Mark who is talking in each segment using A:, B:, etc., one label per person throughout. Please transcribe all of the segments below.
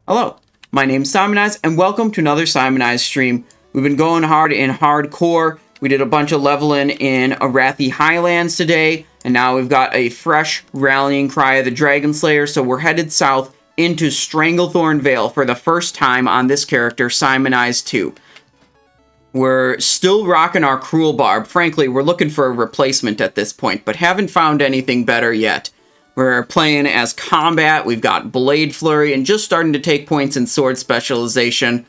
A: Hello, my name's Simonize, and welcome to another Simonize stream. We've been going hard in hardcore. We did a bunch of leveling in Arathi Highlands today, and now we've got a fresh rallying cry of the Dragon Slayer, so we're headed south into Stranglethorn Vale for the first time on this character, Simonize 2. We're still rocking our Cruel Barb. Frankly, we're looking for a replacement at this point, but haven't found anything better yet. We're playing as combat, we've got Blade Flurry, and just starting to take points in Sword Specialization.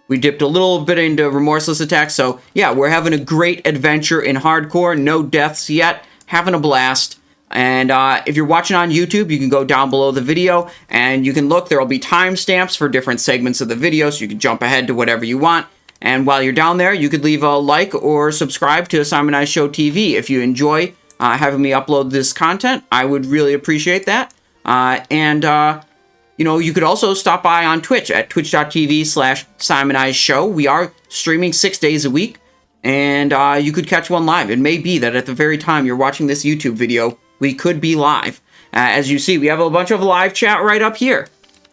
A: We dipped a little bit into Remorseless Attack, so yeah, we're having a great adventure in hardcore, no deaths yet, having a blast. And if you're watching on YouTube, you can go down below the video, and you can look, there will be timestamps for different segments of the video, so you can jump ahead to whatever you want. And while you're down there, you could leave a like or subscribe to Simonize Show TV if you enjoy having me upload this content. I would really appreciate that. You know, you could also stop by on Twitch at twitch.tv/Simonize Show. We are streaming 6 days a week, and you could catch one live. It may be that at the very time you're watching this YouTube video, we could be live. As you see, we have a bunch of live chat right up here.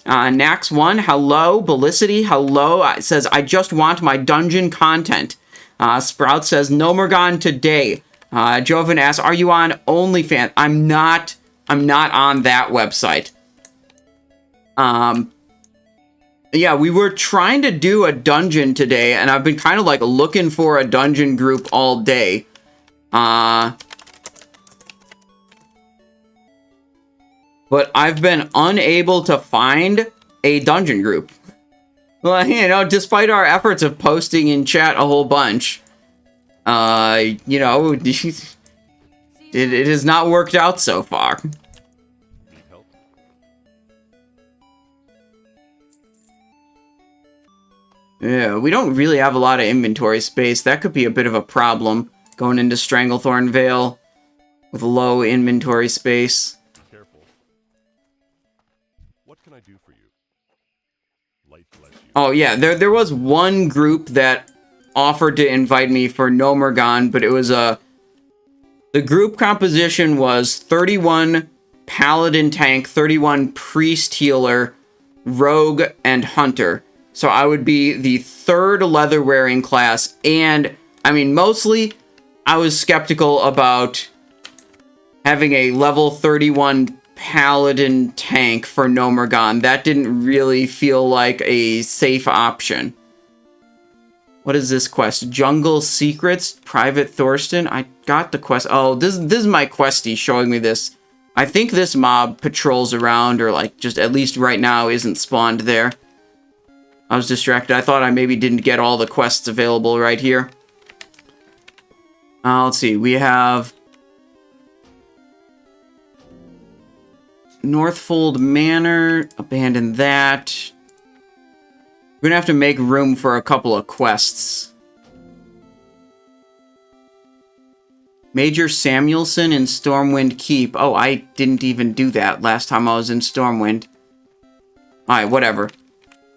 A: Nax1, hello. Bellicity, hello. It says, I just want my dungeon content. Sprout says, no Morgan today. Joven asks, are you on OnlyFans? I'm not on that website. Yeah, we were trying to do a dungeon today, and I've been kind of like looking for a dungeon group all day. But I've been unable to find a dungeon group. Well, you know, despite our efforts of posting in chat a whole bunch, you know, it has not worked out so far. Yeah, we don't really have a lot of inventory space. That could be a bit of a problem going into Stranglethorn Vale with low inventory space. Oh yeah, there was one group that offered to invite me for No Morgan, but it was the group composition was 31 Paladin Tank, 31 Priest Healer, Rogue, and Hunter. So I would be the third leather-wearing class, and, I mean, mostly, I was skeptical about having a level 31 Paladin tank for No Morgan. That didn't really feel like a safe option. What is this quest? Jungle Secrets, Private Thorsen. I got the quest. Oh, this is my questie showing me this. I think this mob patrols around, or like just at least right now isn't spawned there. I was distracted. I thought I maybe didn't get all the quests available right here. Let's see. We have Northfold Manor, abandon that. We're gonna have to make room for a couple of quests. Major Samuelson in Stormwind Keep. Oh, I didn't even do that last time I was in Stormwind. Alright, whatever.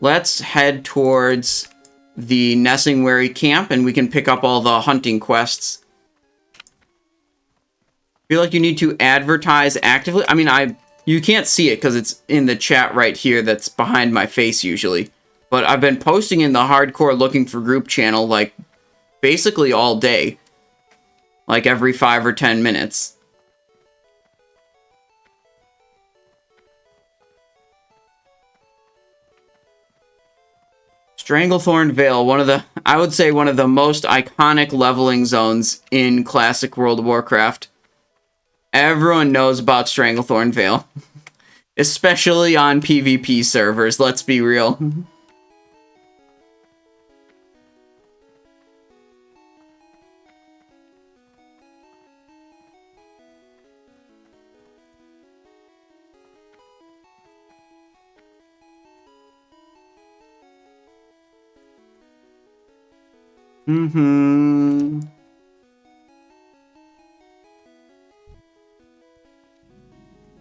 A: Let's head towards the Nesingwary camp, and we can pick up all the hunting quests. Feel like you need to advertise actively? I mean, you can't see it because it's in the chat right here that's behind my face usually. But I've been posting in the hardcore looking for group channel like basically all day. Like every 5 or 10 minutes. Stranglethorn Vale, I would say one of the most iconic leveling zones in classic World of Warcraft. Everyone knows about Stranglethorn Vale. Especially on PvP servers, let's be real.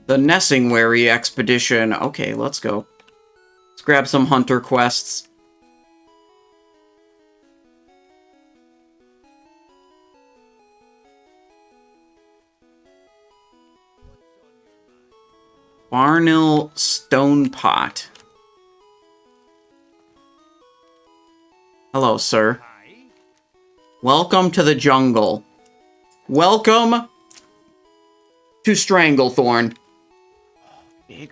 A: The Nesingwary expedition. Okay, let's go. Let's grab some hunter quests. Barnil Stone Pot. Hello, sir. Welcome to the jungle. Welcome to Stranglethorn.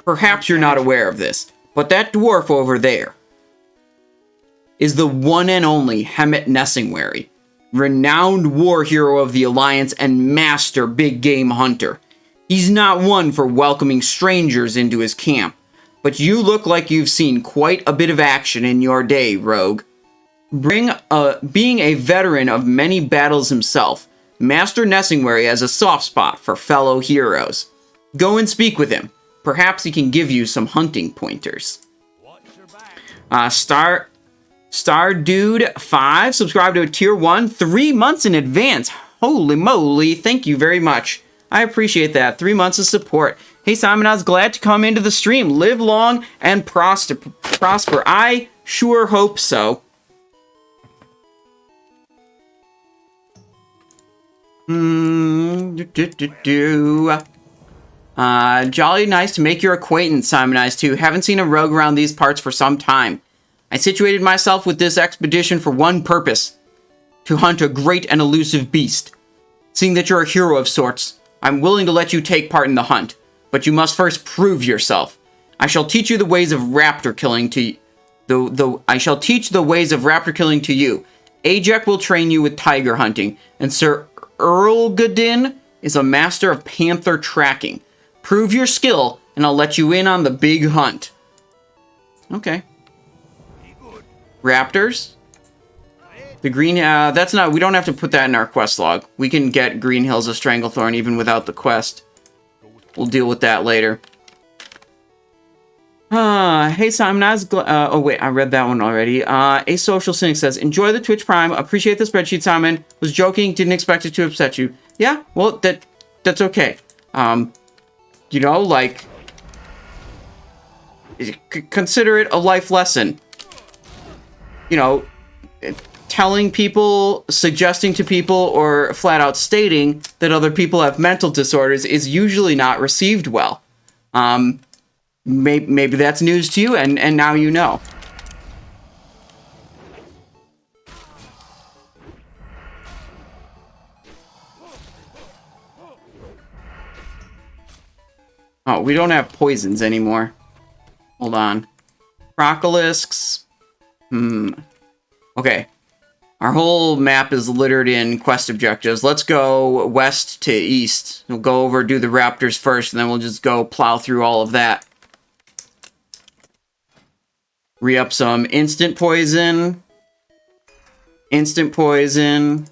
A: Perhaps you're not aware of this, but that dwarf over there is the one and only Hemet Nesingwary, renowned war hero of the Alliance and master big game hunter. He's not one for welcoming strangers into his camp, but you look like you've seen quite a bit of action in your day, rogue. Being a veteran of many battles himself, Master Nesingwary has a soft spot for fellow heroes. Go and speak with him. Perhaps he can give you some hunting pointers. Star Dude 5, subscribe to a tier 1 3 months in advance. Holy moly, thank you very much. I appreciate that. 3 months of support. Hey Simon, I was glad to come into the stream. Live long and prosper. I sure hope so. Jolly nice to make your acquaintance, Simon Eyes 2. Haven't seen a rogue around these parts for some time. I situated myself with this expedition for one purpose: to hunt a great and elusive beast. Seeing that you're a hero of sorts, I'm willing to let you take part in the hunt, but you must first prove yourself. I shall teach you the ways of raptor killing to you. Ajak will train you with tiger hunting, and Sir Erlgadin is a master of panther tracking. Prove your skill, and I'll let you in on the big hunt. Okay. Raptors? The green, that's not, we don't have to put that in our quest log. We can get Green Hills of Stranglethorn even without the quest. We'll deal with that later. Hey Simon, oh wait, I read that one already. A Social Cynic says, enjoy the Twitch Prime, appreciate the spreadsheet, Simon. Was joking, didn't expect it to upset you. Yeah, well, that's okay. You know, like, consider it a life lesson. You know, telling people, suggesting to people, or flat out stating that other people have mental disorders is usually not received well. Maybe that's news to you, and now you know. Oh, we don't have poisons anymore. Hold on. Crocolisks. Okay. Our whole map is littered in quest objectives. Let's go west to east. We'll go over, do the raptors first, and then we'll just go plow through all of that. Re-up some instant poison. Instant poison.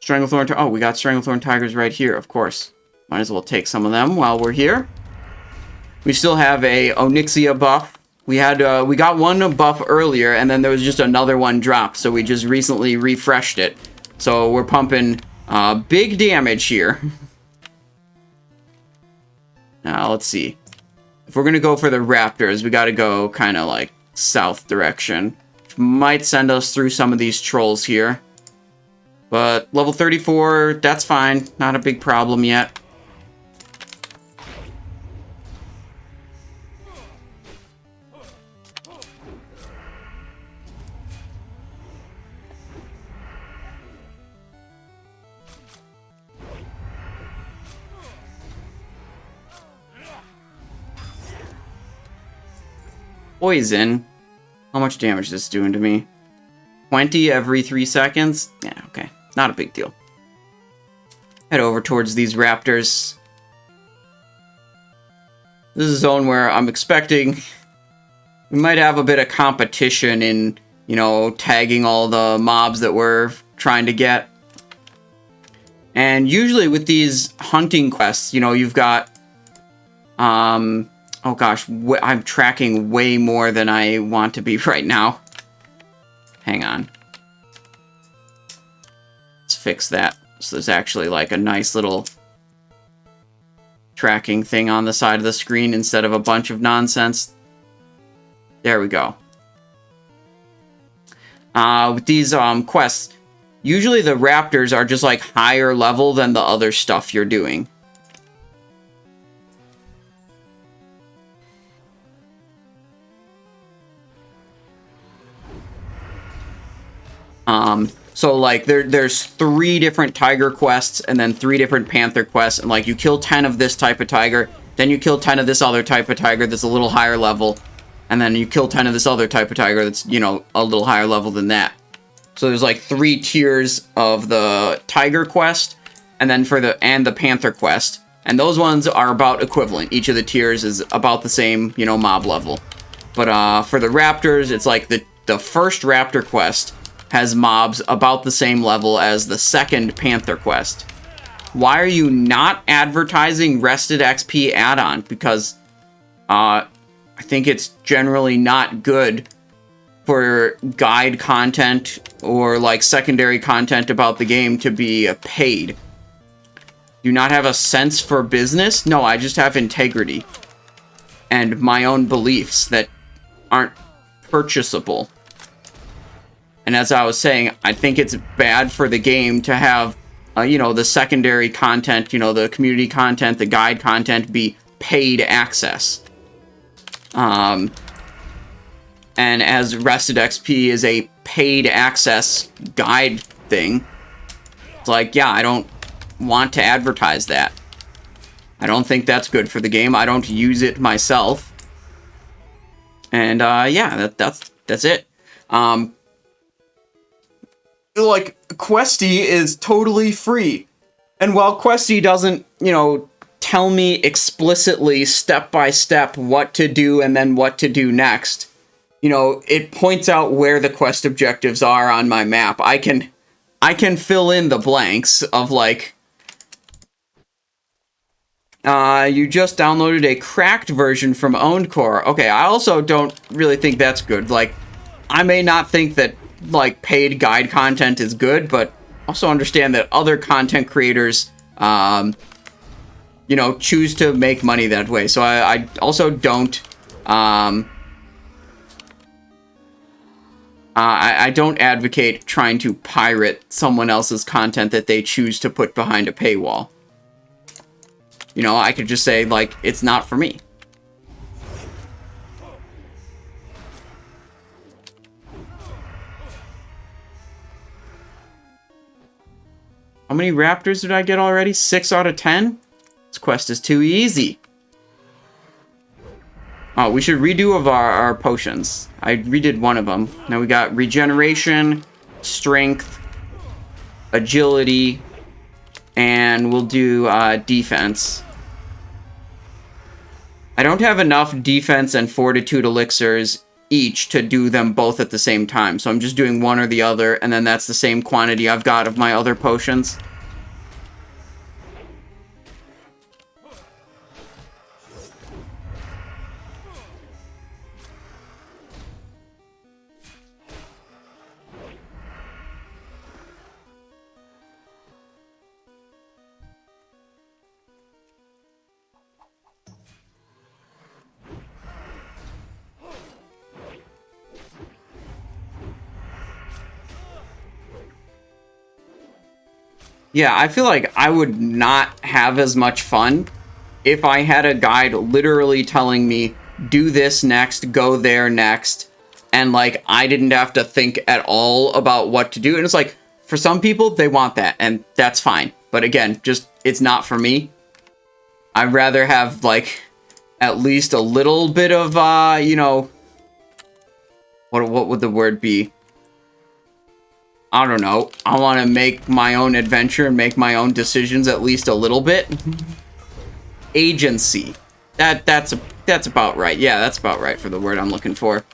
A: Stranglethorn. Oh, we got Stranglethorn Tigers right here, of course. Might as well take some of them while we're here. We still have a Onyxia buff. We got one buff earlier, and then there was just another one dropped, so we just recently refreshed it. So we're pumping big damage here. Now, let's see. If we're going to go for the Raptors, we got to go kind of like south direction. Which might send us through some of these trolls here. But level 34, that's fine. Not a big problem yet. Poison? How much damage is this doing to me? 20 every 3 seconds? Yeah, okay. Not a big deal. Head over towards these raptors. This is a zone where I'm expecting we might have a bit of competition in, you know, tagging all the mobs that we're trying to get. And usually with these hunting quests, you know, you've got, oh gosh, I'm tracking way more than I want to be right now. Hang on. Let's fix that. So there's actually like a nice little tracking thing on the side of the screen instead of a bunch of nonsense. There we go. With these quests, usually the raptors are just like higher level than the other stuff you're doing. So like there's 3 different tiger quests and then 3 different panther quests, and like you kill 10 of this type of tiger, then you kill 10 of this other type of tiger that's a little higher level, and then you kill 10 of this other type of tiger that's, you know, a little higher level than that. So there's like 3 tiers of the tiger quest, and then for the panther quest, and those ones are about equivalent. Each of the tiers is about the same, you know, mob level. But for the raptors, it's like the first raptor quest has mobs about the same level as the second panther quest. Why are you not advertising Rested XP add-on? Because I think it's generally not good for guide content or like secondary content about the game to be paid. Do you not have a sense for business? No, I just have integrity and my own beliefs that aren't purchasable. And as I was saying, I think it's bad for the game to have, you know, the secondary content, you know, the community content, the guide content be paid access. And as Rested XP is a paid access guide thing, it's like, yeah, I don't want to advertise that. I don't think that's good for the game. I don't use it myself. And yeah, that's it. Like, Questy is totally free. And while Questy doesn't, you know, tell me explicitly, step by step, what to do and then what to do next, you know, it points out where the quest objectives are on my map. I can fill in the blanks of, like, you just downloaded a cracked version from Owned Core. Okay, I also don't really think that's good. Like, I may not think that, like, paid guide content is good, but also understand that other content creators, you know, choose to make money that way. So I also don't, I don't advocate trying to pirate someone else's content that they choose to put behind a paywall. You know, I could just say, like, it's not for me. How many raptors did I get already? 6 out of 10? This quest is too easy. Oh, we should redo of our potions. I redid one of them. Now we got regeneration, strength, agility, and we'll do defense. I don't have enough defense and fortitude elixirs each to do them both at the same time, so I'm just doing one or the other, and then that's the same quantity I've got of my other potions. Yeah, I feel like I would not have as much fun if I had a guide literally telling me, do this next, go there next, and, like, I didn't have to think at all about what to do. And it's like, for some people, they want that, and that's fine. But again, just, it's not for me. I'd rather have, like, at least a little bit of, you know, what would the word be? I don't know. I want to make my own adventure and make my own decisions at least a little bit. Agency. That's about right. Yeah, that's about right for the word I'm looking for.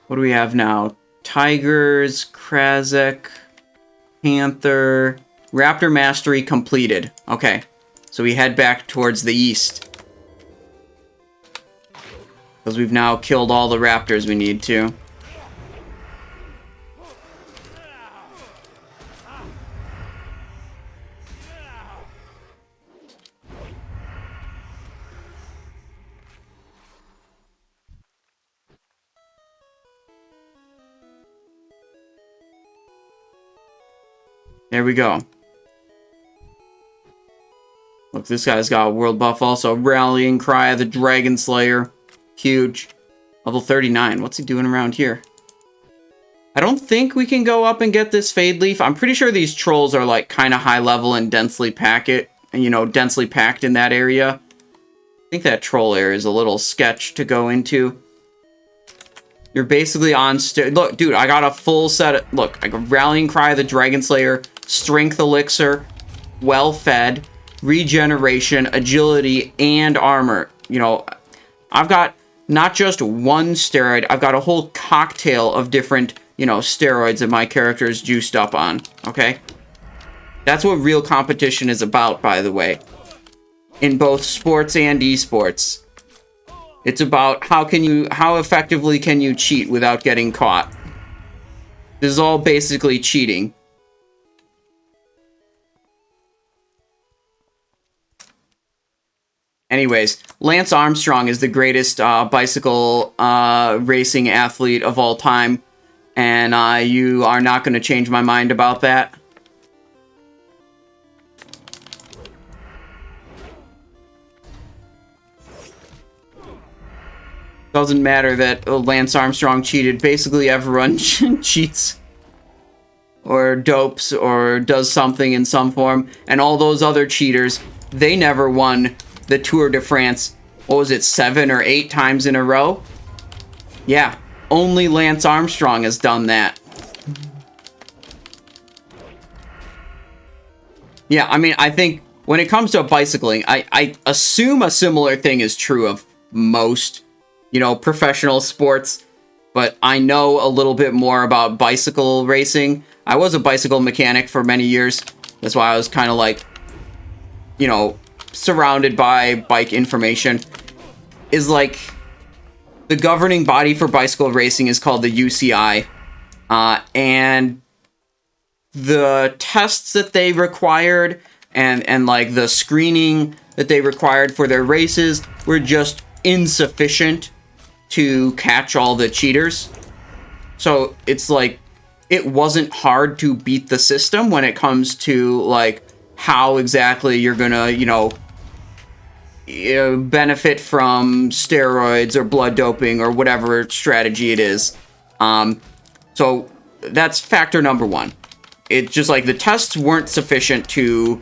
A: What do we have now? Tigers, Krasek, Panther, Raptor Mastery completed. Okay. So we head back towards the east. Because we've now killed all the raptors we need to. There we go. Look, this guy's got a world buff also. Rallying Cry of the Dragon Slayer. Huge. Level 39. What's he doing around here? I don't think we can go up and get this Fade Leaf. I'm pretty sure these trolls are like kind of high level and densely packed in that area. I think that troll area is a little sketch to go into. You're basically on... Look, dude, I got a full set of... Look, I got Rallying Cry of the Dragon Slayer, Strength Elixir, Well Fed, Regeneration, Agility, and Armor. You know, I've got not just one steroid, I've got a whole cocktail of different, you know, steroids that my character is juiced up on, okay? That's what real competition is about, by the way. In both sports and esports. It's about how effectively can you cheat without getting caught. This is all basically cheating. Anyways, Lance Armstrong is the greatest bicycle racing athlete of all time. And you are not going to change my mind about that. Doesn't matter that Lance Armstrong cheated. Basically, everyone cheats or dopes or does something in some form. And all those other cheaters, they never won the Tour de France, what was it, 7 or 8 times in a row? Yeah, only Lance Armstrong has done that. Yeah, I mean, I think when it comes to bicycling, I assume a similar thing is true of most, you know, professional sports, but I know a little bit more about bicycle racing. I was a bicycle mechanic for many years. That's why I was kind of like, you know, surrounded by bike information. Is like, the governing body for bicycle racing is called the UCI, and the tests that they required and like the screening that they required for their races were just insufficient to catch all the cheaters. So it's like, it wasn't hard to beat the system when it comes to like how exactly you're gonna, you know, benefit from steroids or blood doping or whatever strategy it is. So that's factor number one. It's just like the tests weren't sufficient to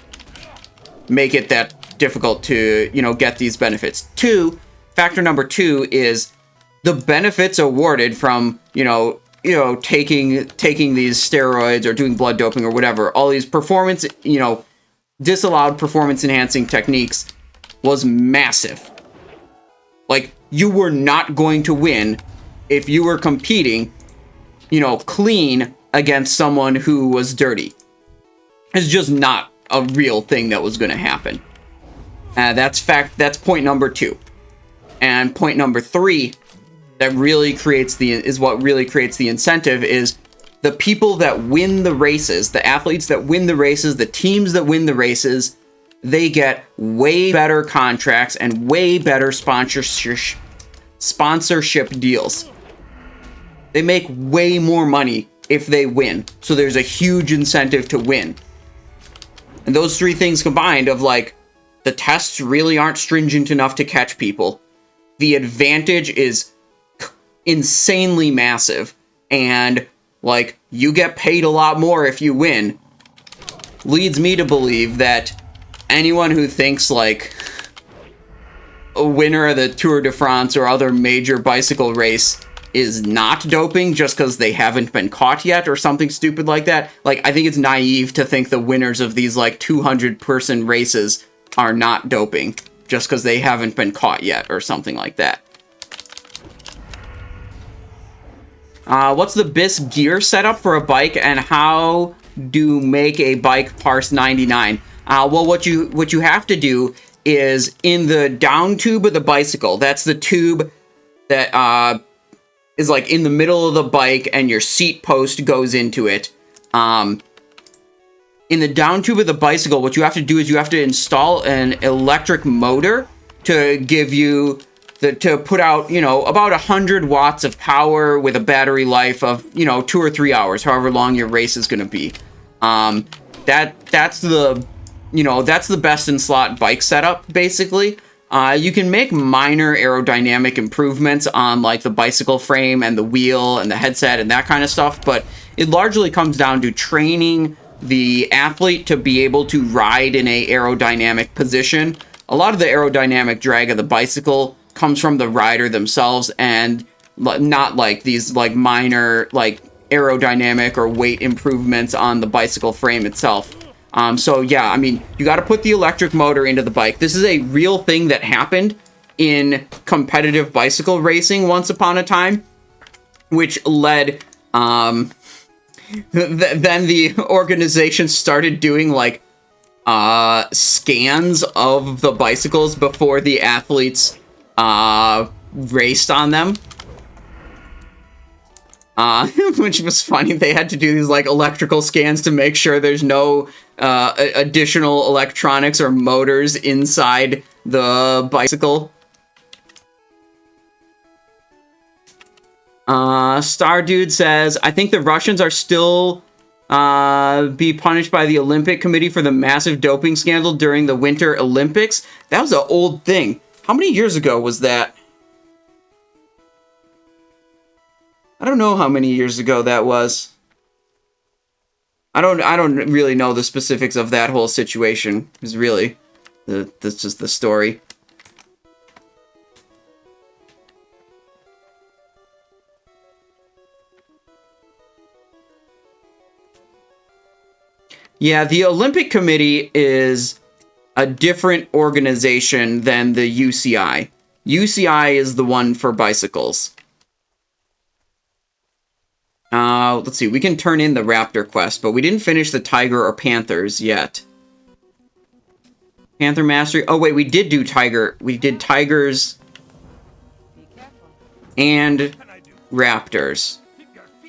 A: make it that difficult to, you know, get these benefits. Factor number 2 is the benefits awarded from, you know, taking these steroids or doing blood doping or whatever, all these performance, you know, disallowed performance enhancing techniques was massive. Like, you were not going to win if you were competing, you know, clean against someone who was dirty. It's just not a real thing that was going to happen. That's point number 2. And point number 3 that really creates what really creates the incentive is the people that win the races, the athletes that win the races, the teams that win the races, they get way better contracts and way better sponsorship deals. They make way more money if they win. So there's a huge incentive to win. And those 3 things combined of like, the tests really aren't stringent enough to catch people. The advantage is insanely massive. And like, you get paid a lot more if you win. Leads me to believe that anyone who thinks like a winner of the Tour de France or other major bicycle race is not doping just because they haven't been caught yet or something stupid like that. Like, I think it's naive to think the winners of these like 200-person races are not doping just because they haven't been caught yet or something like that. What's the best gear setup for a bike, and how do make a bike parse 99? Well, what you have to do is in the down tube of the bicycle. That's the tube that is like in the middle of the bike, and your seat post goes into it. In the down tube of the bicycle, what you have to do is you have to install an electric motor to give you to put out, you know, about 100 watts of power with a battery life of, you know, 2 or 3 hours, however long your race is going to be. That's the you know, that's the best in slot bike setup, basically. You can make minor aerodynamic improvements on like the bicycle frame and the wheel and the headset and that kind of stuff, but it largely comes down to training the athlete to be able to ride in a aerodynamic position. A lot of the aerodynamic drag of the bicycle comes from the rider themselves and not like these like minor like aerodynamic or weight improvements on the bicycle frame itself. So yeah, I mean, you got to put the electric motor into the bike. This is a real thing that happened in competitive bicycle racing once upon a time, which led, then the organization started doing like, scans of the bicycles before the athletes, raced on them. Which was funny. They had to do these like electrical scans to make sure there's no additional electronics or motors inside the bicycle. Star Dude says, I think the Russians are still be punished by the Olympic Committee for the massive doping scandal during the Winter Olympics. That was an old thing. How many years ago was that? I don't know how many years ago that was. I don't really know the specifics of that whole situation. It's really that's just the story. Yeah, the Olympic Committee is a different organization than the UCI. UCI is the one for bicycles. Let's see, we can turn in the Raptor quest, but we didn't finish the Tiger or Panthers yet. Panther Mastery. Oh, wait, we did do Tiger. We did Tigers and Raptors.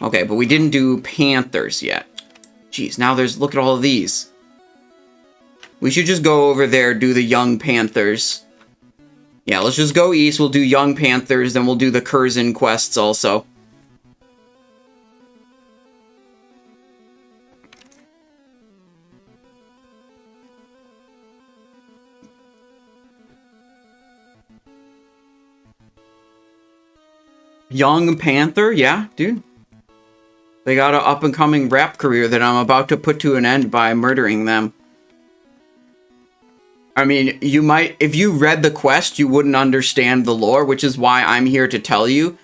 A: Okay, but we didn't do Panthers yet. Jeez, now there's... Look at all of these. We should just go over there, do the Young Panthers. Yeah, let's just go east. We'll do Young Panthers, then we'll do the Kurzen quests also. Young Panther, yeah, dude. They got an up-and-coming rap career that I'm about to put to an end by murdering them. I mean, you might... If you read the quest, you wouldn't understand the lore, which is why I'm here to tell you.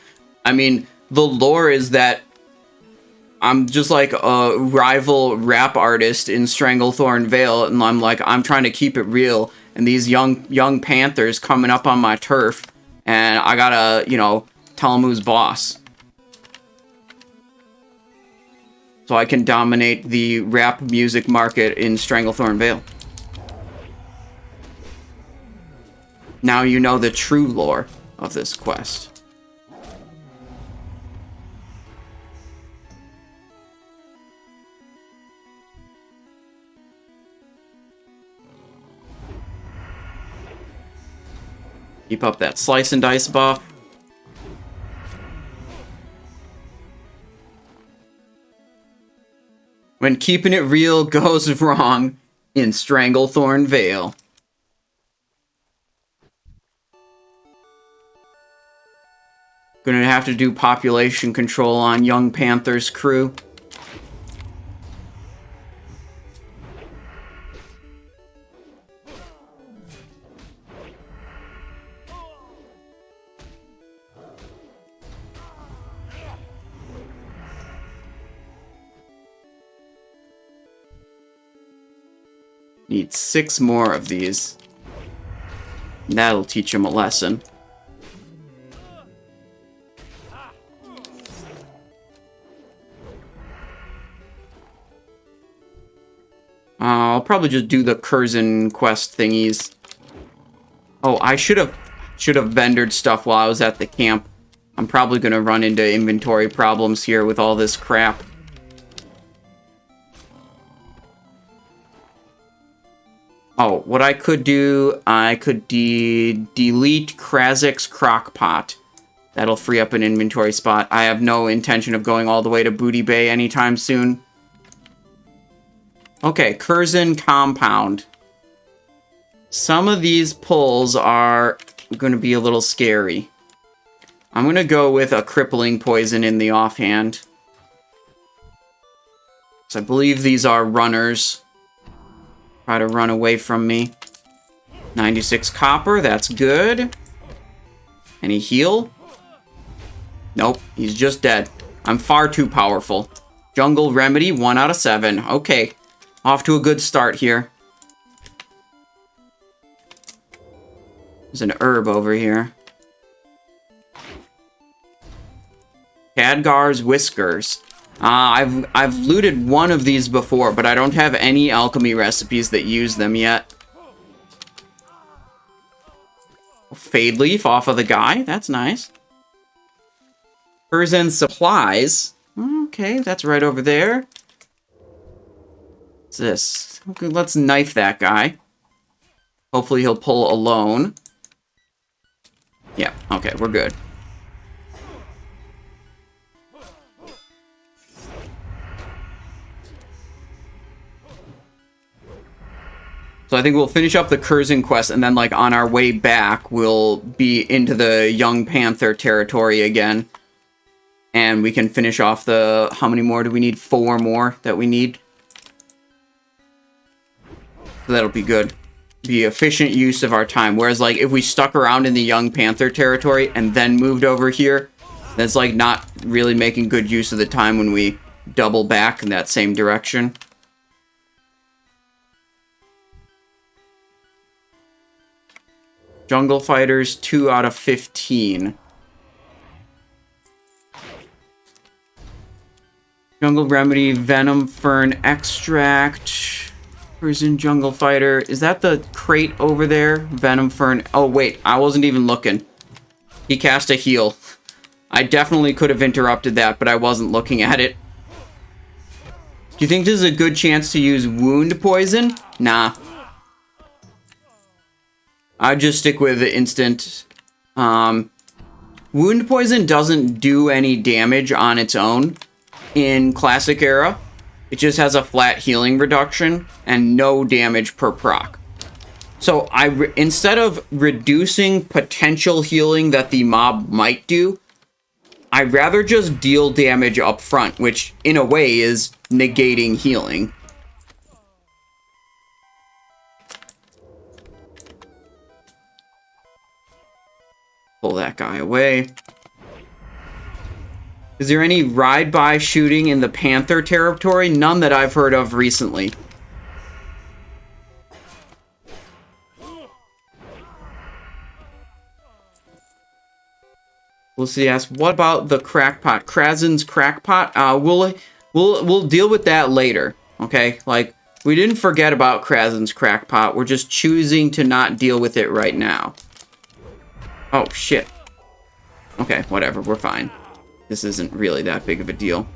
A: I mean, the lore is that I'm just like a rival rap artist in Stranglethorn Vale, and I'm trying to keep it real, and these young Panthers coming up on my turf, and I gotta, you know... tell him who's boss. So I can dominate the rap music market in Stranglethorn Vale. Now you know the true lore of this quest. Keep up that slice and dice buff. When keeping it real goes wrong in Stranglethorn Vale. Gonna have to do population control on Young Panther's crew. Need 6 more of these. That'll teach him a lesson. I'll probably just do the Kurzen quest thingies. Oh, I should have vendored stuff while I was at the camp. I'm probably gonna run into inventory problems here with all this crap. Oh, what I could do, I could delete Krazik's Crockpot. That'll free up an inventory spot. I have no intention of going all the way to Booty Bay anytime soon. Okay, Kurzen Compound. Some of these pulls are going to be a little scary. I'm going to go with a crippling poison in the offhand. So I believe these are runners. Try to run away from me. 96 copper, that's good. Any heal? Nope, he's just dead. I'm far too powerful. Jungle Remedy, 1 out of 7. Okay, off to a good start here. There's an herb over here. Khadgar's Whiskers. I've looted one of these before, but I don't have any alchemy recipes that use them yet. Fade Leaf off of the guy. That's nice. Kurzen Supplies. Okay, that's right over there. What's this? Okay, let's knife that guy. Hopefully he'll pull alone. Yeah, okay, we're good. So I think we'll finish up the Kurzen quest, and then, like, on our way back, we'll be into the Young Panther territory again. And we can finish off the... How many more do we need? 4 more that we need. So that'll be good. Be efficient use of our time. Whereas, like, if we stuck around in the Young Panther territory and then moved over here, that's, like, not really making good use of the time when we double back in that same direction. Jungle Fighters, 2 out of 15. Jungle Remedy, Venom Fern Extract. Prison Jungle Fighter. Is that the crate over there? Venom Fern. Oh, wait. I wasn't even looking. He cast a heal. I definitely could have interrupted that, but I wasn't looking at it. Do you think this is a good chance to use Wound Poison? Nah. I'd just stick with the instant. Wound Poison doesn't do any damage on its own in Classic Era. It just has a flat healing reduction and no damage per proc. So instead of reducing potential healing that the mob might do, I'd rather just deal damage up front, which in a way is negating healing. Pull that guy away. Is there any ride-by shooting in the Panther territory? None that I've heard of recently. We'll see. Ask, what about the crackpot? Kurzen's crackpot? We'll deal with that later. Okay, like we didn't forget about Kurzen's crackpot. We're just choosing to not deal with it right now. Oh shit. Okay, whatever. We're fine. This isn't really that big of a deal.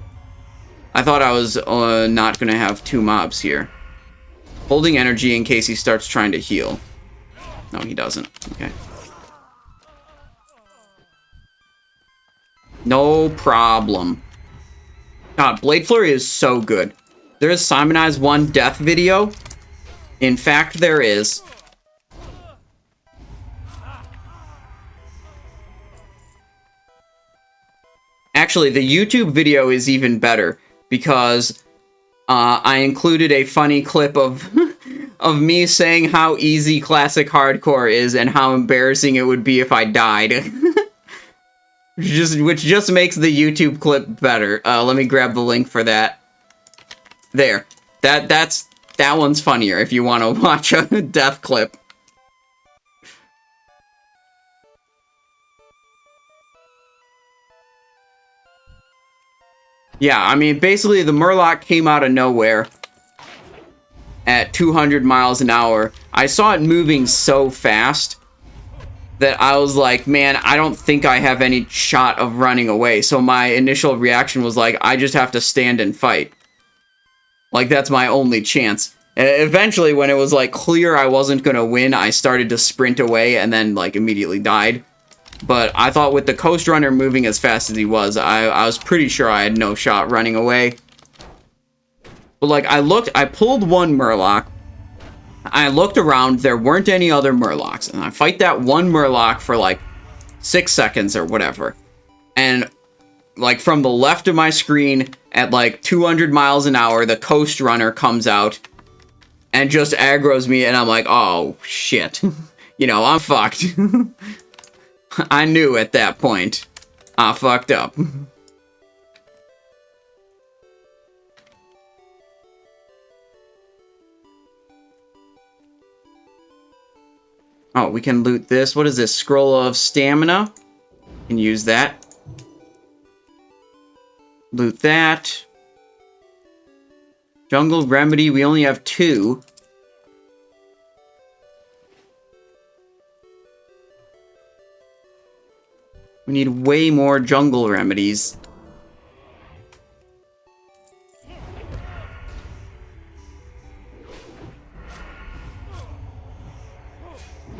A: I thought I was not going to have 2 mobs here. Holding energy in case he starts trying to heal. No, he doesn't. Okay. No problem. God, Blade Flurry is so good. There is Simonized 1 death video. In fact, there is. Actually, the YouTube video is even better because I included a funny clip of of me saying how easy Classic Hardcore is and how embarrassing it would be if I died. which just makes the YouTube clip better. Let me grab the link for that. There. That one's funnier if you want to watch a death clip. Yeah, I mean, basically the Murloc came out of nowhere at 200 miles an hour. I saw it moving so fast that I was like, man, I don't think I have any shot of running away. So my initial reaction was like, I just have to stand and fight. Like, that's my only chance. Eventually, when it was like clear I wasn't going to win, I started to sprint away and then like immediately died. But I thought with the Coast Runner moving as fast as he was, I was pretty sure I had no shot running away. But like, I pulled one Murloc, I looked around, there weren't any other Murlocs, and I fight that one Murloc for like 6 seconds or whatever. And like from the left of my screen at like 200 miles an hour, the Coast Runner comes out and just aggroes me, and I'm like, oh shit. You know, I'm fucked. I knew at that point. I fucked up. Oh, we can loot this. What is this? Scroll of Stamina. Can use that. Loot that. Jungle Remedy. We only have 2. We need way more jungle remedies.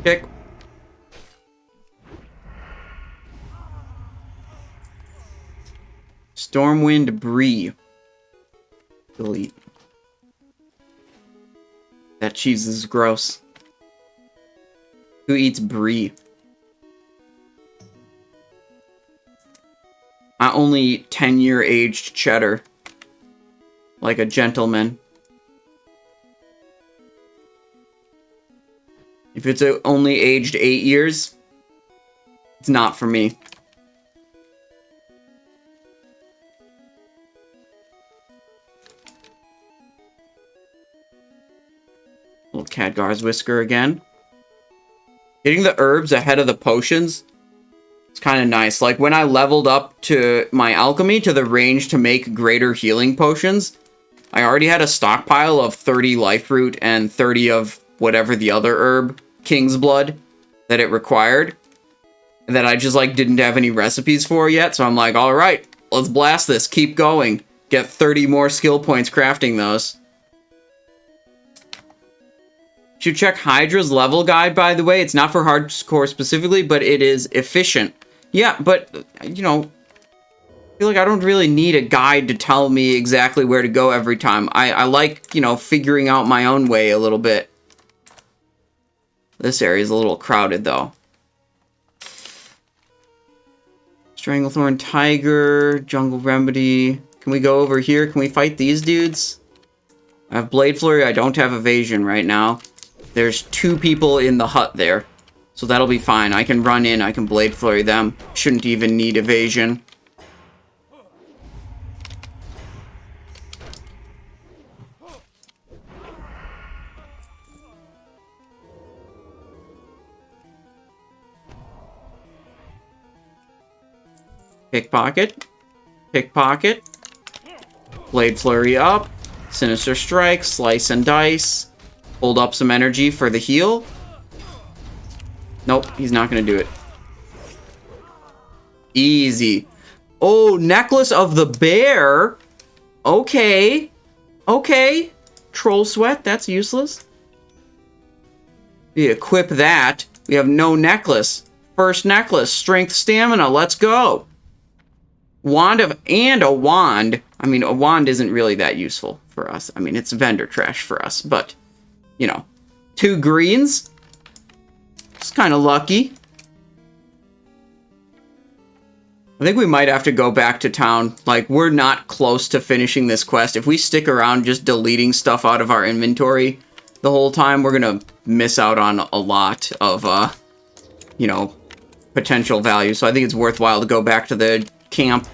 A: Kick. Stormwind Brie. Delete. That cheese is gross. Who eats brie? I only eat 10-year aged cheddar. Like a gentleman. If it's only aged 8 years, it's not for me. Little Khadgar's Whisker again. Getting the herbs ahead of the potions, it's kind of nice. Like when I leveled up to my alchemy to the range to make greater healing potions, I already had a stockpile of 30 life root and 30 of whatever the other herb, King's Blood, that it required, that I just like didn't have any recipes for yet. So I'm like, all right, let's blast this. Keep going. Get 30 more skill points crafting those. Should check Hydra's level guide, by the way. It's not for hardcore specifically, but it is efficient. Yeah, but, you know, I feel like I don't really need a guide to tell me exactly where to go every time. I like, you know, figuring out my own way a little bit. This area is a little crowded, though. Stranglethorn Tiger, Jungle Remedy. Can we go over here? Can we fight these dudes? I have Blade Flurry. I don't have Evasion right now. There's 2 people in the hut there. So that'll be fine. I can run in. I can Blade Flurry them. Shouldn't even need Evasion. Pickpocket. Pickpocket. Blade Flurry up. Sinister Strike. Slice and Dice. Hold up some energy for the heal. Nope, he's not going to do it. Easy. Oh, Necklace of the Bear. Okay. Okay. Troll Sweat, that's useless. We equip that. We have no necklace. First necklace, Strength Stamina. Let's go. Wand of... and a wand. I mean, a wand isn't really that useful for us. I mean, it's vendor trash for us, but... you know, 2 greens. It's kind of lucky. I think we might have to go back to town. Like, we're not close to finishing this quest. If we stick around just deleting stuff out of our inventory the whole time, we're gonna miss out on a lot of, you know, potential value. So I think it's worthwhile to go back to the camp.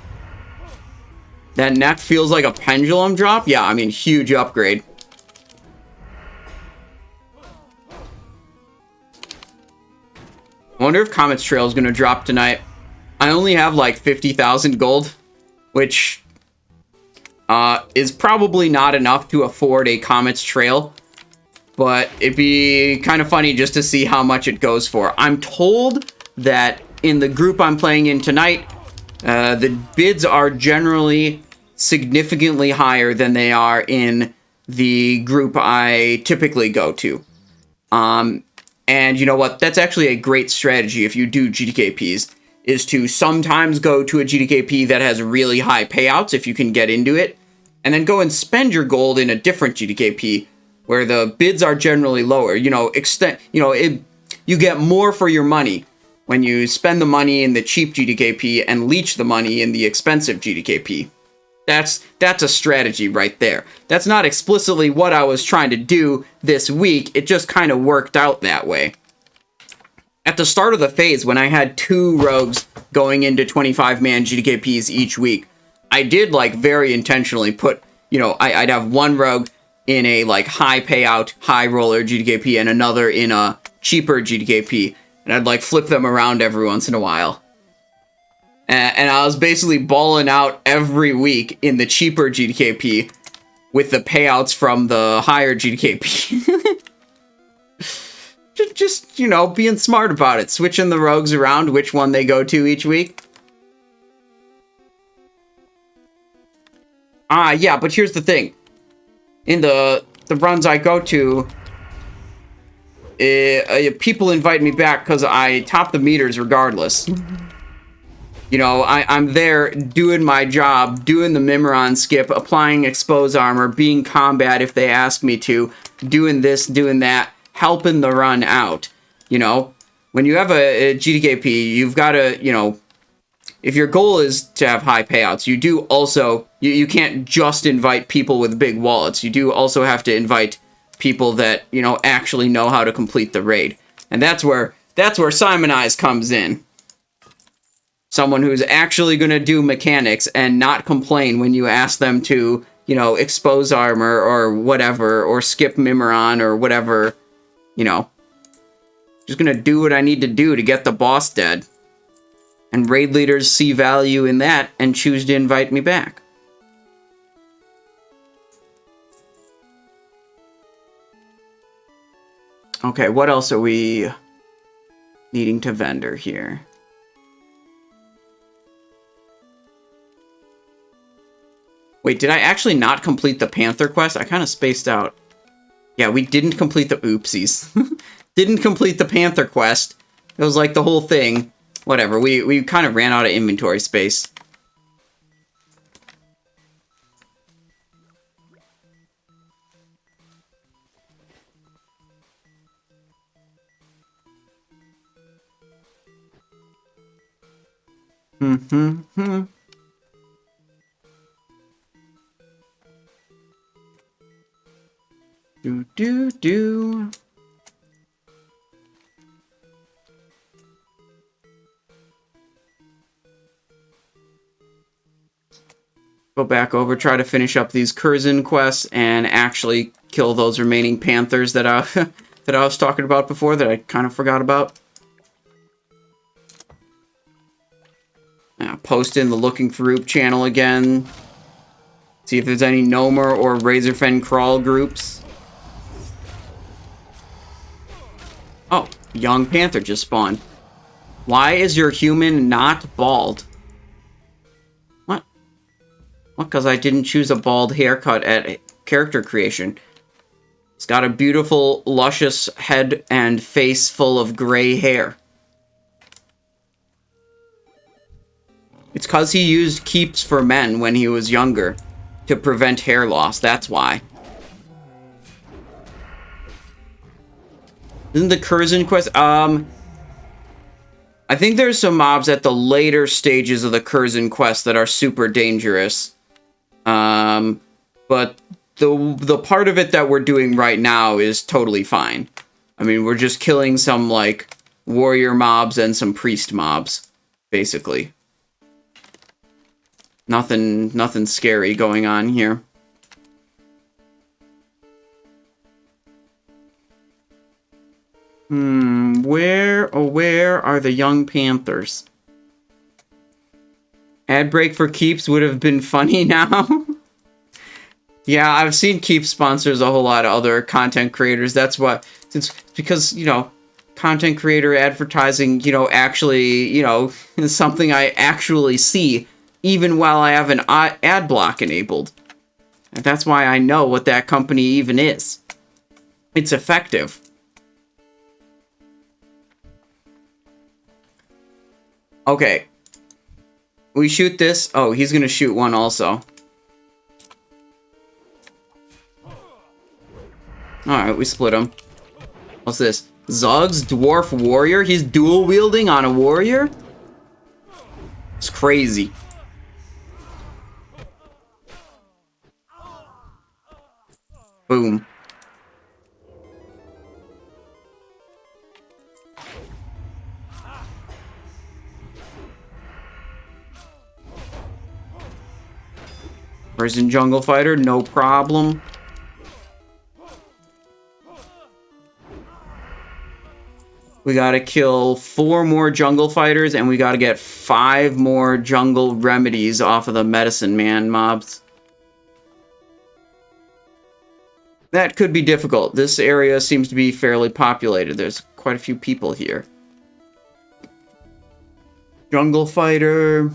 A: That neck feels like a pendulum drop. Yeah, I mean, huge upgrade. I wonder if Comet's Trail is going to drop tonight. I only have like 50,000 gold, which is probably not enough to afford a Comet's Trail. But it'd be kind of funny just to see how much it goes for. I'm told that in the group I'm playing in tonight, the bids are generally significantly higher than they are in the group I typically go to. And you know what? That's actually a great strategy if you do GDKPs, is to sometimes go to a GDKP that has really high payouts if you can get into it, and then go and spend your gold in a different GDKP where the bids are generally lower. You know, you get more for your money when you spend the money in the cheap GDKP and leech the money in the expensive GDKP. That's a strategy right there. That's not explicitly what I was trying to do this week. It just kind of worked out that way. At the start of the phase, when I had 2 rogues going into 25-man GDKPs each week, I did, like, very intentionally put, you know, I'd have one rogue in a, like, high payout, high roller GDKP and another in a cheaper GDKP. And I'd, like, flip them around every once in a while. And I was basically balling out every week in the cheaper GDKP with the payouts from the higher GDKP. just, you know, being smart about it. Switching the rogues around, which one they go to each week. Yeah, but here's the thing. In the runs I go to, people invite me back because I top the meters regardless. You know, I'm there doing my job, doing the Mimiron skip, applying expose armor, being combat if they ask me to, doing this, doing that, helping the run out. You know, when you have a GDKP, you've got to, you know, if your goal is to have high payouts, you do also, you can't just invite people with big wallets. You do also have to invite people that, you know, actually know how to complete the raid. And that's where Simonize comes in. Someone who's actually going to do mechanics and not complain when you ask them to, you know, expose armor or whatever, or skip Mimiron or whatever, you know. Just going to do what I need to do to get the boss dead. And raid leaders see value in that and choose to invite me back. Okay, what else are we needing to vendor here? Wait, did I actually not complete the Panther quest? I kind of spaced out. Yeah, we didn't complete the oopsies. Didn't complete the Panther quest. It was like the whole thing. Whatever, we kind of ran out of inventory space. Do. Go back over, try to finish up these Kurzen quests, and actually kill those remaining Panthers that I that I was talking about before that I kind of forgot about. Post in the Looking for Roop channel again. See if there's any Gnomer or Razorfen Crawl groups. Oh, young Panther just spawned. Why is your human not bald? What? What, because I didn't choose a bald haircut at character creation. It's got a beautiful, luscious head and face full of gray hair. It's because he used keeps for men when he was younger to prevent hair loss, that's why. Isn't the Kurzen quest? I think there's some mobs at the later stages of the Kurzen quest that are super dangerous. But the part of it that we're doing right now is totally fine. I mean, we're just killing some, like, warrior mobs and some priest mobs, basically. Nothing scary going on here. Where are the young Panthers? Ad break for Keeps would have been funny now. Yeah, I've seen Keep sponsors a whole lot of other content creators. That's what, it's because, you know, content creator advertising, you know, actually, you know, is something I actually see, even while I have an ad block enabled. And that's why I know what that company even is. It's effective. Okay. We shoot this. Oh, he's gonna shoot one also. Alright, we split him. What's this? Zug's Dwarf Warrior? He's dual wielding on a warrior? It's crazy. Boom. Kurzen Jungle Fighter, no problem. We gotta kill 4 more Jungle Fighters, and we gotta get 5 more Jungle Remedies off of the Medicine Man mobs. That could be difficult. This area seems to be fairly populated. There's quite a few people here. Jungle Fighter.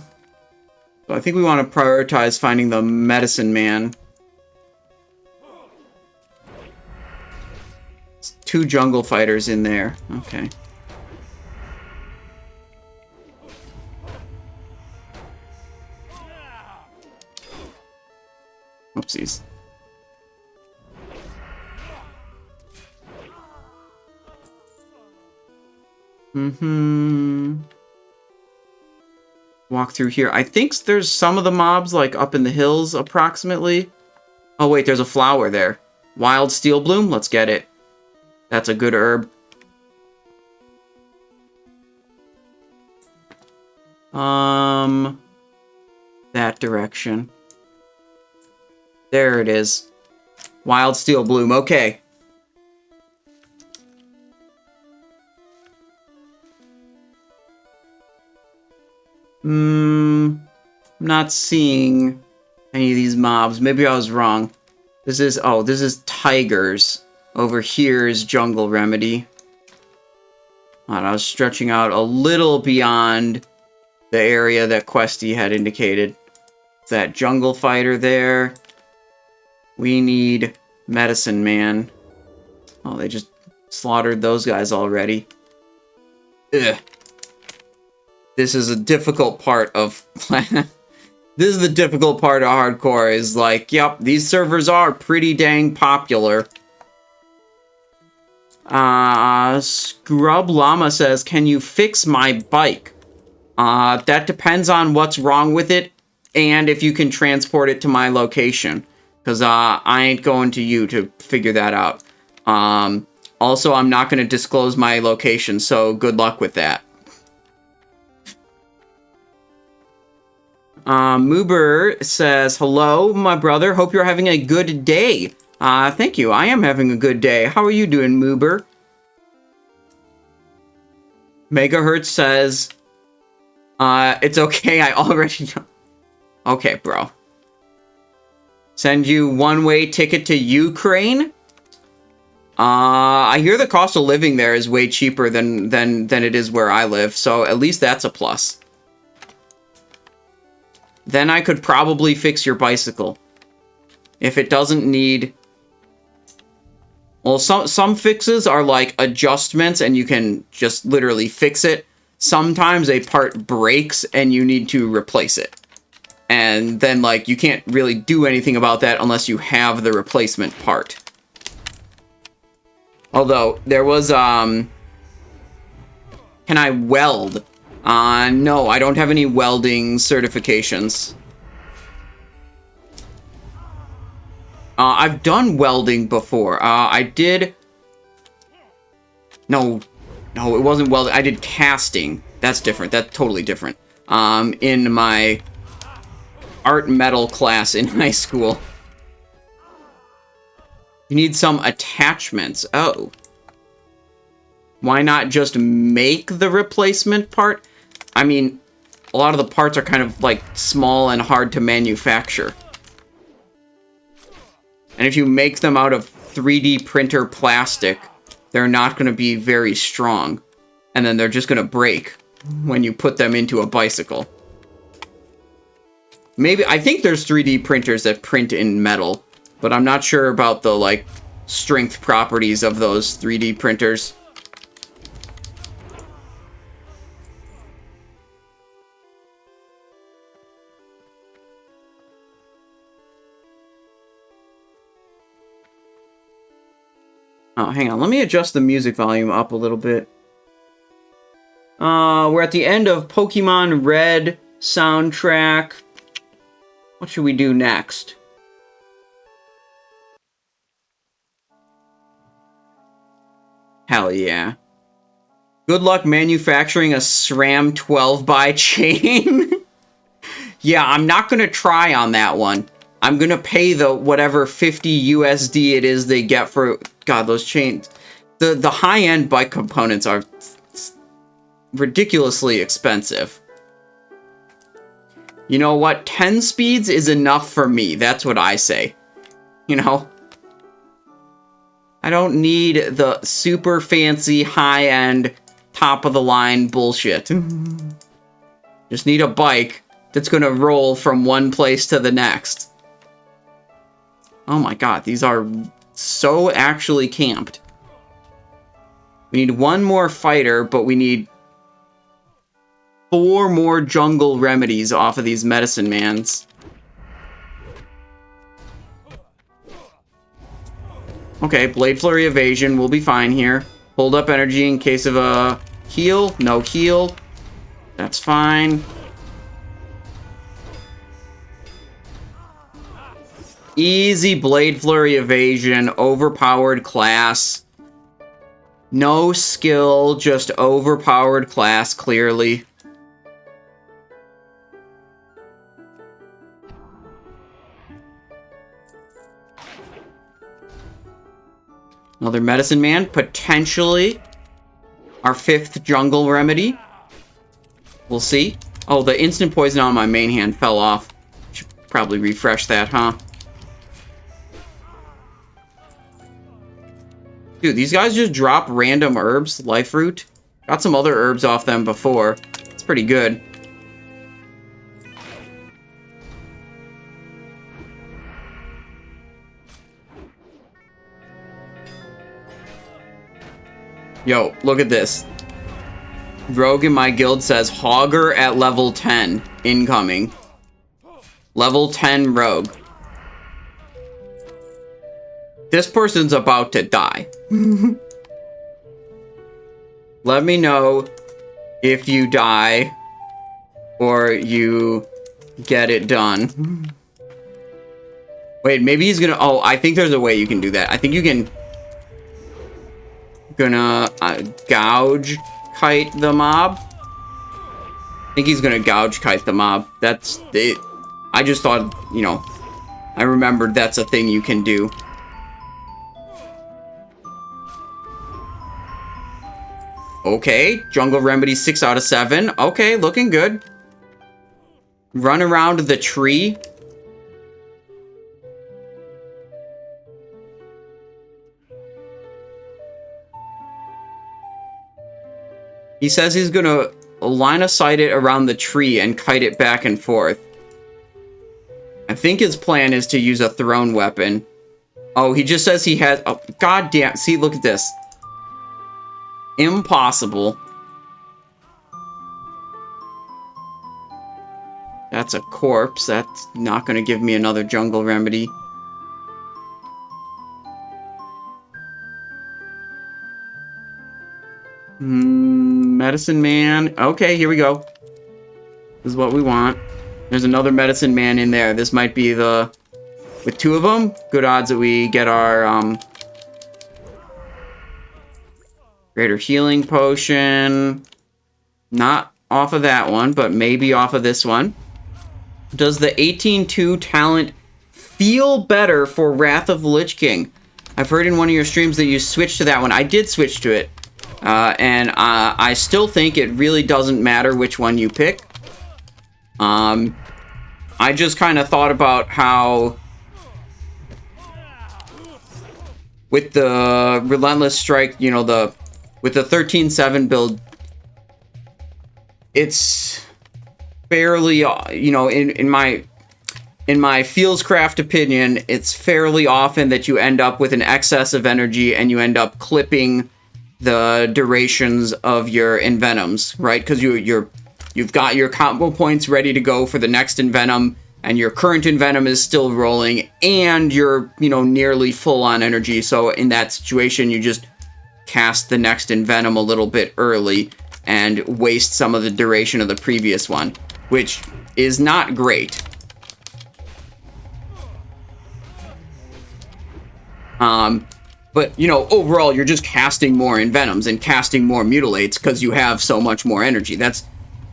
A: So I think we want to prioritize finding the Medicine Man. It's 2 Jungle Fighters in there. Okay. Oopsies. Walk through here. I think there's some of the mobs, like, up in the hills, approximately. Oh, wait, there's a flower there. Wild Steel Bloom? Let's get it. That's a good herb. That direction. There it is. Wild Steel Bloom. Okay. I'm not seeing any of these mobs. Maybe I was wrong. This is tigers. Over here is Jungle Remedy. I was stretching out a little beyond the area that Questy had indicated. It's that Jungle Fighter there. We need Medicine Man. Oh, they just slaughtered those guys already. Ugh. This is a difficult part of this is the difficult part of hardcore, is like, yep, these servers are pretty dang popular. Scrub Llama says, can you fix my bike? That depends on what's wrong with it and if you can transport it to my location. Because I ain't going to you to figure that out. Also, I'm not going to disclose my location, so good luck with that. Moober says, hello, my brother. Hope you're having a good day. Thank you. I am having a good day. How are you doing, Moober? Megahertz says, it's okay. I already know. Okay, bro. Send you one-way ticket to Ukraine? I hear the cost of living there is way cheaper than it is where I live, so at least that's a plus. Then I could probably fix your bicycle. If it doesn't need... Well, some fixes are like adjustments and you can just literally fix it. Sometimes a part breaks and you need to replace it. And then, like, you can't really do anything about that unless you have the replacement part. Although, there was, Can I weld? No, I don't have any welding certifications. I've done welding before. I did... No, it wasn't welding. I did casting. That's different. That's totally different. In my art metal class in high school. You need some attachments. Oh. Why not just make the replacement part? I mean, a lot of the parts are kind of, like, small and hard to manufacture. And if you make them out of 3D printer plastic, they're not going to be very strong. And then they're just going to break when you put them into a bicycle. Maybe, I think there's 3D printers that print in metal, but I'm not sure about the, like, strength properties of those 3D printers. Oh, hang on. Let me adjust the music volume up a little bit. We're at the end of Pokemon Red soundtrack. What should we do next? Hell yeah. Good luck manufacturing a SRAM 12-by chain. Yeah, I'm not going to try on that one. I'm going to pay the whatever 50 USD it is they get for... God, those chains. The high-end bike components are ridiculously expensive. You know what? 10 speeds is enough for me. That's what I say. You know? I don't need the super fancy, high-end, top-of-the-line bullshit. Just need a bike that's gonna roll from one place to the next. Oh my god, these are so actually camped. We need one more fighter, but we need 4 more jungle remedies off of these medicine mans. Okay, Blade Flurry evasion. We'll be fine here. Hold up energy in case of a heal. No heal. That's fine. Easy Blade Flurry evasion. Overpowered class. No skill, just overpowered class, clearly. Another medicine man, potentially our 5th jungle remedy. We'll see. Oh, the instant poison on my main hand fell off. Should probably refresh that, huh? Dude, these guys just drop random herbs. Life root. Got some other herbs off them before. It's pretty good. Yo, look at this. Rogue in my guild says Hogger at level 10 incoming. Level 10 Rogue. This person's about to die. Let me know if you die or you get it done. Wait, maybe he's gonna... Oh, I think there's a way you can do that. I think you can... Gonna gouge kite the mob. I think he's gonna gouge kite the mob. That's it. I just thought, you know, I remembered that's a thing you can do. Okay, jungle remedy 6 out of 7. Okay, looking good. Run around the tree. He says he's gonna line of sight it around the tree and kite it back and forth. I think his plan is to use a thrown weapon. Oh, he just says he has... Oh, goddamn. See, look at this. Impossible. That's a corpse. That's not gonna give me another jungle remedy. Medicine man. Okay, here we go. This is what we want. There's another medicine man in there. This might be the... With 2 of them, good odds that we get our, greater healing potion. Not off of that one, but maybe off of this one. Does the 18-2 talent feel better for Wrath of the Lich King? I've heard in one of your streams that you switched to that one. I did switch to it. And I still think it really doesn't matter which one you pick. I just kind of thought about how with the Relentless Strike, you know, with the 13-7 build, it's fairly, you know, in my Fieldscraft opinion, it's fairly often that you end up with an excess of energy and you end up clipping the durations of your Envenoms, right? Because you've got your combo points ready to go for the next Envenom, and your current Envenom is still rolling, and you're, you know, nearly full on energy. So in that situation, you just cast the next Envenom a little bit early and waste some of the duration of the previous one, which is not great. But, you know, overall, you're just casting more Envenoms and casting more Mutilates because you have so much more energy.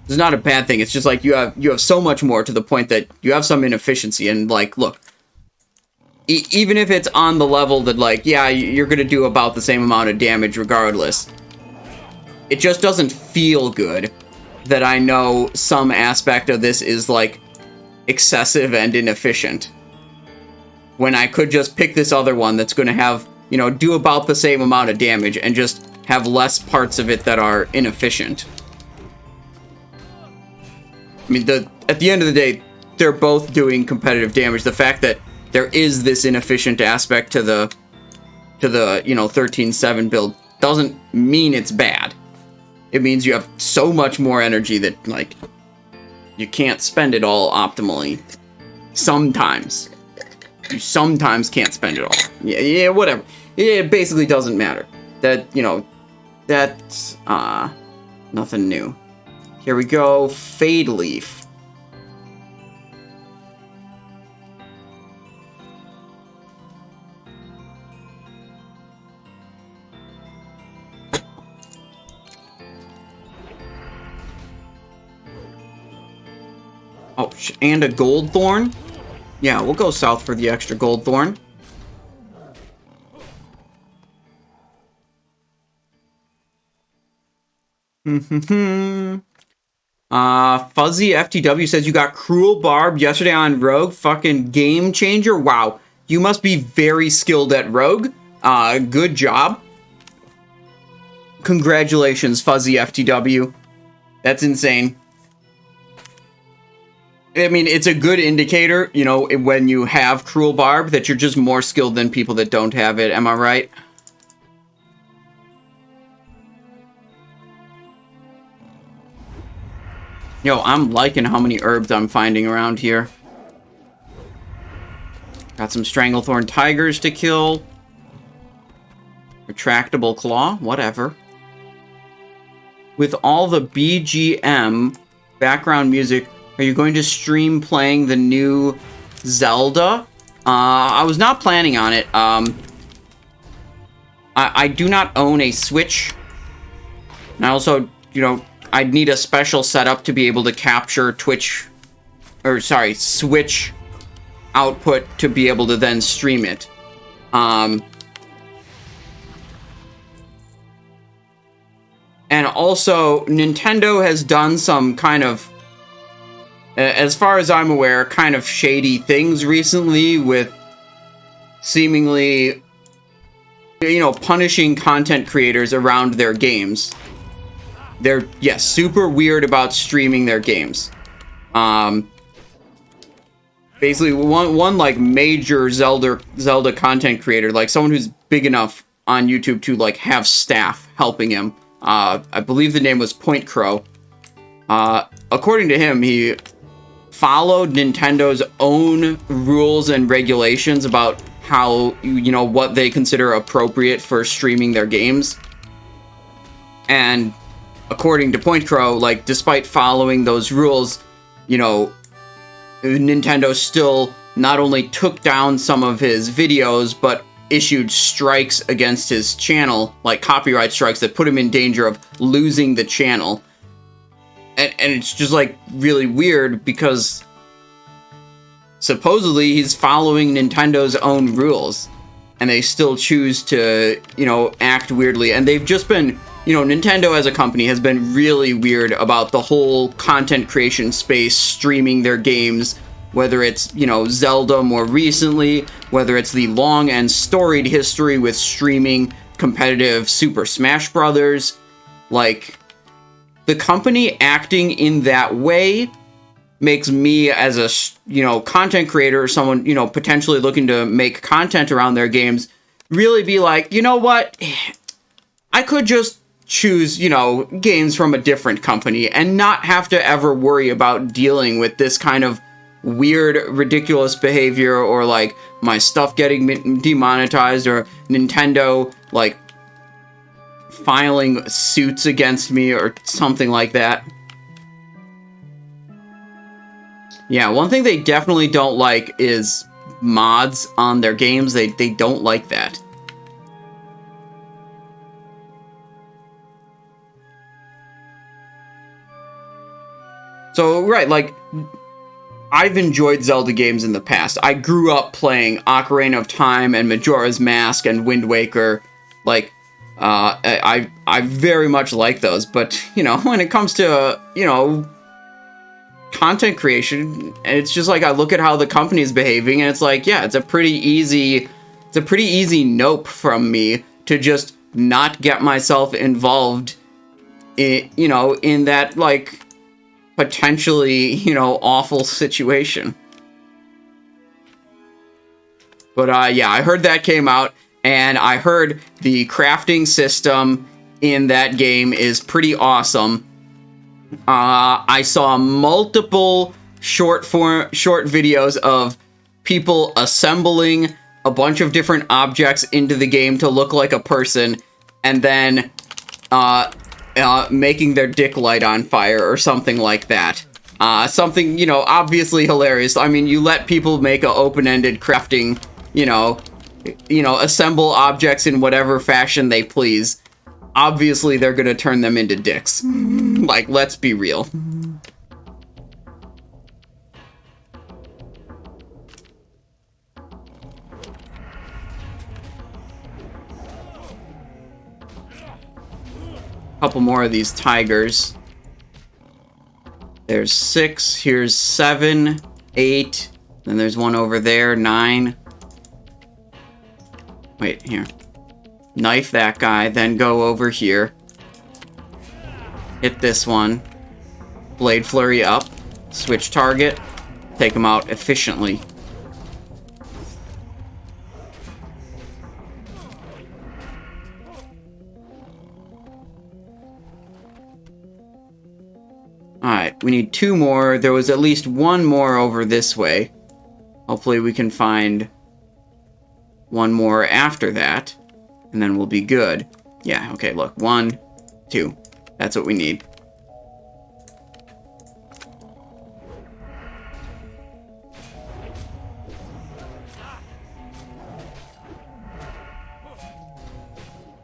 A: It's not a bad thing. It's just like you have so much more to the point that you have some inefficiency. And, like, look, even if it's on the level that, like, yeah, you're going to do about the same amount of damage regardless, it just doesn't feel good that I know some aspect of this is, like, excessive and inefficient, when I could just pick this other one that's going to have, you know, do about the same amount of damage and just have less parts of it that are inefficient. I mean, at the end of the day, they're both doing competitive damage. The fact that there is this inefficient aspect to the you know, 13-7 build doesn't mean it's bad. It means you have so much more energy that, like, you can't spend it all optimally. Sometimes. You sometimes can't spend it all. Yeah, whatever. It basically doesn't matter. That, you know, that's, nothing new. Here we go. Fade Leaf. Oh, and a Gold Thorn? Yeah, we'll go south for the extra Gold Thorn. Fuzzy FTW says you got Cruel Barb yesterday on Rogue. Fucking game changer. Wow. You must be very skilled at Rogue. Good job. Congratulations, Fuzzy FTW. That's insane. I mean, it's a good indicator, you know, when you have Cruel Barb, that you're just more skilled than people that don't have it. Am I right? Yo, I'm liking how many herbs I'm finding around here. Got some Stranglethorn Tigers to kill. Retractable Claw, whatever. With all the BGM background music, are you going to stream playing the new Zelda? I was not planning on it. I do not own a Switch. And I also, you know, I'd need a special setup to be able to capture Switch output to be able to then stream it. And also, Nintendo has done some kind of, as far as I'm aware, kind of shady things recently with seemingly, you know, punishing content creators around their games. They're, yes, super weird about streaming their games. Basically, one like major Zelda content creator, like someone who's big enough on YouTube to like have staff helping him. I believe the name was Point Crow. According to him, he followed Nintendo's own rules and regulations about how, you know, what they consider appropriate for streaming their games. And according to Point Crow, like, despite following those rules, you know, Nintendo still not only took down some of his videos, but issued strikes against his channel, like copyright strikes that put him in danger of losing the channel. And it's just, like, really weird because supposedly he's following Nintendo's own rules, and they still choose to, you know, act weirdly. And they've just been, you know, Nintendo as a company has been really weird about the whole content creation space, streaming their games, whether it's, you know, Zelda more recently, whether it's the long and storied history with streaming competitive Super Smash Brothers. Like, the company acting in that way makes me, as a, you know, content creator or someone, you know, potentially looking to make content around their games, really be like, you know what? I could just choose, you know, games from a different company and not have to ever worry about dealing with this kind of weird, ridiculous behavior, or like my stuff getting demonetized, or Nintendo like filing suits against me or something like that. Yeah, one thing they definitely don't like is mods on their games. They don't like that. So, right, like, I've enjoyed Zelda games in the past. I grew up playing Ocarina of Time and Majora's Mask and Wind Waker. Like, I very much like those. But, you know, when it comes to, you know, content creation, it's just like I look at how the company is behaving, and it's like, yeah, it's a pretty easy nope from me to just not get myself involved in, you know, in that, like, potentially, you know, awful situation. But, yeah, I heard that came out, and I heard the crafting system in that game is pretty awesome. I saw multiple short videos of people assembling a bunch of different objects into the game to look like a person, and then, making their dick light on fire or something like that. Something, you know, obviously hilarious. I mean, you let people make an open-ended crafting, you know, assemble objects in whatever fashion they please. Obviously, they're gonna turn them into dicks. Like, let's be real. Couple more of these tigers. There's 6, here's 7, 8, then there's one over there, 9. Wait, here. Knife that guy, then go over here. Hit this one. Blade flurry up. Switch target. Take him out efficiently. Alright, we need 2 more. There was at least 1 more over this way. Hopefully we can find 1 more after that. And then we'll be good. Yeah, okay, look. 1, 2. That's what we need.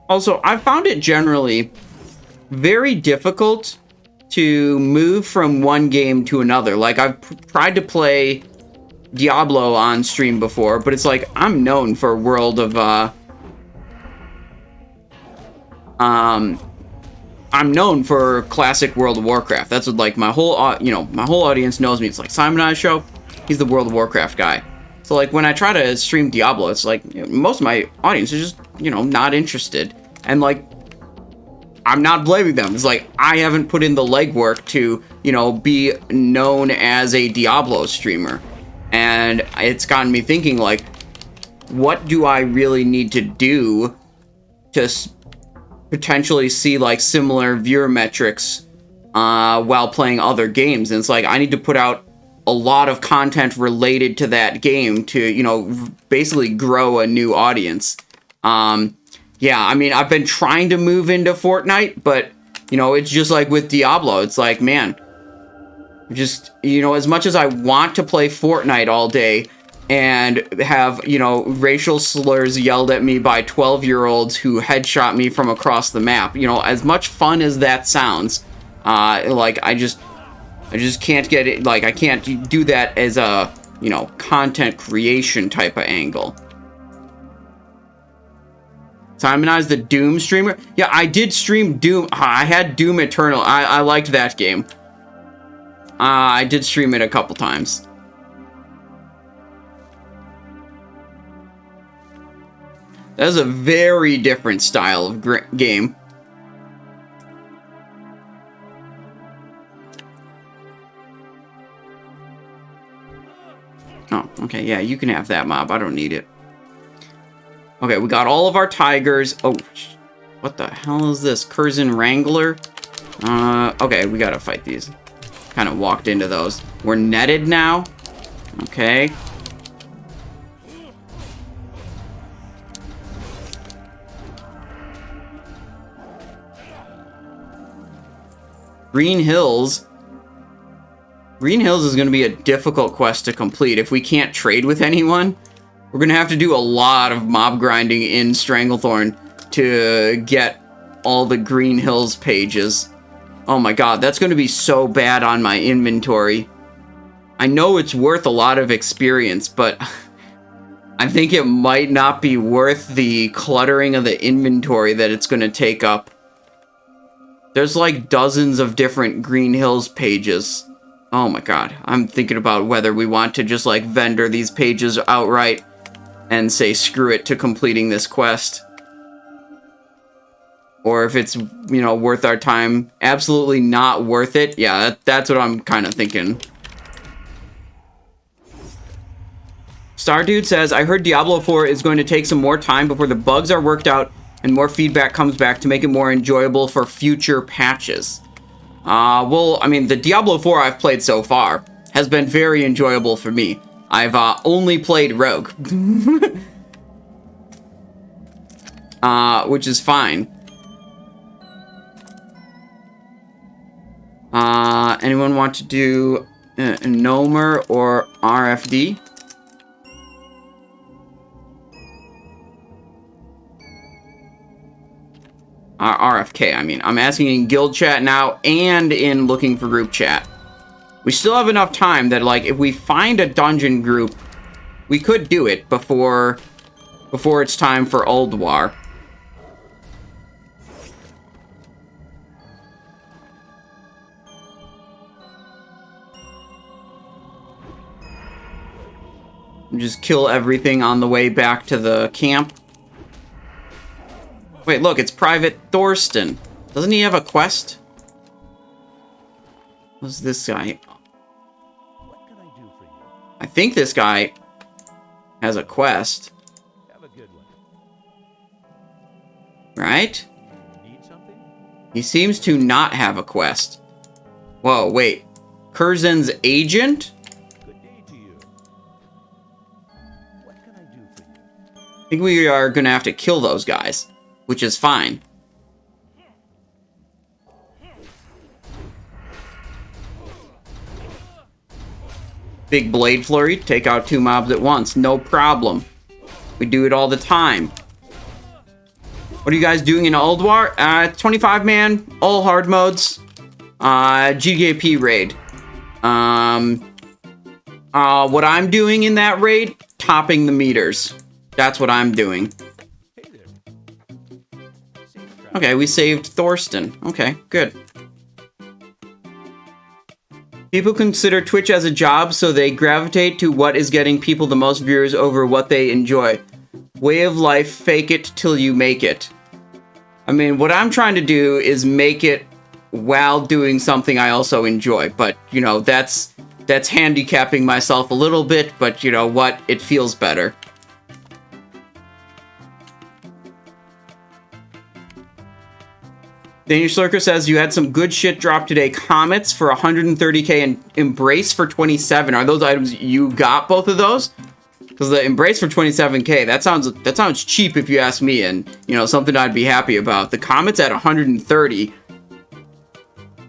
A: Also, I found it generally very difficult to move from one game to another. Like, I've tried to play Diablo on stream before, but it's like, I'm known for World of, I'm known for classic World of Warcraft. That's what, like, my whole, my whole audience knows me. It's like, Simon I Show, he's the World of Warcraft guy. So, like, when I try to stream Diablo, it's like, you know, most of my audience is just, you know, not interested. And, like, I'm not blaming them. It's like, I haven't put in the legwork to, you know, be known as a Diablo streamer. And it's gotten me thinking, like, what do I really need to do to potentially see, like, similar viewer metrics while playing other games? And it's like, I need to put out a lot of content related to that game to, you know, basically grow a new audience. Yeah, I mean, I've been trying to move into Fortnite, but, you know, it's just like with Diablo. It's like, man, just, you know, as much as I want to play Fortnite all day and have, you know, racial slurs yelled at me by 12-year-olds who headshot me from across the map, you know, as much fun as that sounds, like, I just can't get it, like, I can't do that as a, you know, content creation type of angle. Simonize the Doom streamer? Yeah, I did stream Doom. I had Doom Eternal. I liked that game. I did stream it a couple times. That is a very different style of game. Oh, okay, yeah, you can have that mob. I don't need it. Okay, we got all of our tigers. Oh, what the hell is this? Kurzen Wrangler? Okay, we gotta fight these. Kind of walked into those. We're netted now. Okay. Green Hills. Green Hills is going to be a difficult quest to complete. If we can't trade with anyone, we're going to have to do a lot of mob grinding in Stranglethorn to get all the Green Hills pages. Oh my god, that's going to be so bad on my inventory. I know it's worth a lot of experience, but I think it might not be worth the cluttering of the inventory that it's going to take up. There's like dozens of different Green Hills pages. Oh my god, I'm thinking about whether we want to just like vendor these pages outright and say screw it to completing this quest. Or if it's, you know, worth our time. Absolutely not worth it. Yeah, that's what I'm kind of thinking. Stardude says, I heard Diablo 4 is going to take some more time before the bugs are worked out and more feedback comes back to make it more enjoyable for future patches. Well, I mean, the Diablo 4 I've played so far has been very enjoyable for me. I've only played Rogue. Which is fine. Anyone want to do Nomer or RFD? RFK, I mean. I'm asking in guild chat now and in looking for group chat. We still have enough time that, like, if we find a dungeon group, we could do it before it's time for Ulduar. Just kill everything on the way back to the camp. Wait, look, it's Private Thorsen. Doesn't he have a quest? What's this guy?
B: What can I do for you?
A: I think this guy has a quest.
B: Have a good one.
A: Right?
B: Need something?
A: He seems to not have a quest. Whoa, wait. Kurzen's agent?
B: Good day to you. What can I do for you?
A: I think we are going to have to kill those guys, which is fine. Big Blade Flurry, take out 2 mobs at once, no problem. We do it all the time. What are you guys doing in Ulduar? 25-man, all hard modes. GKP raid. What I'm doing in that raid, topping the meters. That's what I'm doing.
B: Hey there.
A: Okay, we saved Thorsen. Okay, good. People consider Twitch as a job, so they gravitate to what is getting people the most viewers over what they enjoy. Way of life, fake it till you make it. I mean, what I'm trying to do is make it while doing something I also enjoy. But, you know, that's handicapping myself a little bit, but you know what? It feels better. Daniel Slurker says, you had some good shit drop today. Comets for 130k and Embrace for 27. Are those items you got, both of those? Because the Embrace for 27k, that sounds cheap if you ask me, and, you know, something I'd be happy about. The Comets at 130.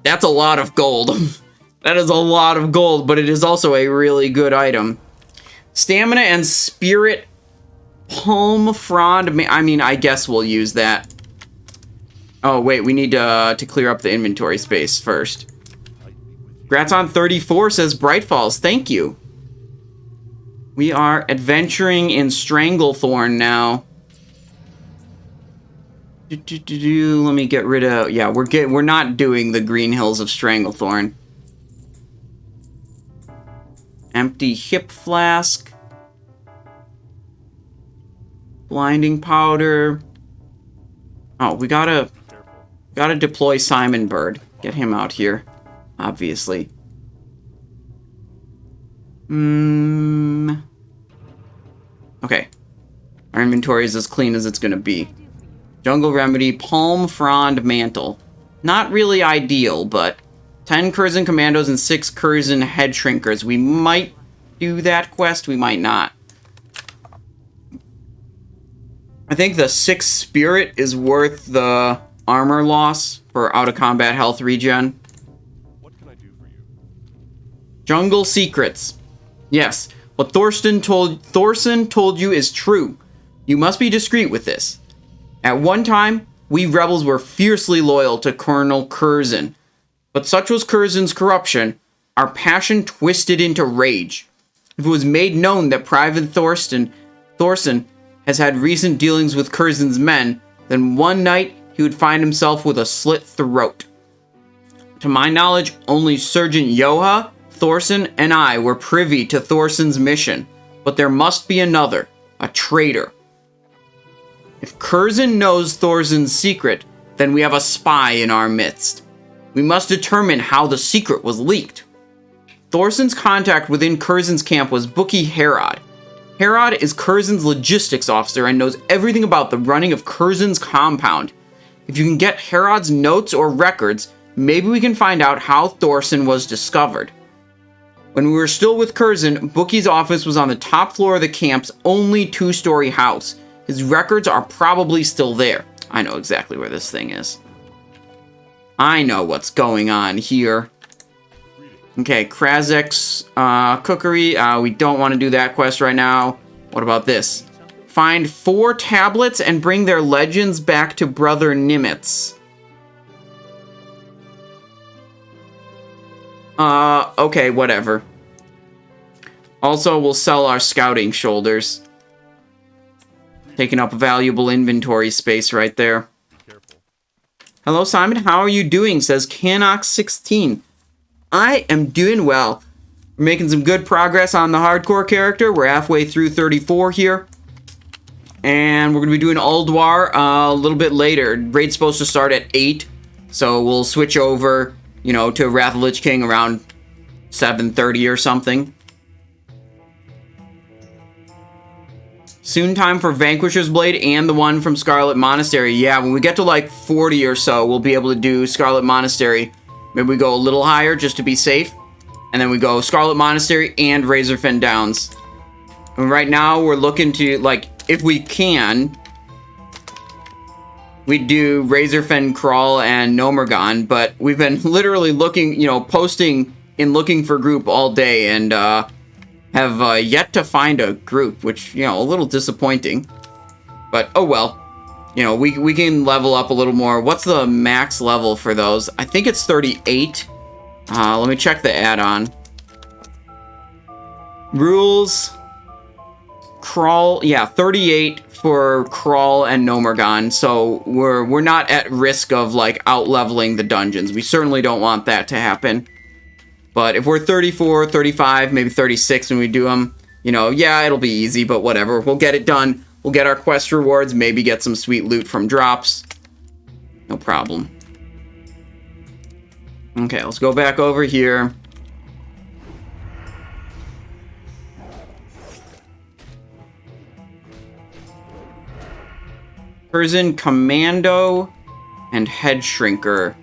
A: That's a lot of gold. That is a lot of gold, but it is also a really good item. Stamina and Spirit Palm Frond. I mean, I guess we'll use that. Oh, wait, we need to clear up the inventory space first. Graton34 says, Bright Falls, thank you. We are adventuring in Stranglethorn now. Let me get rid of... Yeah, we're not doing the Green Hills of Stranglethorn. Empty hip flask. Blinding powder. Oh, we gotta deploy Simon Bird. Get him out here, obviously. Okay. Our inventory is as clean as it's gonna be. Jungle Remedy, Palm Frond Mantle. Not really ideal, but 10 Kurzen Commandos and 6 Kurzen Head Shrinkers. We might do that quest. We might not. I think the 6th Spirit is worth the armor loss for out-of-combat health regen.
B: What can I do for you?
A: Jungle secrets. Yes, what Thorsen told you is true. You must be discreet with this. At one time, we rebels were fiercely loyal to Colonel Kurzen. But such was Kurzen's corruption, our passion twisted into rage. If it was made known that Private Thorsen has had recent dealings with Kurzen's men, then one night he would find himself with a slit throat. To my knowledge, only Sergeant Yoha, Thorsen, and I were privy to Thorsen's mission, but there must be another, a traitor. If Kurzen knows Thorsen's secret, then we have a spy in our midst. We must determine how the secret was leaked. Thorsen's contact within Kurzen's camp was Bookie Herod. Herod is Kurzen's logistics officer and knows everything about the running of Kurzen's compound. If you can get Herod's notes or records, maybe we can find out how Thorsen was discovered. When we were still with Kurzen, Bookie's office was on the top floor of the camp's only 2-story house. His records are probably still there. I know exactly where this thing is. I know what's going on here. Okay, Krazek's cookery. We don't want to do that quest right now. What about this? Find 4 tablets and bring their legends back to Brother Nimitz. Okay, whatever. Also, we'll sell our scouting shoulders. Taking up valuable inventory space right there.
B: Careful.
A: Hello, Simon. How are you doing? Says Canox16. I am doing well. We're making some good progress on the hardcore character. We're halfway through 34 here. And we're going to be doing Ulduar a little bit later. Raid's supposed to start at 8. So we'll switch over, you know, to Wrath of Lich King around 7:30 or something. Soon time for Vanquisher's Blade and the one from Scarlet Monastery. Yeah, when we get to like 40 or so, we'll be able to do Scarlet Monastery. Maybe we go a little higher just to be safe. And then we go Scarlet Monastery and Razorfen Downs. And right now, we're looking to, like, if we can, we do Razorfen Crawl and Nomergon. But we've been literally looking, you know, posting in Looking for Group all day. And have yet to find a group, which, you know, a little disappointing. But, oh well. You know, we can level up a little more. What's the max level for those? I think it's 38. Let me check the add-on. Rules. Crawl. Yeah, 38 for Crawl and Nomergon. So we're not at risk of, like, out-leveling the dungeons. We certainly don't want that to happen. But if we're 34, 35, maybe 36 when we do them, you know, yeah, it'll be easy, but whatever. We'll get it done. We'll get our quest rewards, maybe get some sweet loot from drops. No problem. Okay, let's go back over here. Kurzen Commando and Head Shrinker.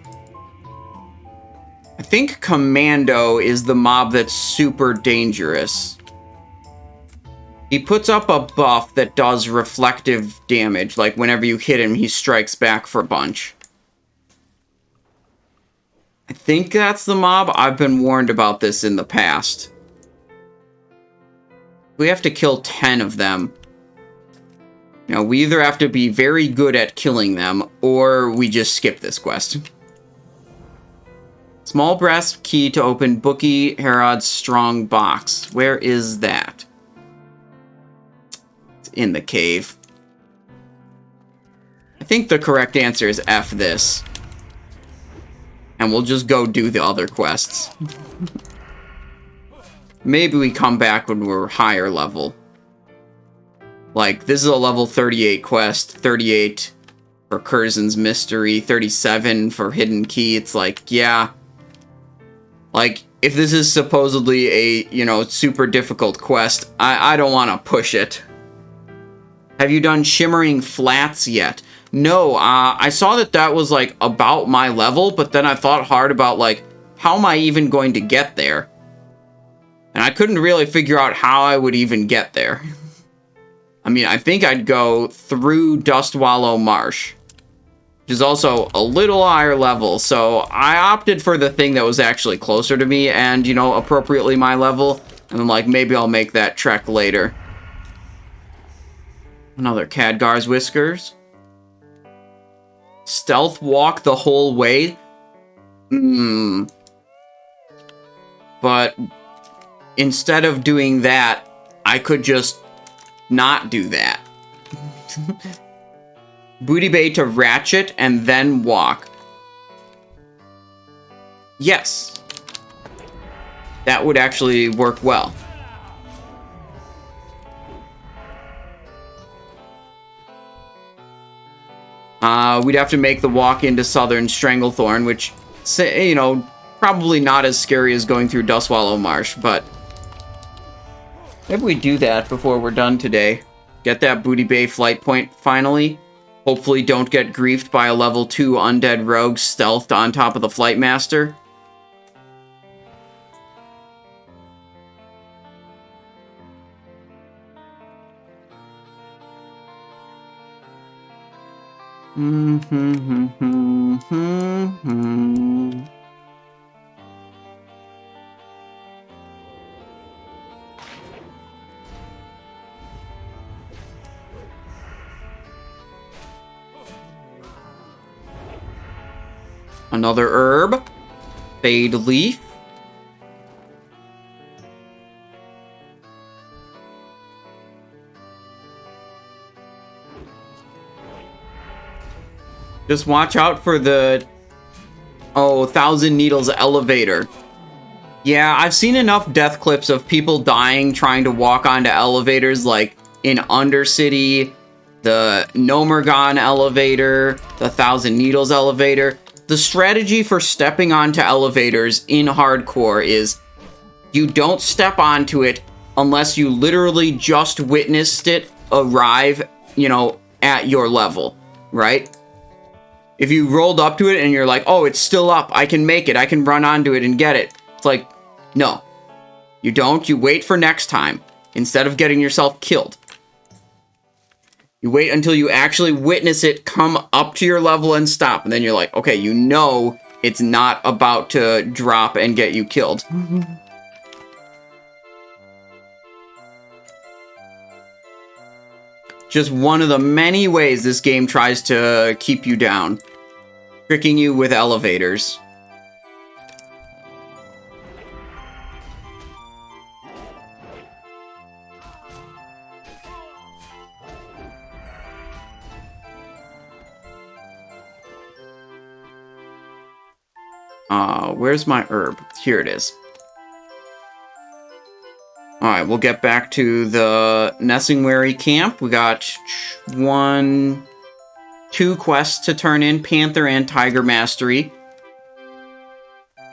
A: I think Commando is the mob that's super dangerous. He puts up a buff that does reflective damage. Like, whenever you hit him, he strikes back for a bunch. I think that's the mob. I've been warned about this in the past. We have to kill 10 of them. You know, we either have to be very good at killing them, or we just skip this quest. Small brass key to open Bookie Herod's strong box. Where is that? It's in the cave. I think the correct answer is F this. And we'll just go do the other quests. Maybe we come back when we're higher level. Like, this is a level 38 quest. 38 for Kurzen's Mystery. 37 for Hidden Key. It's like, yeah. Like, if this is supposedly a, you know, super difficult quest, I don't want to push it. Have you done Shimmering Flats yet? No, I saw that was, like, about my level, but then I thought hard about, like, how am I even going to get there? And I couldn't really figure out how I would even get there. I mean, I think I'd go through Dustwallow Marsh, which is also a little higher level. So I opted for the thing that was actually closer to me and, you know, appropriately my level. And then, like, maybe I'll make that trek later. Another Khadgar's Whiskers. Stealth walk the whole way? But instead of doing that, I could just not do that. Booty Bay to ratchet and then walk. Yes. That would actually work well. We'd have to make the walk into Southern Stranglethorn, which, you know, probably not as scary as going through Dustwallow Marsh, but maybe we do that before we're done today. Get that Booty Bay flight point finally. Hopefully don't get griefed by a level 2 undead rogue stealthed on top of the Flight Master. Another herb. Fade leaf. Just watch out for the, Thousand Needles elevator. Yeah, I've seen enough death clips of people dying trying to walk onto elevators, like in Undercity, the Nomergon elevator, the Thousand Needles elevator. The strategy for stepping onto elevators in hardcore is you don't step onto it unless you literally just witnessed it arrive, you know, at your level, right? If you rolled up to it and you're like, oh, it's still up, I can make it, I can run onto it and get it. It's like, no. You don't. You wait for next time instead of getting yourself killed. You wait until you actually witness it come up to your level and stop. And then you're like, okay, you know it's not about to drop and get you killed. Just one of the many ways this game tries to keep you down. Tricking you with elevators. Where's my herb? Here it is. Alright, we'll get back to the Nesingwary camp. We got 2 quests to turn in, Panther and Tiger Mastery.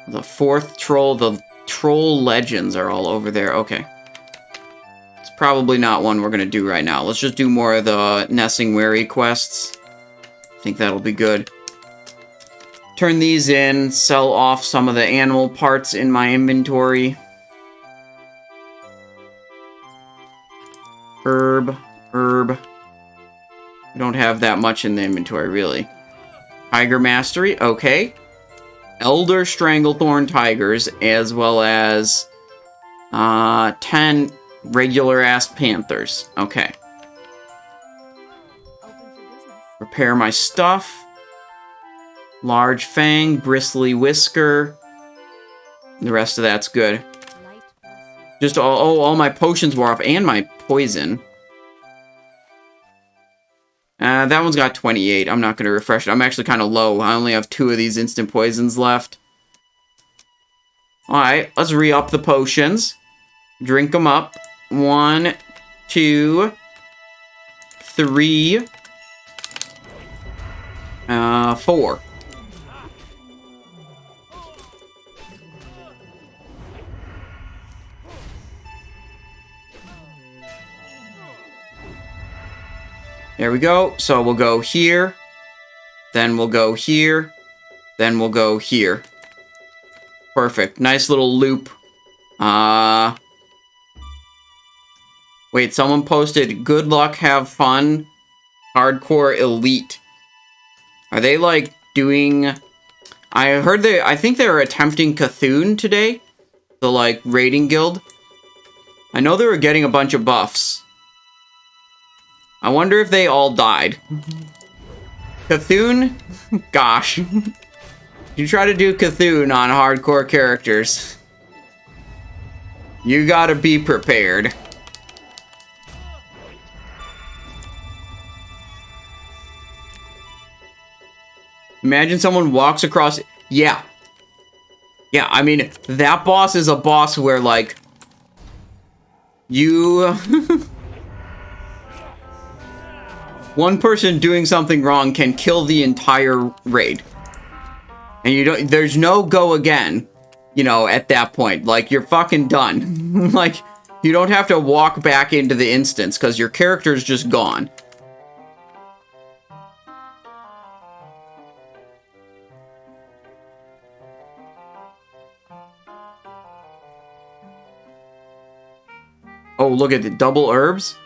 A: The 4th troll, the Troll Legends are all over there. Okay. It's probably not one we're going to do right now. Let's just do more of the Nesingwary quests. I think that'll be good. Turn these in, sell off some of the animal parts in my inventory. Herb. I don't have that much in the inventory, really. Tiger Mastery, okay. Elder Stranglethorn Tigers, as well as 10 regular-ass Panthers. Okay. Repair my stuff. Large Fang, Bristly Whisker. The rest of that's good. Just all my potions wore off, and my poison. That one's got 28. I'm not going to refresh it. I'm actually kind of low. I only have 2 of these instant poisons left. Alright, let's re-up the potions. Drink them up. 1, 2, 3, 4. There we go. So we'll go here, then we'll go here, then we'll go here. Perfect. Nice little loop. Wait, someone posted, good luck, have fun, hardcore elite. Are they, like, doing... I think they were attempting Cthulhu today. The, like, raiding guild. I know they were getting a bunch of buffs. I wonder if they all died. Cthulhu? Gosh. You try to do Cthulhu on hardcore characters. You gotta be prepared. Imagine someone walks across... Yeah. Yeah, I mean, that boss is a boss where, like... You... One person doing something wrong can kill the entire raid. And you don't... There's no go again, you know, at that point. Like, you're fucking done. Like, you don't have to walk back into the instance, because your character's just gone. Oh, look at the double herbs.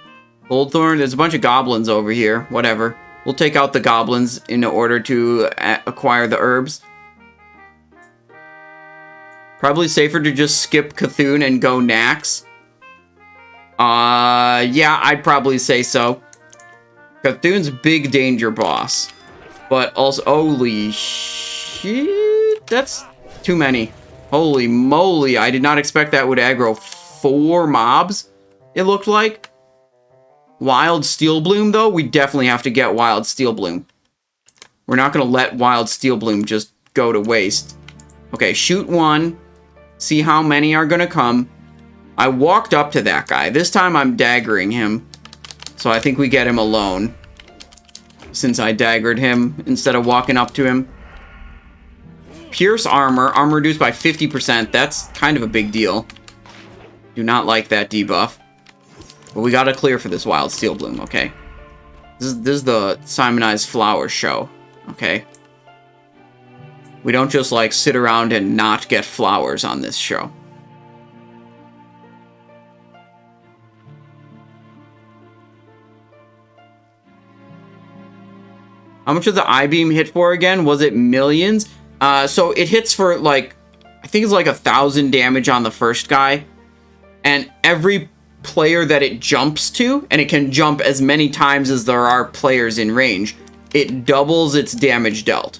A: Goldthorn, there's a bunch of goblins over here. Whatever. We'll take out the goblins in order to acquire the herbs. Probably safer to just skip Cthulhu and go Nax. Yeah, I'd probably say so. Cthulhu's big danger boss. But also, holy shit, that's too many. Holy moly, I did not expect that would aggro 4 mobs. It looked like. Wild Steel Bloom, though, we definitely have to get Wild Steel Bloom. We're not going to let Wild Steel Bloom just go to waste. Okay, shoot 1. See how many are going to come. I walked up to that guy. This time I'm daggering him. So I think we get him alone. Since I daggered him instead of walking up to him. Pierce armor. Armor reduced by 50%. That's kind of a big deal. Do not like that debuff. But we gotta clear for this Wild Steel Bloom, okay? This is the Simonized Flower show, okay? We don't just, like, sit around and not get flowers on this show. How much does the I-beam hit for again? Was it millions? So it hits for, like, I think it's like 1,000 damage on the first guy. And every player that it jumps to, and it can jump as many times as there are players in range, it doubles its damage dealt.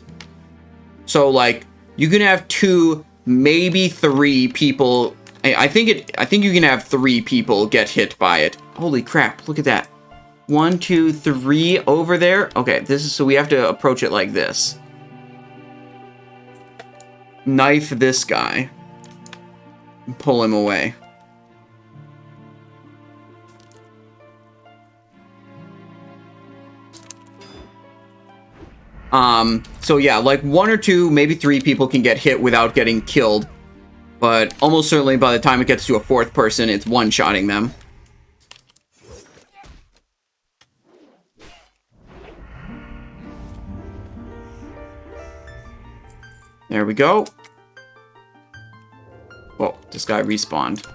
A: So, like, you can have 2, maybe 3 people. I think you can have 3 people get hit by it. Holy crap! Look at that. 1, 2, 3 over there. Okay, this is so we have to approach it like this. Knife this guy. And pull him away. So yeah, like 1 or 2, maybe 3 people can get hit without getting killed. But almost certainly by the time it gets to a 4th person, it's one-shotting them. There we go. Whoa, this guy respawned.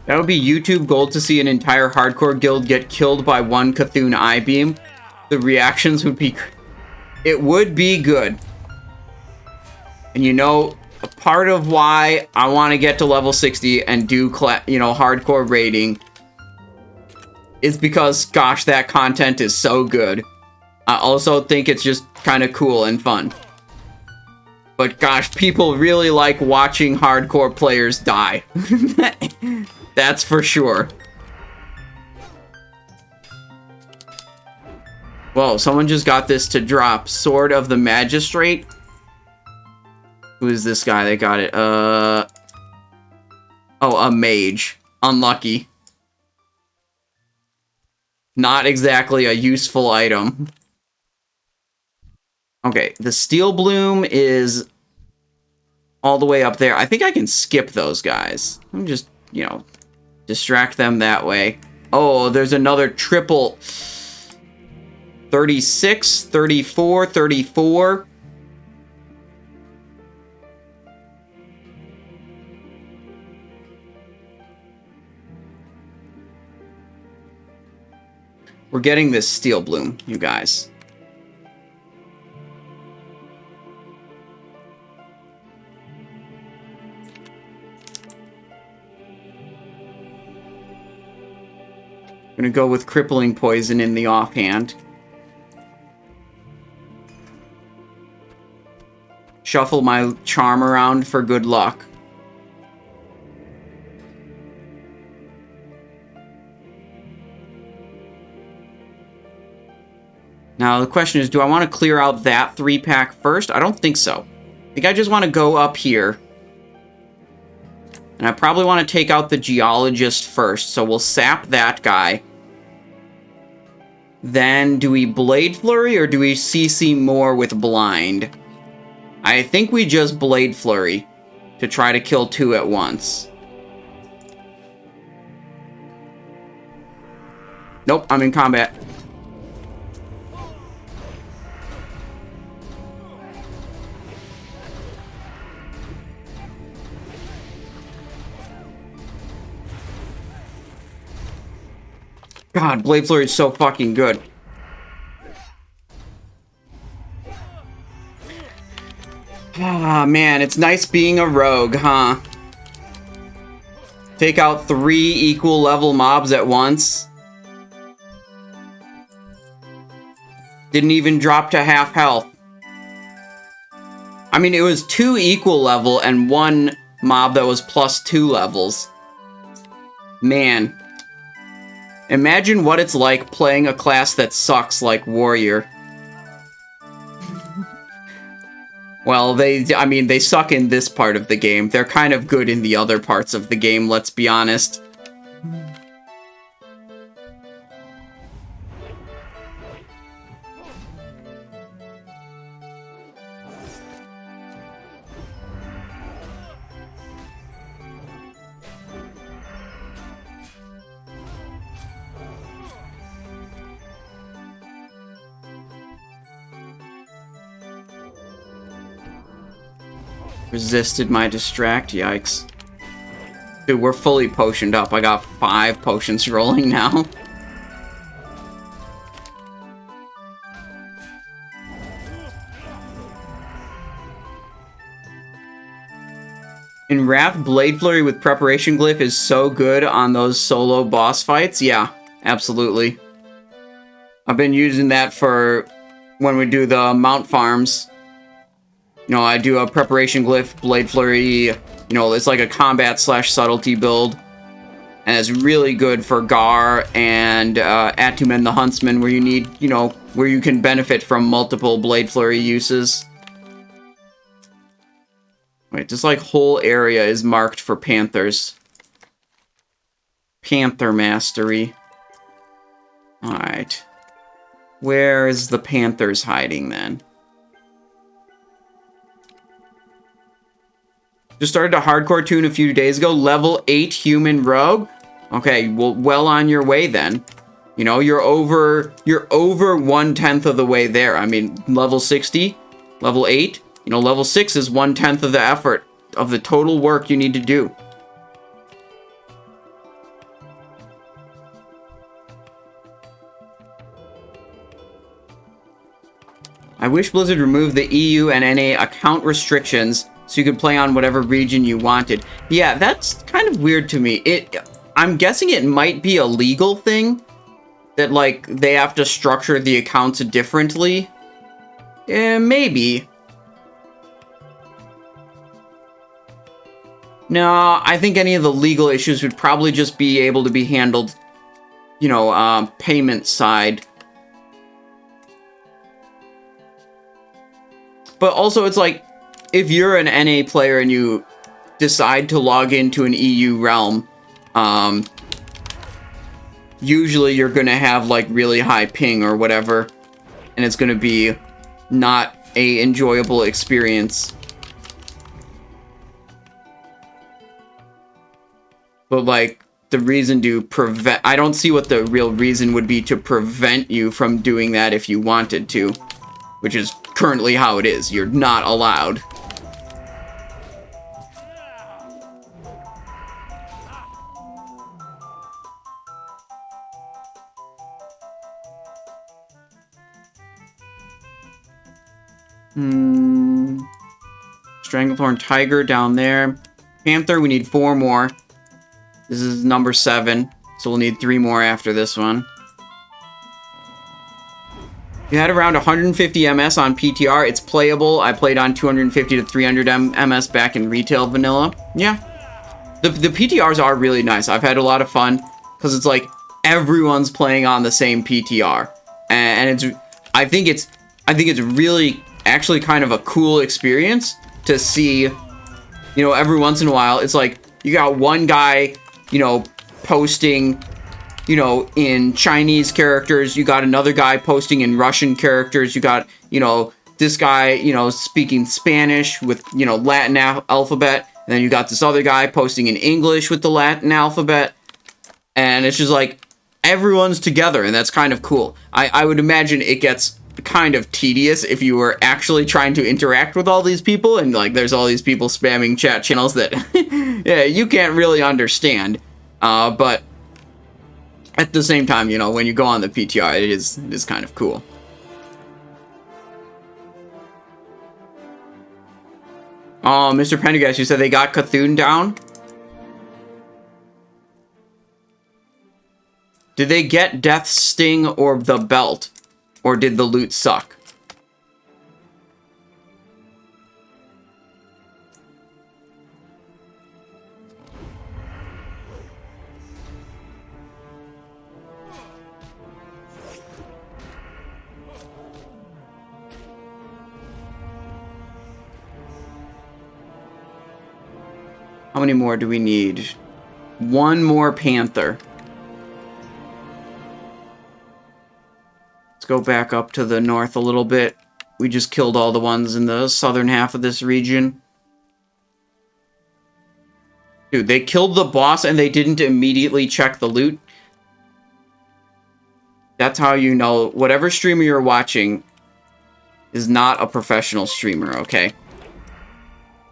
A: That would be YouTube gold to see an entire hardcore guild get killed by one Cthulhu I-beam. The reactions would be... It would be good. And you know, a part of why I want to get to level 60 and do, hardcore raiding is because, gosh, that content is so good. I also think it's just kind of cool and fun. But gosh, people really like watching hardcore players die. That's for sure. Whoa, someone just got this to drop. Sword of the Magistrate. Who is this guy that got it? Oh, a mage. Unlucky. Not exactly a useful item. Okay, the Steel Bloom is all the way up there. I think I can skip those guys. I'm just, distract them that way. Oh, there's another triple. 36, 34, 34. We're getting this Steel Bloom, you guys. I'm gonna go with Crippling Poison in the offhand. Shuffle my charm around for good luck. Now the question is, do I want to clear out that 3-pack first? I don't think so. I think I just want to go up here. And I probably want to take out the Geologist first, so we'll sap that guy. Then, do we Blade Flurry, or do we CC more with Blind? I think we just Blade Flurry to try to kill 2 at once. Nope, I'm in combat. God, Blade Flurry is so fucking good. Ah, man, it's nice being a rogue, huh? Take out 3 equal level mobs at once. Didn't even drop to half health. I mean, it was 2 equal level and 1 mob that was +2 levels. Man. Imagine what it's like playing a class that sucks like Warrior. Well, they suck in this part of the game. They're kind of good in the other parts of the game, let's be honest. Resisted my distract, yikes. Dude, we're fully potioned up. I got 5 potions rolling now. In Wrath, Blade Flurry with Preparation Glyph is so good on those solo boss fights. Yeah, absolutely. I've been using that for when we do the mount farms. You know, I do a Preparation Glyph, Blade Flurry, you know, it's like a combat/subtlety build. And it's really good for Gar and Atumen the Huntsman, where you need, you know, where you can benefit from multiple Blade Flurry uses. Wait, this like whole area is marked for Panthers. Panther Mastery. Alright. Where is the Panthers hiding then? Just started a hardcore tune a few days ago. Level 8 human rogue. Okay, well on your way then. You know, you're over 1/10 of the way there. I mean, level 60, level 8. You know, level 6 is 1/10 of the effort of the total work you need to do. I wish Blizzard removed the EU and NA account restrictions so you could play on whatever region you wanted. Yeah, that's kind of weird to me. I'm guessing it might be a legal thing that, like, they have to structure the accounts differently. Maybe. No, I think any of the legal issues would probably just be able to be handled, you know, payment side. But also, it's like, if you're an NA player and you decide to log into an EU realm, usually you're going to have, like, really high ping or whatever, and it's going to be not a enjoyable experience. But, like, the reason to prevent... I don't see what the real reason would be to prevent you from doing that if you wanted to, which is currently how it is. You're not allowed. Stranglethorn Tiger down there. Panther, we need 4 more. This is number 7, so we'll need 3 more after this one. You had around 150 MS on PTR. It's playable. I played on 250 to 300 MS back in retail vanilla. Yeah. The PTRs are really nice. I've had a lot of fun because it's like everyone's playing on the same PTR. And I think it's really actually kind of a cool experience to see, you know, every once in a while. It's like you got one guy, you know, posting, you know, in Chinese characters. You got another guy posting in Russian characters. You got, you know, this guy, you know, speaking Spanish with, you know, Latin alphabet. And then you got this other guy posting in English with the Latin alphabet. And it's just like everyone's together, and that's kind of cool. I would imagine it gets kind of tedious if you were actually trying to interact with all these people, and like there's all these people spamming chat channels that yeah, you can't really understand. But at the same time, you know, when you go on the PTR, it is kind of cool. Oh, Mr. Pendergast, you said they got Cthulhu down? Did they get Death's Sting or the belt? Or did the loot suck? How many more do we need? 1 more Panther. Let's go back up to the north a little bit. We just killed all the ones in the southern half of this region. Dude, they killed the boss and they didn't immediately check the loot. That's how you know whatever streamer you're watching is not a professional streamer, okay?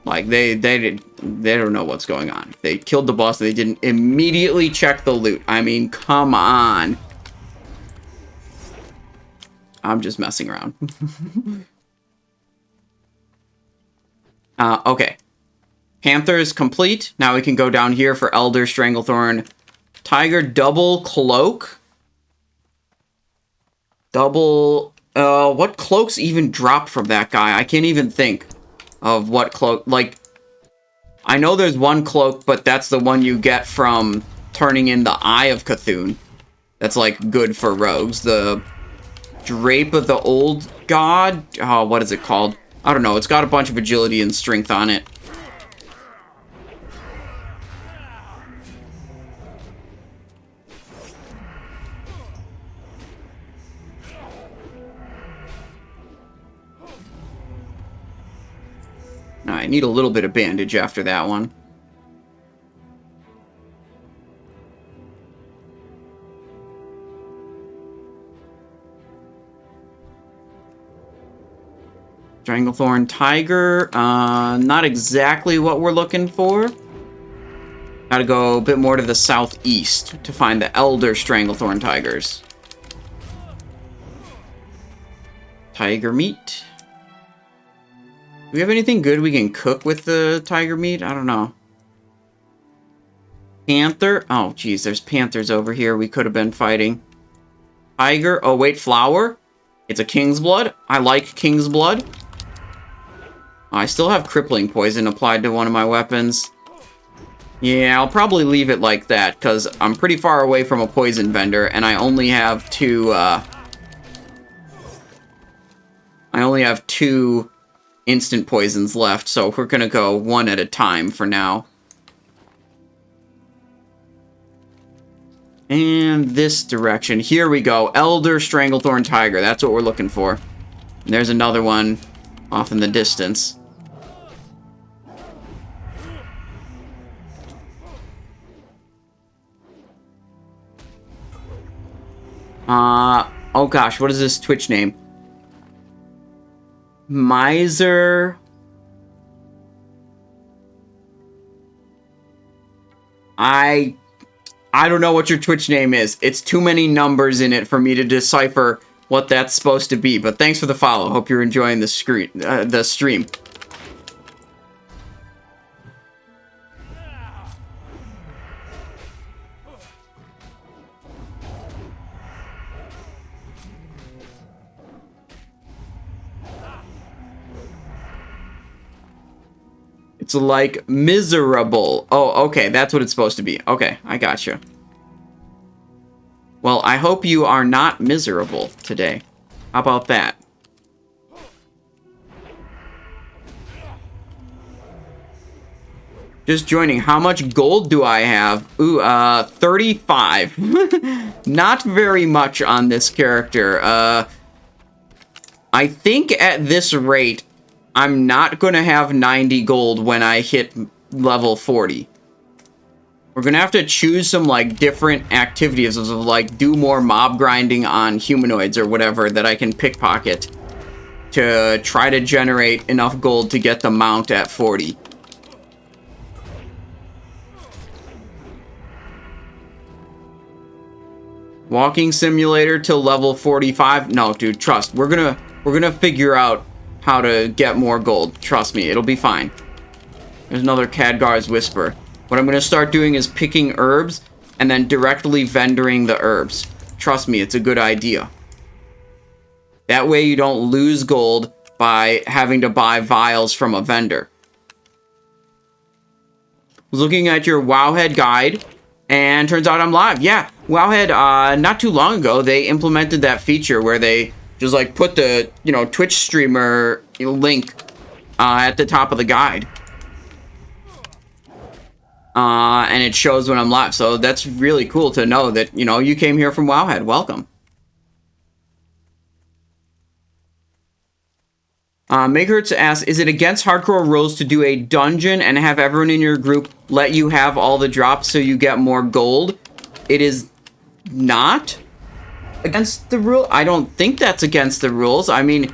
A: Like, they don't know what's going on. They killed the boss and they didn't immediately check the loot. I mean, come on. I'm just messing around. Okay. Panther is complete. Now we can go down here for Elder Stranglethorn Tiger. Double cloak. Double... what cloaks even drop from that guy? I can't even think of what cloak... Like, I know there's one cloak, but that's the one you get from turning in the Eye of Cthulhu. That's, like, good for rogues. The Drape of the Old God? Oh, what is it called? I don't know. It's got a bunch of agility and strength on it. I need a little bit of bandage after that one. Stranglethorn Tiger, not exactly what we're looking for. Gotta go a bit more to the southeast to find the Elder Stranglethorn Tigers. Tiger meat. Do we have anything good we can cook with the tiger meat? I don't know. Panther. Oh, geez, there's panthers over here we could have been fighting. Tiger. Oh, wait, flower? It's a king's blood. I like king's blood. I still have crippling poison applied to one of my weapons. Yeah, I'll probably leave it like that, because I'm pretty far away from a poison vendor, and I only have two, instant poisons left, so we're gonna go one at a time for now. And this direction. Here we go. Elder Stranglethorn Tiger. That's what we're looking for. And there's another one off in the distance. Oh gosh, what is this Twitch name? Miser. I don't know what your Twitch name is. It's too many numbers in it for me to decipher what that's supposed to be. But thanks for the follow. Hope you're enjoying the stream. It's like miserable. Oh, okay, that's what it's supposed to be. Okay, I gotcha. Well, I hope you are not miserable today. How about that? Just joining. How much gold do I have? Ooh, 35. Not very much on this character. I think at this rate, I'm not going to have 90 gold when I hit level 40. We're going to have to choose some, like, different activities of, like, do more mob grinding on humanoids or whatever that I can pickpocket to try to generate enough gold to get the mount at 40. Walking simulator till level 45? No, dude, trust. We're gonna figure out how to get more gold. Trust me, it'll be fine. There's another Khadgar's Whisper. What I'm going to start doing is picking herbs and then directly vendoring the herbs. Trust me, it's a good idea. That way you don't lose gold by having to buy vials from a vendor. I was looking at your Wowhead guide, and turns out I'm live. Yeah, Wowhead, not too long ago, they implemented that feature where they just, like, put the, Twitch streamer link at the top of the guide. And it shows when I'm live. So that's really cool to know that, you came here from Wowhead. Welcome. Makerhurts asks, is it against hardcore rules to do a dungeon and have everyone in your group let you have all the drops so you get more gold? It is not against the rule. I don't think that's against the rules. I mean,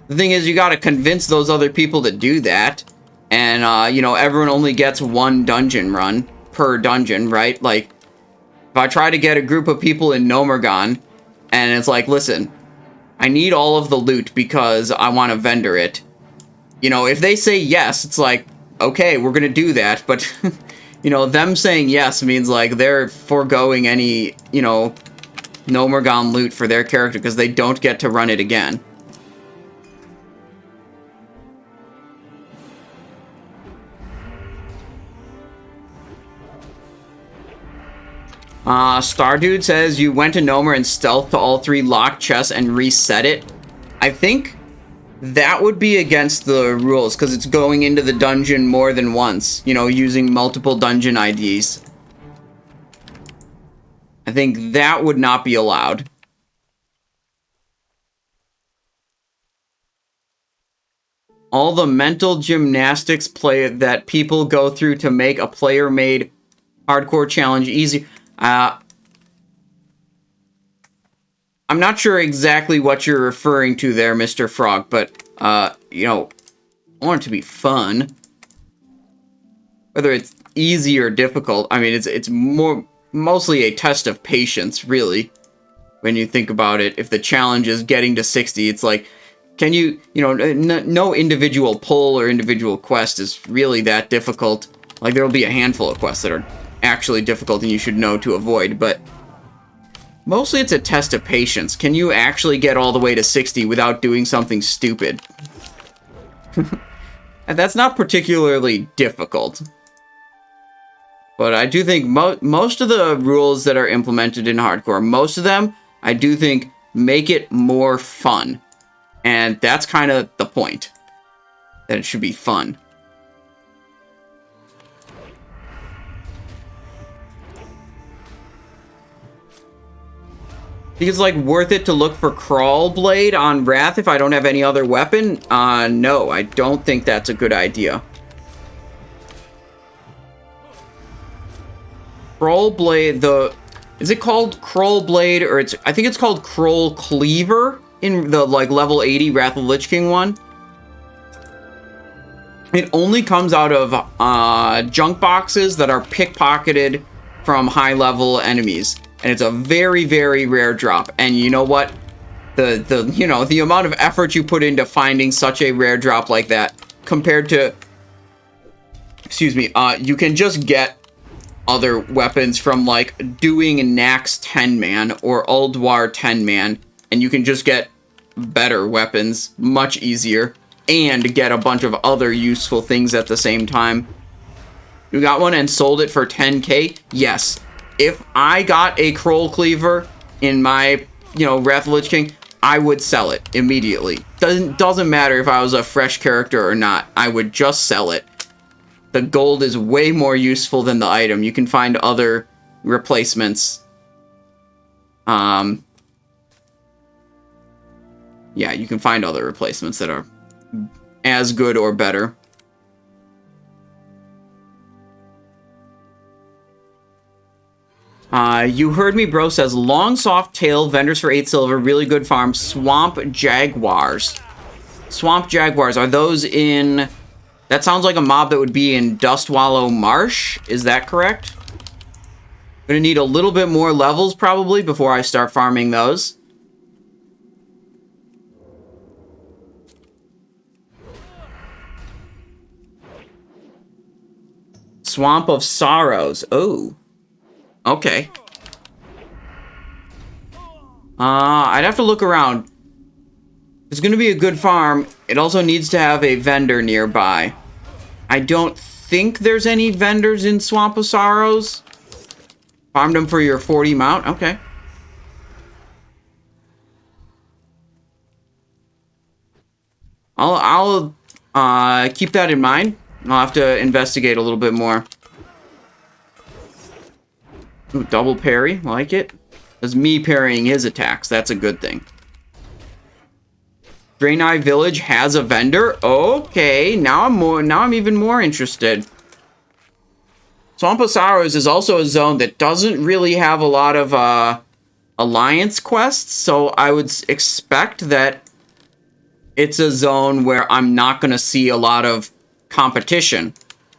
A: the thing is, you got to convince those other people to do that. And, everyone only gets one dungeon run per dungeon, right? Like, if I try to get a group of people in Nomergon, and it's like, listen, I need all of the loot because I want to vendor it. If they say yes, it's like, okay, we're going to do that. But, them saying yes means, like, they're foregoing any, Nomergon loot for their character because they don't get to run it again. Stardude says you went to Nomer and stealth to all 3 locked chests and reset it. I think that would be against the rules because it's going into the dungeon more than once, using multiple dungeon IDs. I think that would not be allowed. All the mental gymnastics that people go through to make a player-made hardcore challenge easy. I'm not sure exactly what you're referring to there, Mr. Frog, but, I want it to be fun. Whether it's easy or difficult, I mean, it's mostly a test of patience, really, when you think about it. If the challenge is getting to 60, it's like, can you, no individual pull or individual quest is really that difficult. Like, there'll be a handful of quests that are actually difficult and you should know to avoid, but mostly it's a test of patience. Can you actually get all the way to 60 without doing something stupid? And that's not particularly difficult. But I do think most of the rules that are implemented in hardcore, most of them, I do think make it more fun. And that's kind of the point. That it should be fun. Think it's, like, worth it to look for Crawl Blade on Wrath if I don't have any other weapon? No, I don't think that's a good idea. Crawl Blade, is it called Crawl Blade, or I think it's called Crawl Cleaver in the, like, level 80 Wrath of the Lich King one. It only comes out of junk boxes that are pickpocketed from high-level enemies. And it's a very, very rare drop. And you know what? the amount of effort you put into finding such a rare drop like that compared to, excuse me, you can just get other weapons from like doing Nax 10-man or Ulduar 10-man, and you can just get better weapons much easier and get a bunch of other useful things at the same time. You got one and sold it for 10k? Yes. If I got a Kroll Cleaver in my, Wrath of the Lich King, I would sell it immediately. Doesn't matter if I was a fresh character or not. I would just sell it. The gold is way more useful than the item. You can find other replacements. Yeah, you can find other replacements that are as good or better. You heard me, bro, says long soft tail, vendors for 8 silver, really good farm, swamp jaguars. Swamp jaguars, are those in... That sounds like a mob that would be in Dustwallow Marsh. Is that correct? I'm gonna need a little bit more levels probably before I start farming those. Swamp of Sorrows. Oh. Okay. I'd have to look around. It's going to be a good farm. It also needs to have a vendor nearby. I don't think there's any vendors in Swamp of Sorrows. Farmed them for your 40 mount. Okay. I'll keep that in mind. I'll have to investigate a little bit more. Ooh, double parry. Like it. That's me parrying his attacks. That's a good thing. Draenei Village has a vendor. Okay, now I'm even more interested. Swamp of Sorrows is also a zone that doesn't really have a lot of alliance quests, so I would expect that it's a zone where I'm not going to see a lot of competition.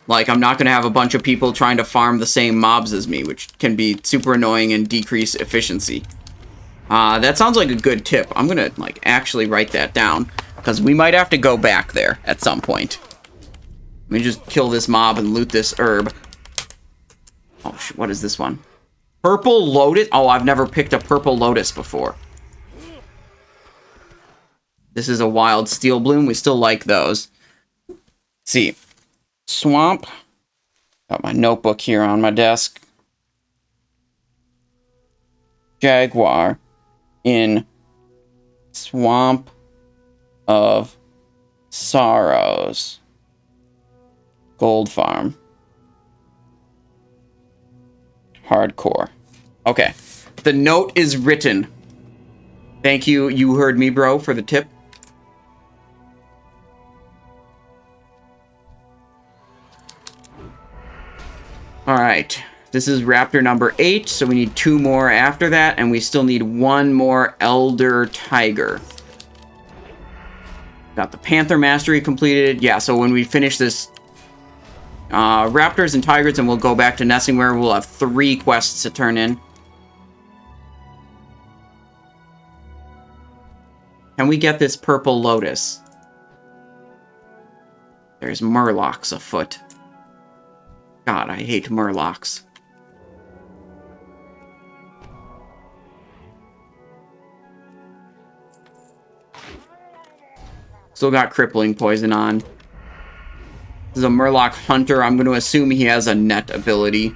A: Like, I'm not going to have a bunch of people trying to farm the same mobs as me, which can be super annoying and decrease efficiency. That sounds like a good tip. I'm going to, like, actually write that down, because we might have to go back there at some point. Let me just kill this mob and loot this herb. Oh, what is this one? Purple Lotus? Oh, I've never picked a Purple Lotus before. This is a Wild Steel Bloom. We still like those. Let's see. Swamp. Got my notebook here on my desk. Jaguar in Swamp of Sorrows. Gold Farm. Hardcore. Okay. The note is written. Thank you, you heard me, bro, for the tip. Alright, this is Raptor number 8, so we need 2 more after that, and we still need 1 more Elder Tiger. Got the Panther Mastery completed. Yeah, so when we finish this Raptors and Tigers, and we'll go back to Nesingwary, we'll have 3 quests to turn in. Can we get this Purple Lotus? There's Murlocs afoot. God, I hate Murlocs. Still got Crippling Poison on. This is a Murloc Hunter. I'm going to assume he has a net ability.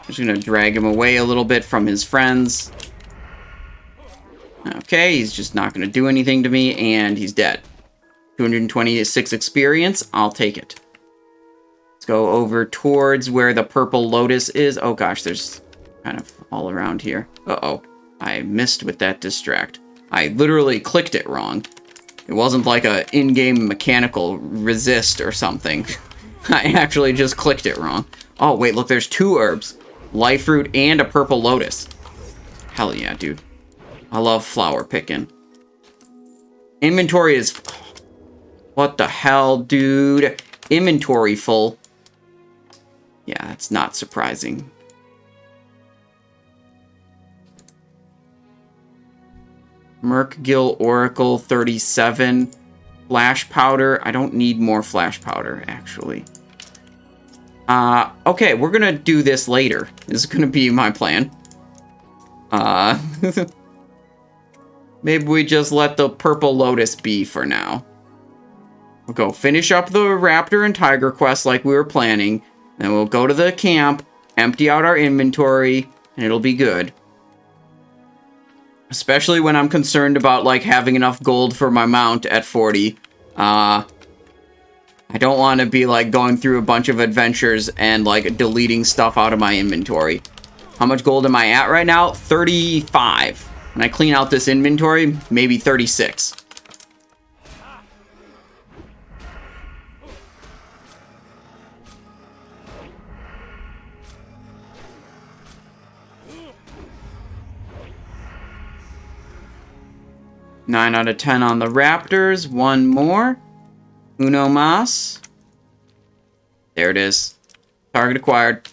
A: Just going to drag him away a little bit from his friends. Okay, he's just not going to do anything to me, and he's dead. 226 experience. I'll take it. Go over towards where the Purple Lotus is. Oh gosh, there's kind of all around here. Uh-oh. I missed with that distract. I literally clicked it wrong. It wasn't like a in-game mechanical resist or something. I actually just clicked it wrong. Oh, wait, look, there's 2 herbs. Life Root and a Purple Lotus. Hell yeah, dude. I love flower picking. Inventory is... What the hell, dude? Inventory full. Yeah, that's not Merkgil Oracle 37. Flash powder. I don't need more flash powder, actually. Okay, we're gonna do this later. This is gonna be my plan. Maybe we just let the Purple Lotus be for now. We'll go finish up the Raptor and Tiger quest like we were planning. Then we'll go to the camp, empty out our inventory, and it'll be good. Especially when I'm concerned about, like, having enough gold for my mount at 40. I don't want to be, like, going through a bunch of adventures and, like, deleting stuff out of my inventory. How much gold am I at right now? 35. When I clean out this inventory, maybe 36. Nine out of 10 on the Raptors. One more. Uno mas. There it is. Target acquired.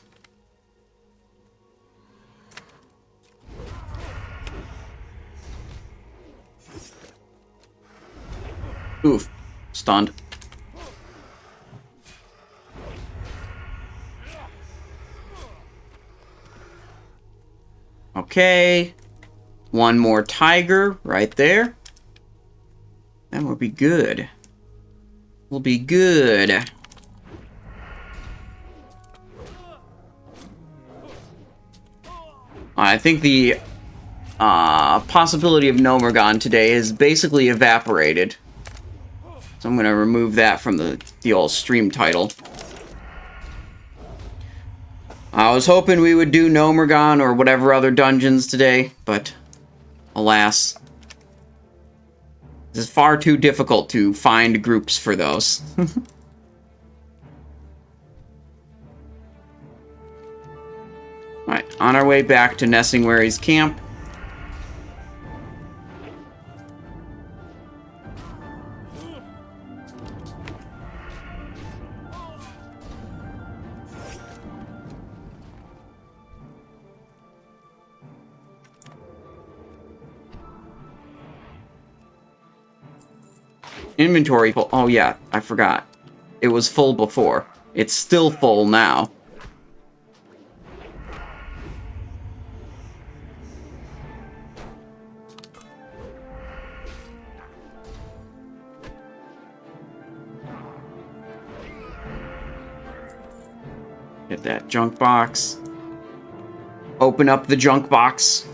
A: Oof. Stunned. Okay. One more tiger right there. Then we'll be good. We'll be good. I think the possibility of Nomergon today is basically evaporated. So I'm going to remove that from the old stream title. I was hoping we would do Nomergon or whatever other dungeons today, but alas. This is far too difficult to find groups for those. Alright, on our way back to Nesingwary's camp. Inventory full. Oh yeah, I forgot. It was full before. It's still full now. Get that junk box. Open up the junk box.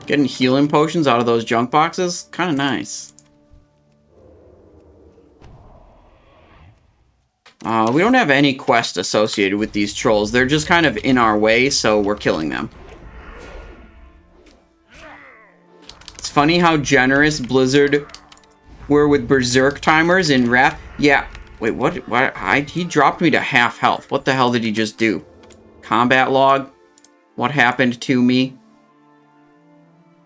A: Getting healing potions out of those junk boxes, kind of nice. We don't have any quest associated with these trolls. They're just kind of in our way, so we're killing them. It's funny how generous Blizzard were with Berserk timers in Wrath. Yeah, wait, what? He dropped me to half health. What the hell did he just do? Combat log? What happened to me?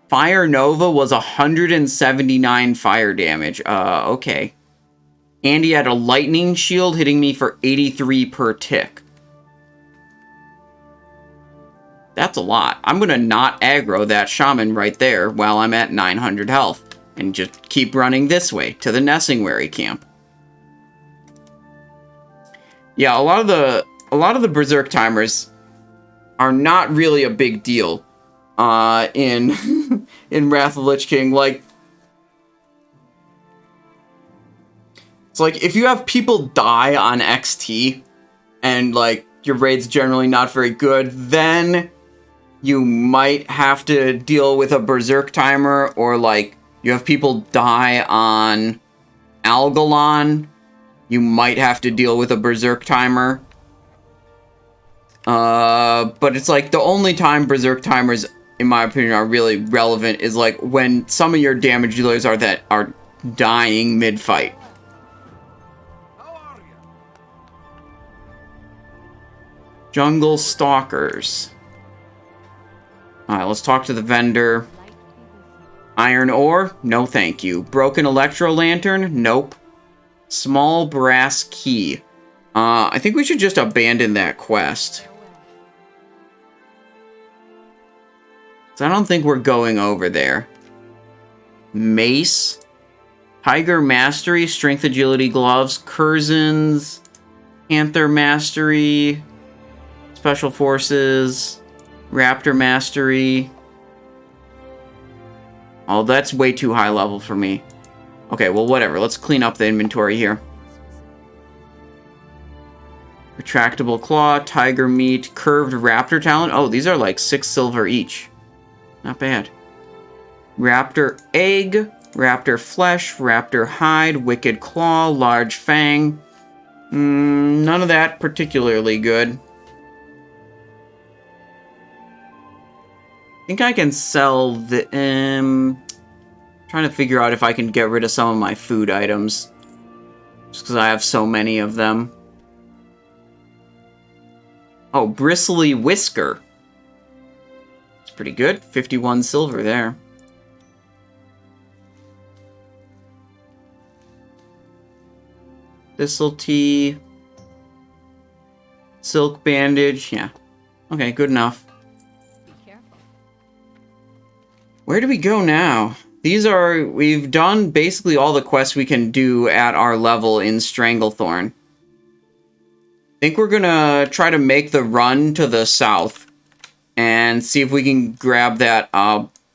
A: Fire Nova was 179 fire damage. Okay. And he had a lightning shield hitting me for 83 per tick. That's a lot. I'm gonna not aggro that shaman right there while I'm at 900 health. And just keep running this way to the Nesingwary camp. Yeah, a lot of the Berserk timers are not really a big deal. In in Wrath of the Lich King, like, it's like if you have people die on XT and like your raid's generally not very good, then you might have to deal with a Berserk timer, or like you have people die on Algalon, you might have to deal with a Berserk timer. But it's like the only time Berserk timers, in my opinion, are really relevant is like when some of your damage dealers are dying mid-fight. Jungle Stalkers. Alright, let's talk to the vendor. Iron ore? No thank you. Broken electro lantern? Nope. Small brass key. I think we should just abandon that quest. So I don't think we're going over there. Mace. Tiger Mastery, Strength Agility Gloves, Kurzen's, Panther Mastery, Special Forces, Raptor Mastery. Oh, that's way too high level for me. Okay, well, whatever. Let's clean up the inventory here. Retractable Claw, Tiger Meat, Curved Raptor Talent. Oh, these are like 6 silver each. Not bad. Raptor Egg, Raptor Flesh, Raptor Hide, Wicked Claw, Large Fang. None of that particularly good. I think I can sell the... trying to figure out if I can get rid of some of my food items. Just because I have so many of them. Oh, Bristly Whisker. It's pretty good. 51 silver there. Thistle Tea. Silk Bandage. Yeah. Okay, good enough.
C: Be careful.
A: Where do we go now? We've done basically all the quests we can do at our level in Stranglethorn. I think we're gonna try to make the run to the south and see if we can grab that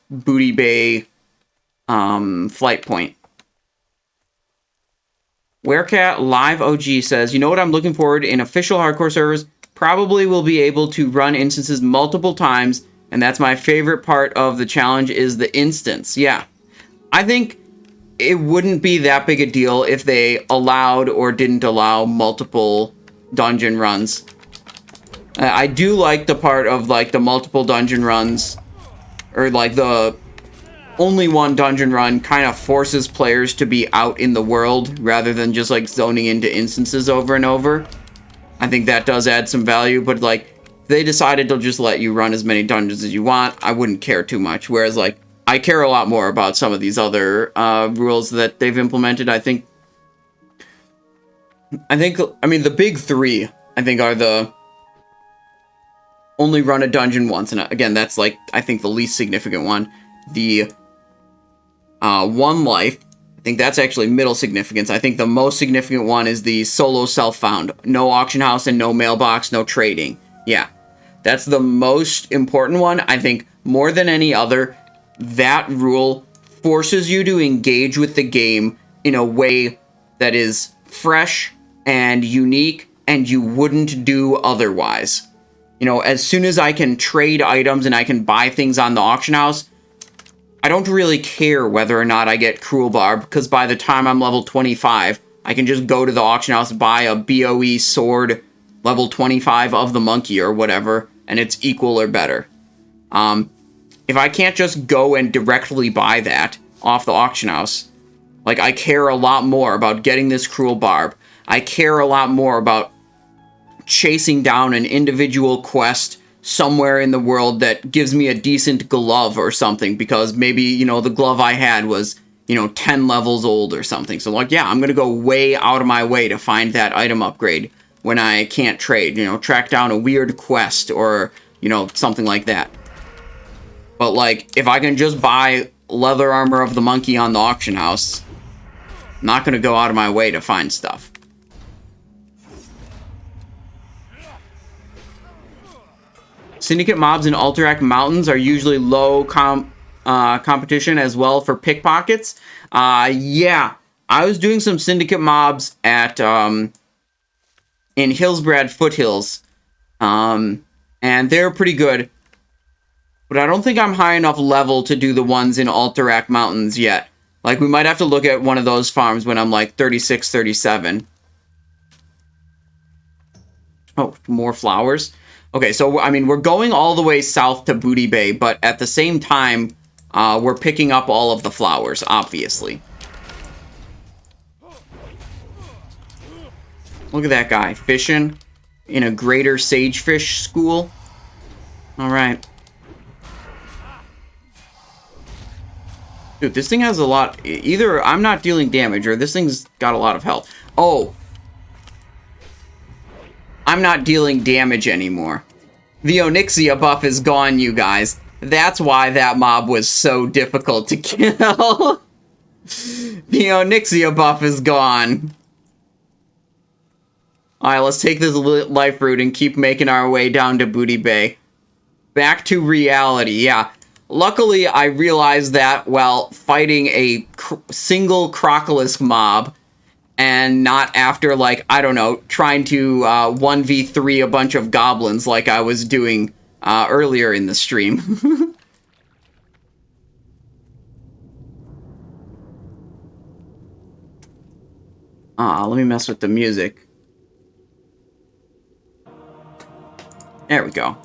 A: Booty Bay flight point. Werecat Live OG says, you know what I'm looking forward in official hardcore servers? Probably will be able to run instances multiple times, and that's my favorite part of the challenge is the instance. Yeah. I think it wouldn't be that big a deal if they allowed or didn't allow multiple dungeon runs. I do like the part of like the multiple dungeon runs, or like the only one dungeon run kind of forces players to be out in the world rather than just like zoning into instances over and over. I think that does add some value, but like if they decided to just let you run as many dungeons as you want, I wouldn't care too much. Whereas like I care a lot more about some of these other rules that they've implemented. I mean, the big three, I think, are the only run a dungeon once. And again, that's like, I think the least significant one. The one life, I think that's actually middle significance. I think the most significant one is the solo self-found. No auction house and no mailbox, no trading. Yeah, that's the most important one. I think more than any other, that rule forces you to engage with the game in a way that is fresh and unique and you wouldn't do otherwise. You know, as soon as I can trade items and I can buy things on the auction house, I don't really care whether or not I get Cruel Barb, because by the time I'm level 25, I can just go to the auction house, buy a BOE sword level 25 of the monkey or whatever, and it's equal or better. If I can't just go and directly buy that off the auction house, like, I care a lot more about getting this Cruel Barb. I care a lot more about chasing down an individual quest somewhere in the world that gives me a decent glove or something, because maybe, you know, the glove I had was, you know, 10 levels old or something. So, like, yeah, I'm going to go way out of my way to find that item upgrade when I can't trade, you know, track down a weird quest or, you know, something like that. But, like, if I can just buy leather armor of the monkey on the auction house, I'm not going to go out of my way to find stuff. Syndicate mobs in Alterac Mountains are usually low competition as well for pickpockets. Yeah, I was doing some Syndicate mobs at in Hillsbrad Foothills, and they're pretty good. But I don't think I'm high enough level to do the ones in Alterac Mountains yet. Like, we might have to look at one of those farms when I'm like 36, 37. Oh, more flowers. Okay, so, I mean, we're going all the way south to Booty Bay, but at the same time, we're picking up all of the flowers, obviously. Look at that guy, fishing in a greater sagefish school. Alright. Dude, this thing has a lot... Either I'm not dealing damage, or this thing's got a lot of health. Oh! I'm not dealing damage anymore. The Onyxia buff is gone, you guys. That's why that mob was so difficult to kill. The Onyxia buff is gone. Alright, let's take this life route and keep making our way down to Booty Bay. Back to reality, yeah. Luckily, I realized that while fighting a single Crocolisk mob, and not after, like, I don't know, trying to 1v3 a bunch of goblins like I was doing earlier in the stream. Let me mess with the music. There we go.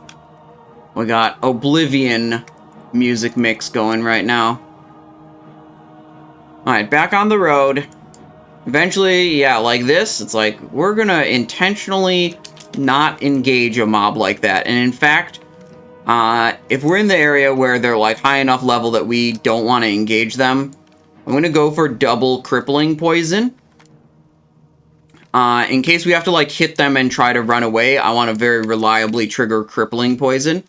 A: We got Oblivion music mix going right now. Alright, back on the road. Eventually, yeah, like this, it's like, we're gonna intentionally not engage a mob like that. And in fact, if we're in the area where they're like high enough level that we don't want to engage them, I'm gonna go for double crippling poison. In case we have to like hit them and try to run away, I want to very reliably trigger crippling poison.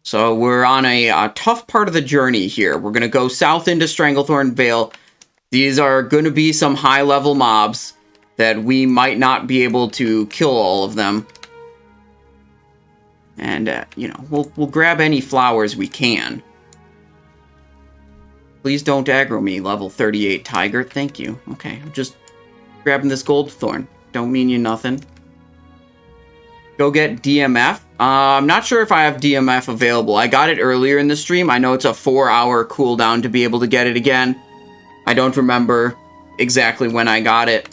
A: So we're on a tough part of the journey here. We're going to go south into Stranglethorn Vale. These are going to be some high-level mobs that we might not be able to kill all of them. And, you know, we'll grab any flowers we can. Please don't aggro me, level 38 Tiger. Thank you. Okay, I'm just grabbing this gold thorn. Don't mean you nothing. Go get DMF. I'm not sure if I have DMF available. I got it earlier in the stream. I know it's a 4-hour cooldown to be able to get it again. I don't remember exactly when I got it.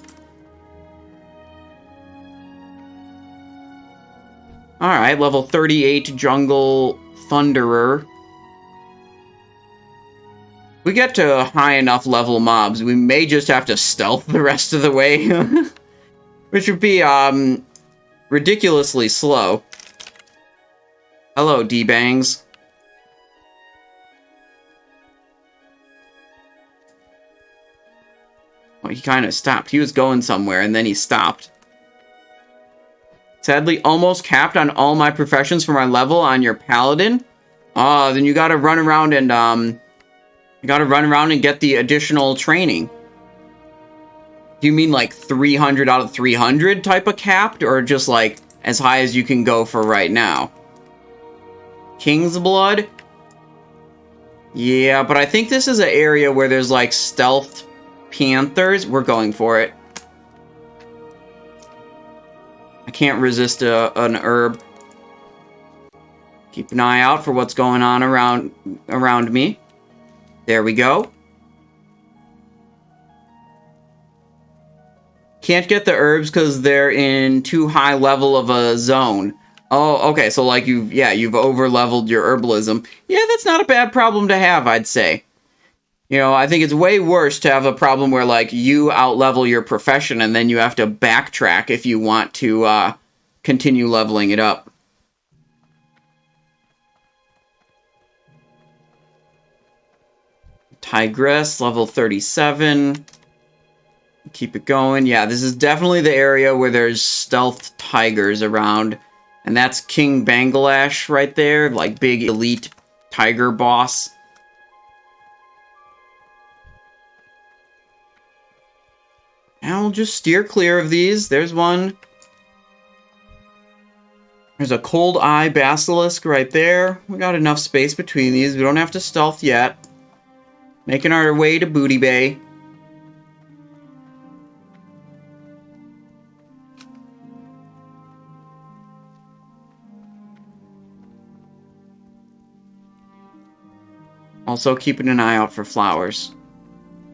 A: Alright, level 38 Jungle Thunderer. We get to high enough level mobs, we may just have to stealth the rest of the way. Which would be, ridiculously slow. Hello, D-Bangs. Well, he kind of stopped. He was going somewhere, and then he stopped. Sadly, almost capped on all my professions for my level on your Paladin. Then you gotta run around and, you gotta run around and get the additional training. Do you mean like 300 out of 300 type of capped, or just like as high as you can go for right now? King's Blood? Yeah, but I think this is an area where there's like stealth panthers. We're going for it. I can't resist an herb. Keep an eye out for what's going on around me. There we go. Can't get the herbs because they're in too high level of a zone. Oh, okay, so like you've over-leveled your herbalism. Yeah, that's not a bad problem to have, I'd say. You know, I think it's way worse to have a problem where, like, you out-level your profession and then you have to backtrack if you want to continue leveling it up. Tigress, level 37. Keep it going. Yeah, this is definitely the area where there's stealth tigers around. And that's King Banglash right there, like big elite tiger boss. And we'll just steer clear of these. There's one. There's a Cold Eye Basilisk right there. We got enough space between these. We don't have to stealth yet. Making our way to Booty Bay. Also keeping an eye out for flowers.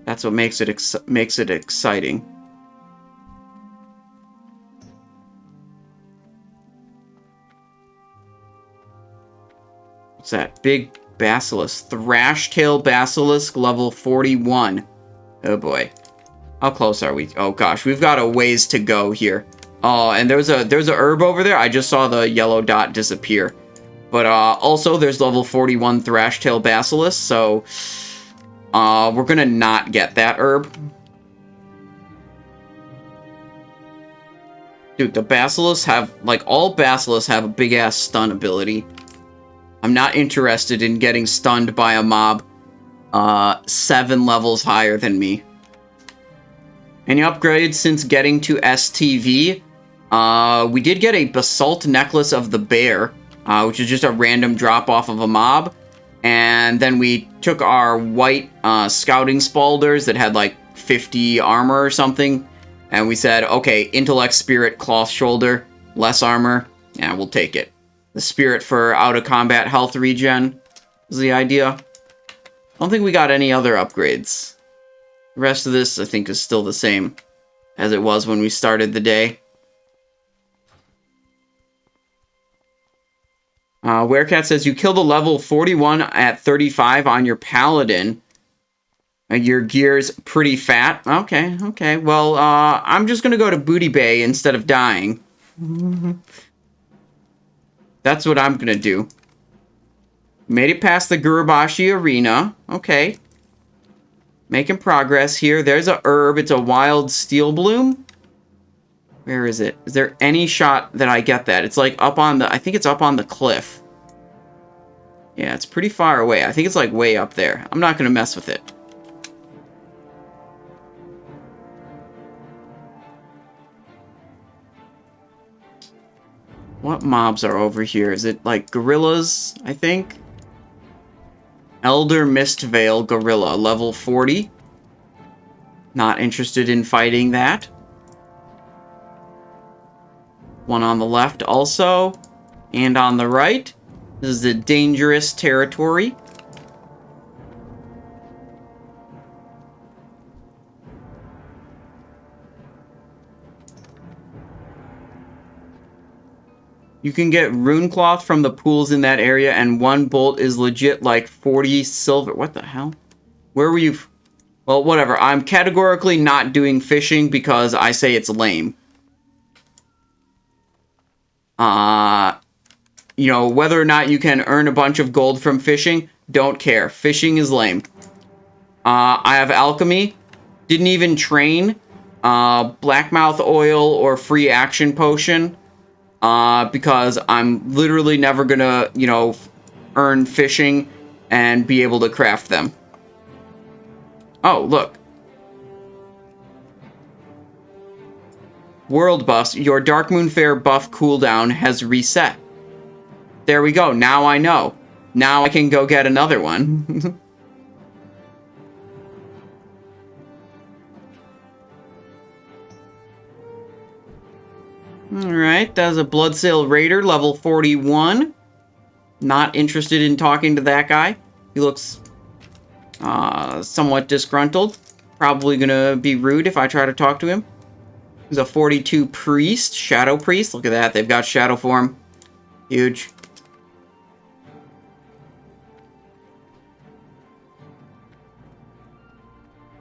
A: That's what makes it exciting. What's that? Big Basilisk. Thrashtail Basilisk, level 41. Oh boy. How close are we? Oh gosh, we've got a ways to go here. Oh, and there's a herb over there. I just saw the yellow dot disappear. But also there's level 41 Thrashtail Basilisk, so we're gonna not get that herb. Dude, the Basilisks have, like, all Basilisks have a big-ass stun ability. I'm not interested in getting stunned by a mob 7 levels higher than me. Any upgrades since getting to STV? We did get a Basalt Necklace of the Bear, which is just a random drop off of a mob. And then we took our white scouting spalders that had like 50 armor or something. And we said, okay, Intellect, Spirit, Cloth Shoulder, less armor. Yeah, we'll take it. The Spirit for out-of-combat health regen is the idea. I don't think we got any other upgrades. The rest of this, I think, is still the same as it was when we started the day. Werecat says, you killed a level 41 at 35 on your Paladin. Your gear's pretty fat. Okay. Well, I'm just going to go to Booty Bay instead of dying. That's what I'm going to do. Made it past the Gurubashi Arena. Okay. Making progress here. There's a herb. It's a wild steel bloom. Where is it? Is there any shot that I get that? It's like up on the... I think it's up on the cliff. Yeah, it's pretty far away. I think it's like way up there. I'm not going to mess with it. What mobs are over here? Is it like gorillas, I think? Elder Mistvale Gorilla, level 40. Not interested in fighting that. One on the left also. And on the right. This is the dangerous territory. You can get rune cloth from the pools in that area, and one bolt is legit like 40 silver. What the hell? Where were you? Well, whatever. I'm categorically not doing fishing because I say it's lame. You know, whether or not you can earn a bunch of gold from fishing, don't care. Fishing is lame. I have Alchemy. Didn't even train. Blackmouth oil or free action potion. Because I'm literally never gonna, you know, earn fishing and be able to craft them. Oh, look. World buffs. Your Dark Moon Fair buff cooldown has reset. There we go. Now I know. Now I can go get another one. Alright, that was a Bloodsail Raider, level 41. Not interested in talking to that guy. He looks somewhat disgruntled. Probably gonna be rude if I try to talk to him. He's a 42 Priest, Shadow Priest. Look at that, they've got Shadow form. Huge.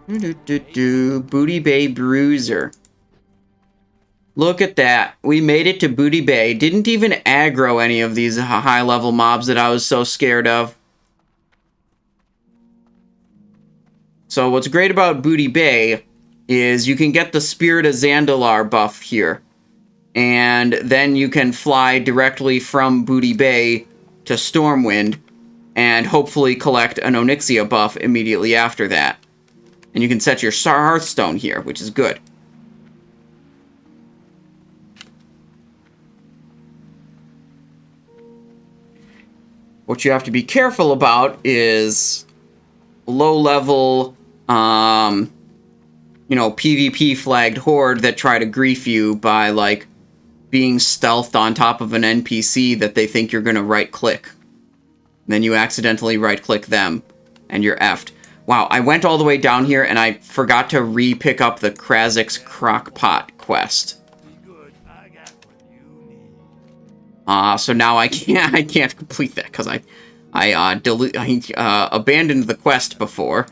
A: Booty Bay Bruiser. Look at that. We made it to Booty Bay. Didn't even aggro any of these high-level mobs that I was so scared of. So what's great about Booty Bay is you can get the Spirit of Zandalar buff here. And then you can fly directly from Booty Bay to Stormwind and hopefully collect an Onyxia buff immediately after that. And you can set your Hearthstone here, which is good. What you have to be careful about is low-level, you know, PvP flagged horde that try to grief you by, like, being stealthed on top of an NPC that they think you're going to right-click. Then you accidentally right-click them, and you're effed. Wow, I went all the way down here, and I forgot to re-pick up the Krazik's Crockpot quest. So now I can't complete that, because I abandoned the quest before,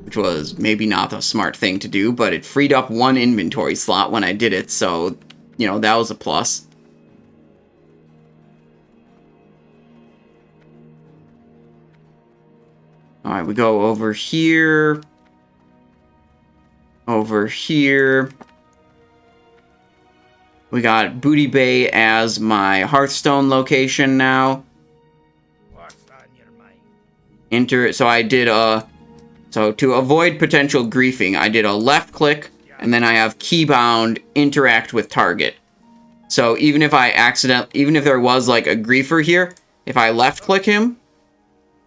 A: which was maybe not the smart thing to do, but it freed up one inventory slot when I did it, so, you know, that was a plus. Alright, we go over here. Over here. We got Booty Bay as my Hearthstone location now. So I did so to avoid potential griefing, I did a left click, and then I have keybound interact with target. So even if there was like a griefer here, if I left click him,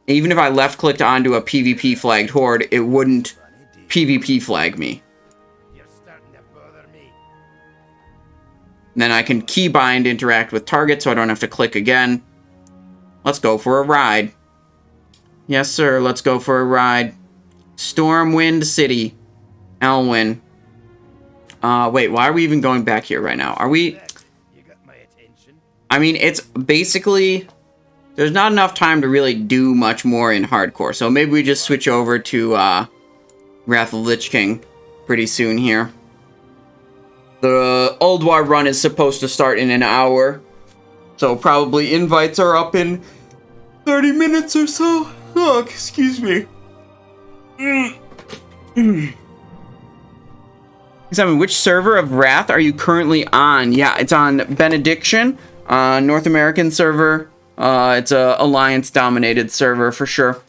A: even if I left clicked onto a PvP flagged horde, it wouldn't PvP flag me. And then I can keybind interact with target so I don't have to click again. Let's go for a ride. Yes, sir, let's go for a ride. Stormwind City. Elwyn. Wait, why are we even going back here right now? Are we... I mean, it's basically... There's not enough time to really do much more in hardcore, so maybe we just switch over to Wrath of Lich King pretty soon here. The Old War run is supposed to start in an hour, so probably invites are up in 30 minutes or so. Oh, excuse me. Examine, which server of Wrath are you currently on? Yeah, it's on Benediction, North American server. It's a Alliance-dominated server for sure.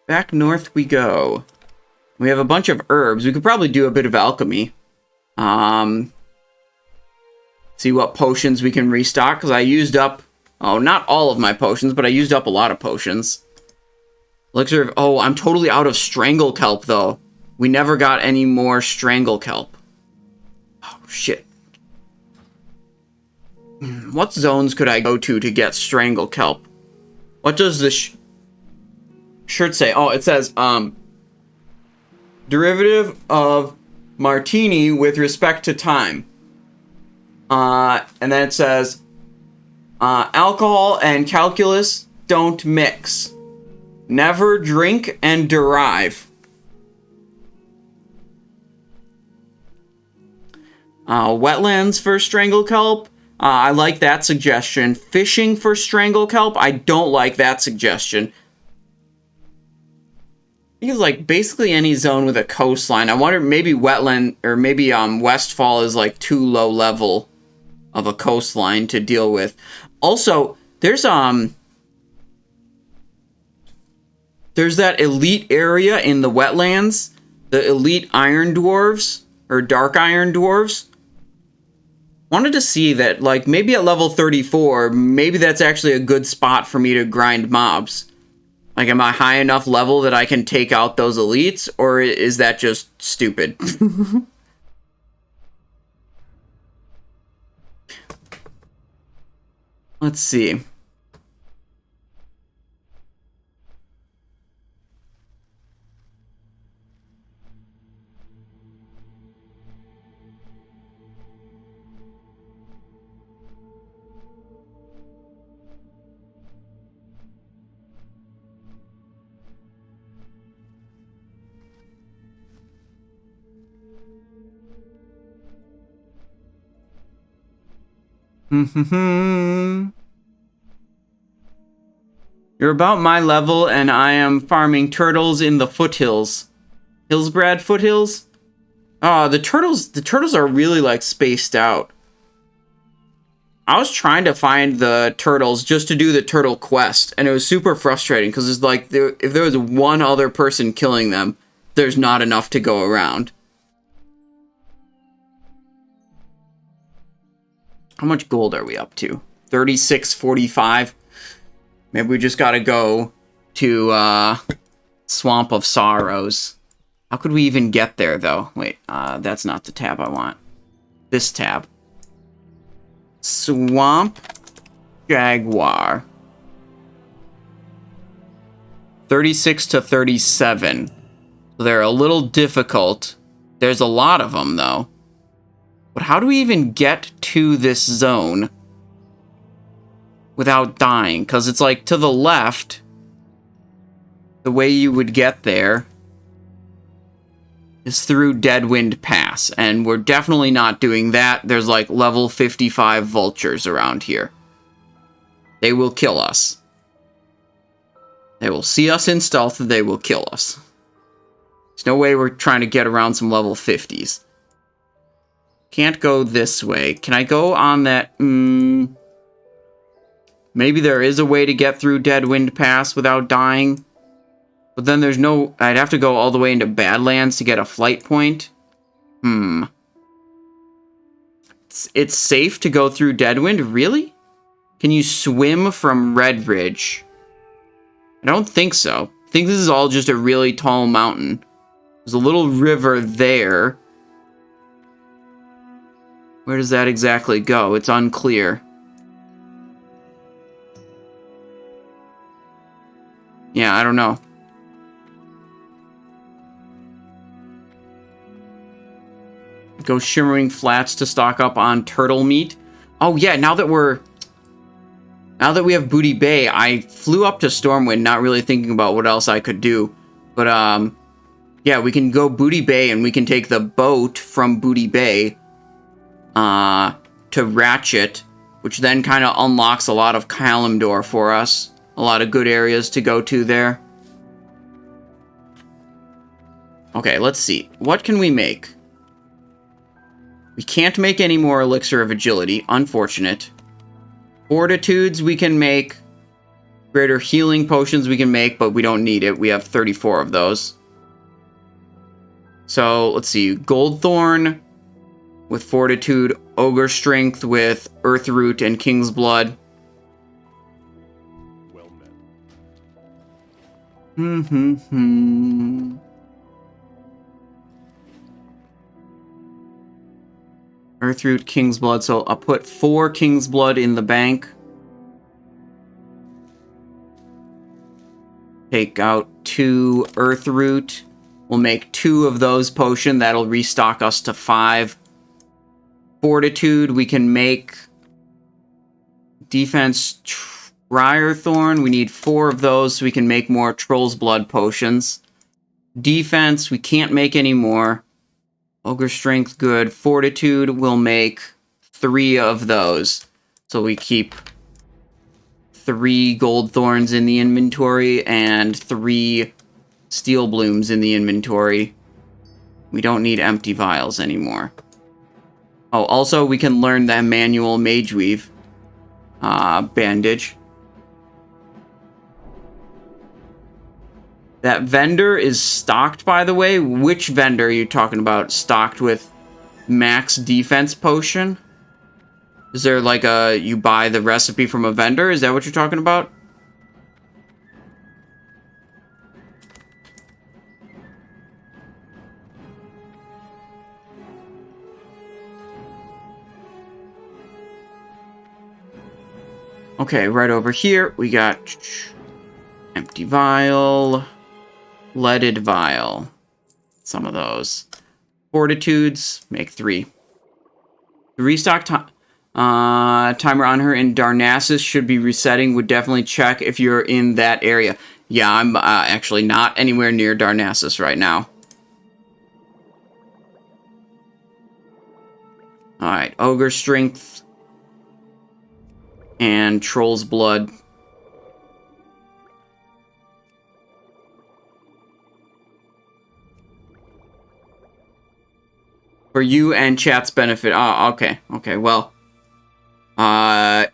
A: Back north we go. We have a bunch of herbs. We could probably do a bit of alchemy. See what potions we can restock, because I used up... Oh, not all of my potions, but I used up a lot of potions. Elixir of... Oh, I'm totally out of Strangle Kelp, though. We never got any more Strangle Kelp. Oh, shit. What zones could I go to get Strangle Kelp? What does this shirt say? Oh, it says, derivative of martini with respect to time. And then it says, alcohol and calculus don't mix. Never drink and derive. Wetlands for Strangle Kelp. I like that suggestion. Fishing for Strangle Kelp. I don't like that suggestion. I think it's like basically any zone with a coastline. I wonder maybe wetland or maybe Westfall is like too low level of a coastline to deal with. Also, there's that elite area in the wetlands, the elite iron dwarves or dark iron dwarves. Wanted to see that, like, maybe at level 34, maybe that's actually a good spot for me to grind mobs. Like, am I high enough level that I can take out those elites, or is that just stupid? Let's see. You're about my level, and I am farming turtles in the foothills. Hillsbrad foothills? Oh, the turtles are really, like, spaced out. I was trying to find the turtles just to do the turtle quest, and it was super frustrating, because it's like, if there was one other person killing them, there's not enough to go around. How much gold are we up to? 36.45. Maybe we just gotta go to Swamp of Sorrows. How could we even get there, though? Wait, that's not the tab I want. This tab. Swamp Jaguar. 36 to 37. So they're a little difficult. There's a lot of them, though. But how do we even get to this zone without dying? Because it's like to the left, the way you would get there is through Deadwind Pass. And we're definitely not doing that. There's like level 55 vultures around here. They will kill us. They will see us in stealth and they will kill us. There's no way we're trying to get around some level 50s. Can't go this way. Can I go on that? Maybe there is a way to get through Deadwind Pass without dying. But then there's no... I'd have to go all the way into Badlands to get a flight point. It's safe to go through Deadwind? Really? Can you swim from Red Ridge? I don't think so. I think this is all just a really tall mountain. There's a little river there. Where does that exactly go? It's unclear. Yeah, I don't know. Go Shimmering Flats to stock up on turtle meat. Oh yeah, now that we have Booty Bay, I flew up to Stormwind not really thinking about what else I could do. But yeah, we can go Booty Bay and we can take the boat from Booty Bay to Ratchet, which then kind of unlocks a lot of Kalimdor for us. A lot of good areas to go to there. Okay, let's see. What can we make? We can't make any more Elixir of Agility. Unfortunate. Fortitudes we can make. Greater Healing Potions we can make, but we don't need it. We have 34 of those. So, let's see. Goldthorn with Fortitude. Ogre Strength with Earthroot and King's Blood.
B: Well met.
A: Earthroot, King's Blood. So I'll put 4 King's Blood in the bank. Take out 2 Earthroot. We'll make 2 of those potion. That'll restock us to 5. Fortitude, we can make. Defense, Briarthorn. We need 4 of those so we can make more Troll's Blood potions. Defense, we can't make any more. Ogre Strength, good. Fortitude, we'll make 3 of those. So we keep 3 Gold Thorns in the inventory and 3 Steel Blooms in the inventory. We don't need empty vials anymore. Oh, also we can learn the manual Mage Weave bandage. That vendor is stocked, by the way. Which vendor are you talking about? Stocked with max defense potion? Is there like a... You buy the recipe from a vendor? Is that what you're talking about? Okay, right over here, we got empty vial, leaded vial, some of those. Fortitudes, make 3. The restock timer on her in Darnassus should be resetting. Would definitely check if you're in that area. Yeah, I'm actually not anywhere near Darnassus right now. Alright, Ogre Strength. And Troll's Blood. For you and chat's benefit. Oh, okay. Okay, well. Yeah,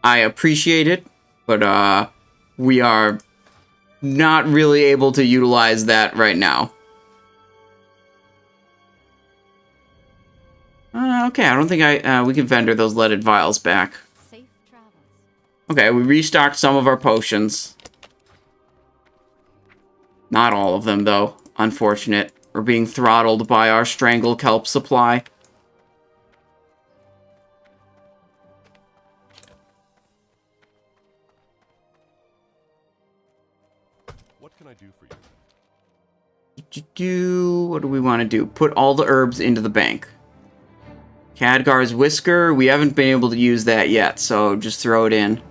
A: I appreciate it, but we are not really able to utilize that right now. Okay, I don't think we can vendor those leaded vials back.
C: Safe travels.
A: Okay, we restocked some of our potions. Not all of them, though. Unfortunate. We're being throttled by our Strangle Kelp supply.
B: What can I do for you?
A: What do we want to do? Put all the herbs into the bank. Khadgar's Whisker, we haven't been able to use that yet, so just throw it in.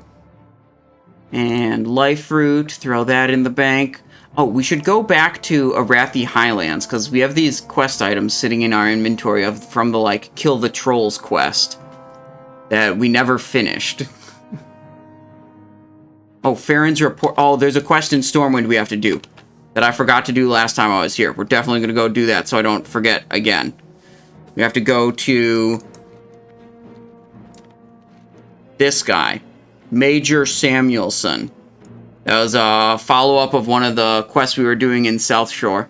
A: And Life Root, throw that in the bank. Oh, we should go back to Arathi Highlands, because we have these quest items sitting in our inventory from the, like, Kill the Trolls quest that we never finished. Oh, Farron's report. Oh, there's a quest in Stormwind we have to do. that I forgot to do last time I was here. We're definitely going to go do that so I don't forget again. We have to go to this guy, Major Samuelson. That was a follow-up of one of the quests we were doing in South Shore.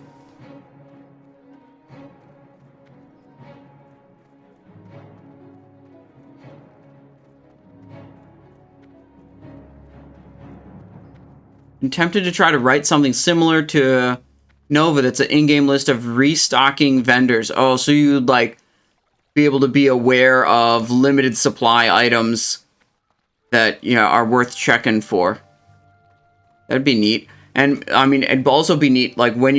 A: I'm tempted to try to write something similar to Nova that's an in-game list of restocking vendors. Oh, so you'd like be able to be aware of limited supply items that, you know, are worth checking for. That'd be neat. And I mean, it'd also be neat like when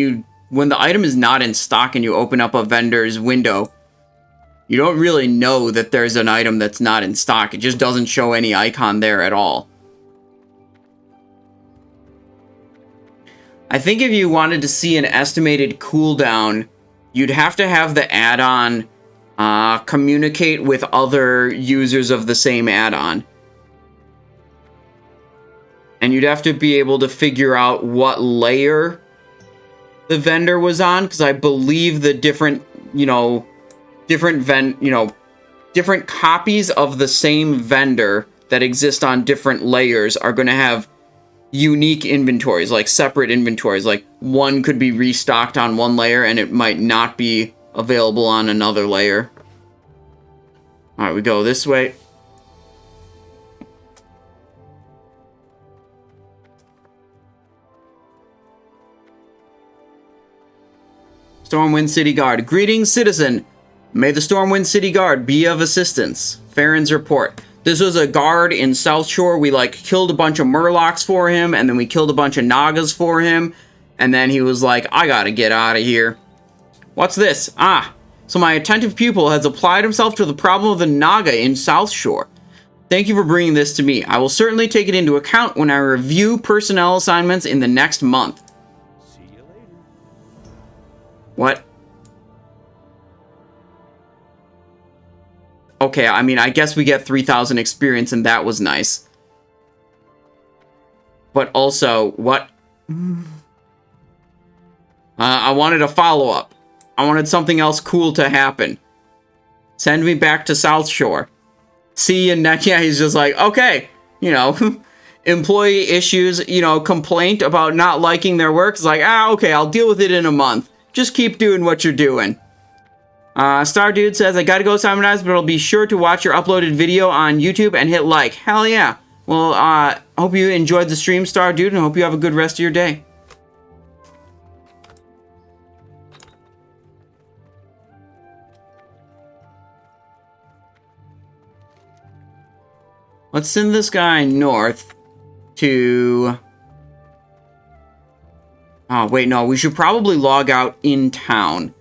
A: the item is not in stock and you open up a vendor's window, you don't really know that there's an item that's not in stock. It just doesn't show any icon there at all. I think if you wanted to see an estimated cooldown, you'd have to have the add-on communicate with other users of the same add-on. And you'd have to be able to figure out what layer the vendor was on, because I believe the different copies of the same vendor that exist on different layers are going to have unique inventories, like separate inventories. Like one could be restocked on one layer and it might not be available on another layer. All right, we go this way. Stormwind City Guard. Greetings, citizen. May the Stormwind City Guard be of assistance. Farron's report. This was a guard in South Shore. We, like, killed a bunch of Murlocs for him, and then we killed a bunch of Nagas for him, and then he was like, I gotta get out of here. What's this? Ah, so my attentive pupil has applied himself to the problem of the Naga in South Shore. Thank you for bringing this to me. I will certainly take it into account when I review personnel assignments in the next month.
B: See you later.
A: What? Okay, I mean, I guess we get 3,000 experience, and that was nice. But also, what? I wanted a follow-up. I wanted something else cool to happen. Send me back to South Shore. See you next... Yeah, he's just like, okay, you know, employee issues, you know, complaint about not liking their work. It's like, okay, I'll deal with it in a month. Just keep doing what you're doing. Star Dude says, I gotta go Simonize, but I'll be sure to watch your uploaded video on YouTube and hit like. Hell yeah. Well, hope you enjoyed the stream, Star Dude, and hope you have a good rest of your day. Let's send this guy north to... Oh, wait, no. We should probably log out in town.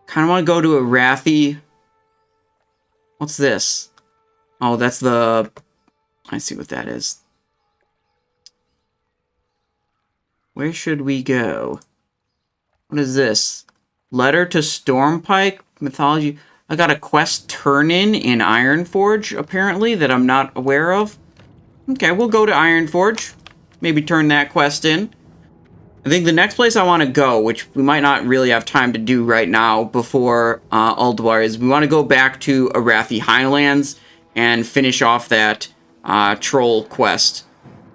A: Kind of want to go to a Arathi. What's this? Oh, that's the... I see what that is. Where should we go? What is this? Letter to Stormpike? Mythology... I got a quest turn-in Ironforge, apparently, that I'm not aware of. Okay, we'll go to Ironforge. Maybe turn that quest in. I think the next place I want to go, which we might not really have time to do right now before Ulduar, is we want to go back to Arathi Highlands and finish off that troll quest.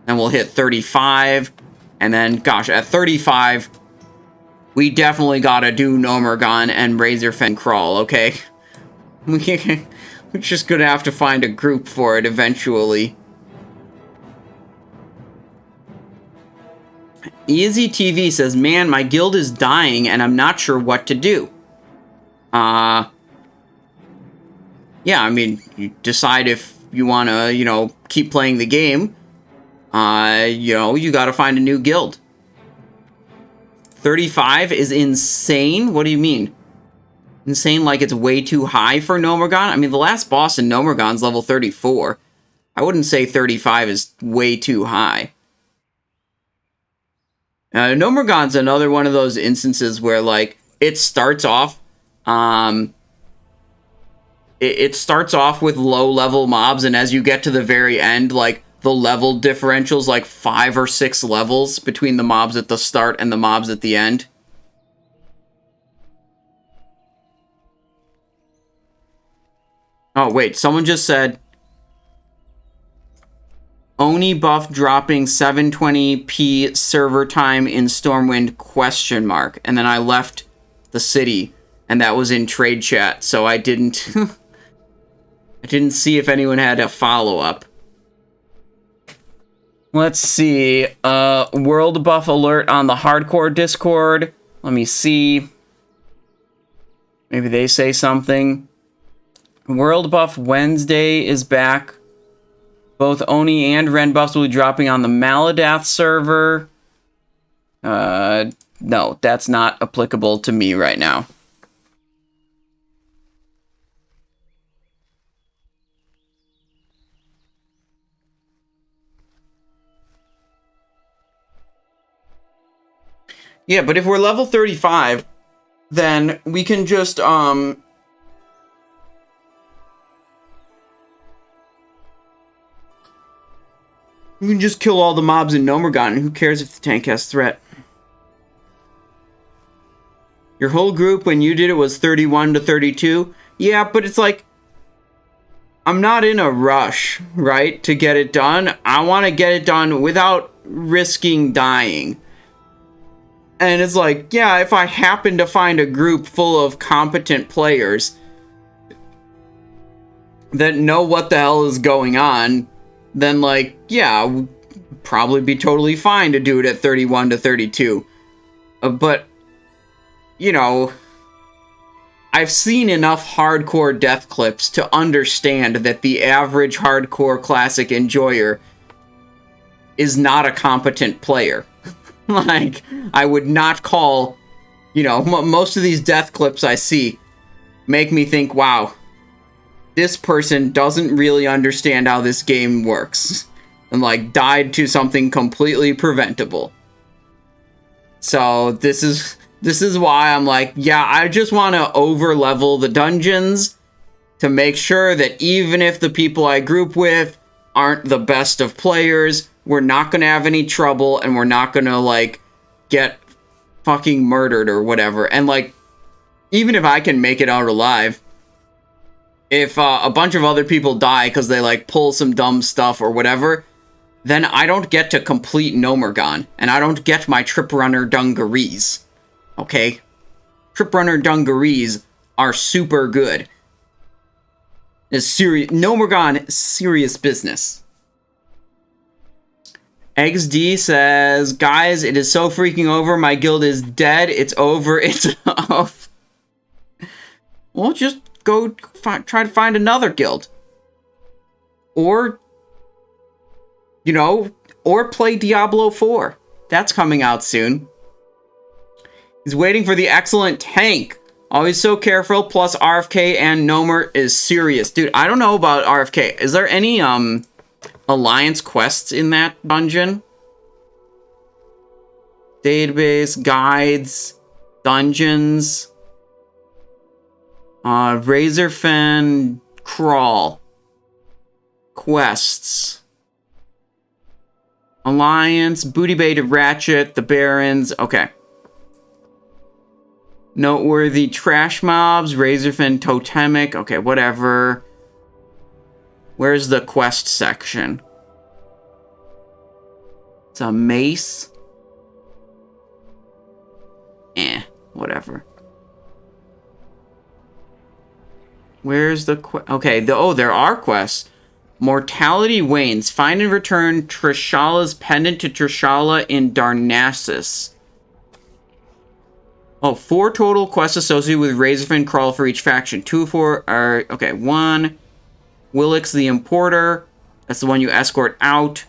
A: Then we'll hit 35, and then, gosh, at 35, we definitely gotta do Nomergon and Razorfen Crawl, okay? We're just gonna have to find a group for it eventually. Easy TV says, man, my guild is dying and I'm not sure what to do. Yeah, I mean, you decide if you want to, you know, keep playing the game. You know, you got to find a new guild. 35 is insane? What do you mean? Insane like it's way too high for Nomergon? I mean, the last boss in Nomergon's level 34. I wouldn't say 35 is way too high. Nomergon's another one of those instances where, like, it starts off, it starts off with low-level mobs, and as you get to the very end, like, the level differentials like 5 or 6 levels between the mobs at the start and the mobs at the end. Oh, wait, someone just said Oni buff dropping 720p server time in Stormwind question mark. And then I left the city and that was in trade chat, so I didn't I didn't see if anyone had a follow-up. Let's see. World buff alert on the hardcore Discord. Let me see. Maybe they say something. World buff Wednesday is back. Both Oni and Ren buffs will be dropping on the Maladath server. No, that's not applicable to me right now. Yeah, but if we're level 35, then we can just, we can just kill all the mobs in Nomergon, and who cares if the tank has threat? Your whole group, when you did it, was 31 to 32? Yeah, but it's like, I'm not in a rush, right, to get it done. I want to get it done without risking dying. And it's like, yeah, if I happen to find a group full of competent players that know what the hell is going on, then, like, yeah, would probably be totally fine to do it at 31 to 32. But, you know, I've seen enough hardcore death clips to understand that the average hardcore classic enjoyer is not a competent player. Like, I would not call, you know, most of these death clips I see make me think, wow, this person doesn't really understand how this game works. And, like, died to something completely preventable. So, this is why I'm like, yeah, I just want to over-level the dungeons to make sure that even if the people I group with aren't the best of players, we're not going to have any trouble, and we're not going to, like, get fucking murdered or whatever. And, like, even if I can make it out alive, if a bunch of other people die because they, like, pull some dumb stuff or whatever, then I don't get to complete Nomergon, and I don't get my Trip Runner Dungarees. Okay? Trip Runner Dungarees are super good. It's serious. Nomergon, serious business. XD says, guys, it is so freaking over. My guild is dead. It's over. It's off. Well, just go try to find another guild. Or, you know, or play Diablo 4. That's coming out soon. He's waiting for the excellent tank. Always so careful, plus RFK and Nomer is serious. Dude, I don't know about RFK. Is there any, Alliance quests in that dungeon? Database, guides, dungeons, Razorfen, crawl, quests, Alliance, Booty Bait, Ratchet, the Barons, okay. Noteworthy trash mobs, Razorfen, Totemic, okay, whatever. Where's the quest section? It's a mace. Whatever. Where's the okay, there are quests. Mortality wanes. Find and return Trishala's pendant to Trishala in Darnassus. Oh, 4 total quests associated with Razorfen Crawl for each faction. 2 of 4 are... Okay, 1... Willix the Importer. That's the one you escort out.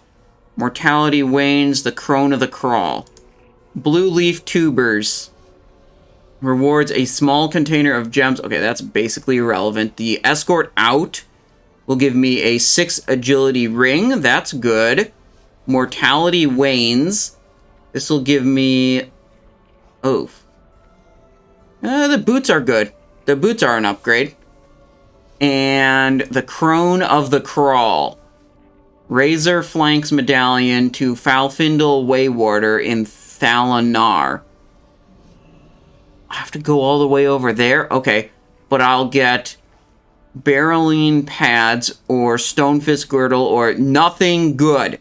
A: Mortality wanes. The Crone of the Crawl. Blue Leaf Tubers. Rewards a small container of gems. Okay, that's basically irrelevant. The escort out will give me a 6 agility ring. That's good. Mortality wanes. This will give me... Oh. The boots are good. The boots are an upgrade. And the Crone of the Crawl. Razor Flanks Medallion to Falfindel Waywarder in Thalanar. I have to go all the way over there? Okay. But I'll get Barreline Pads or Stonefist Girdle or nothing good.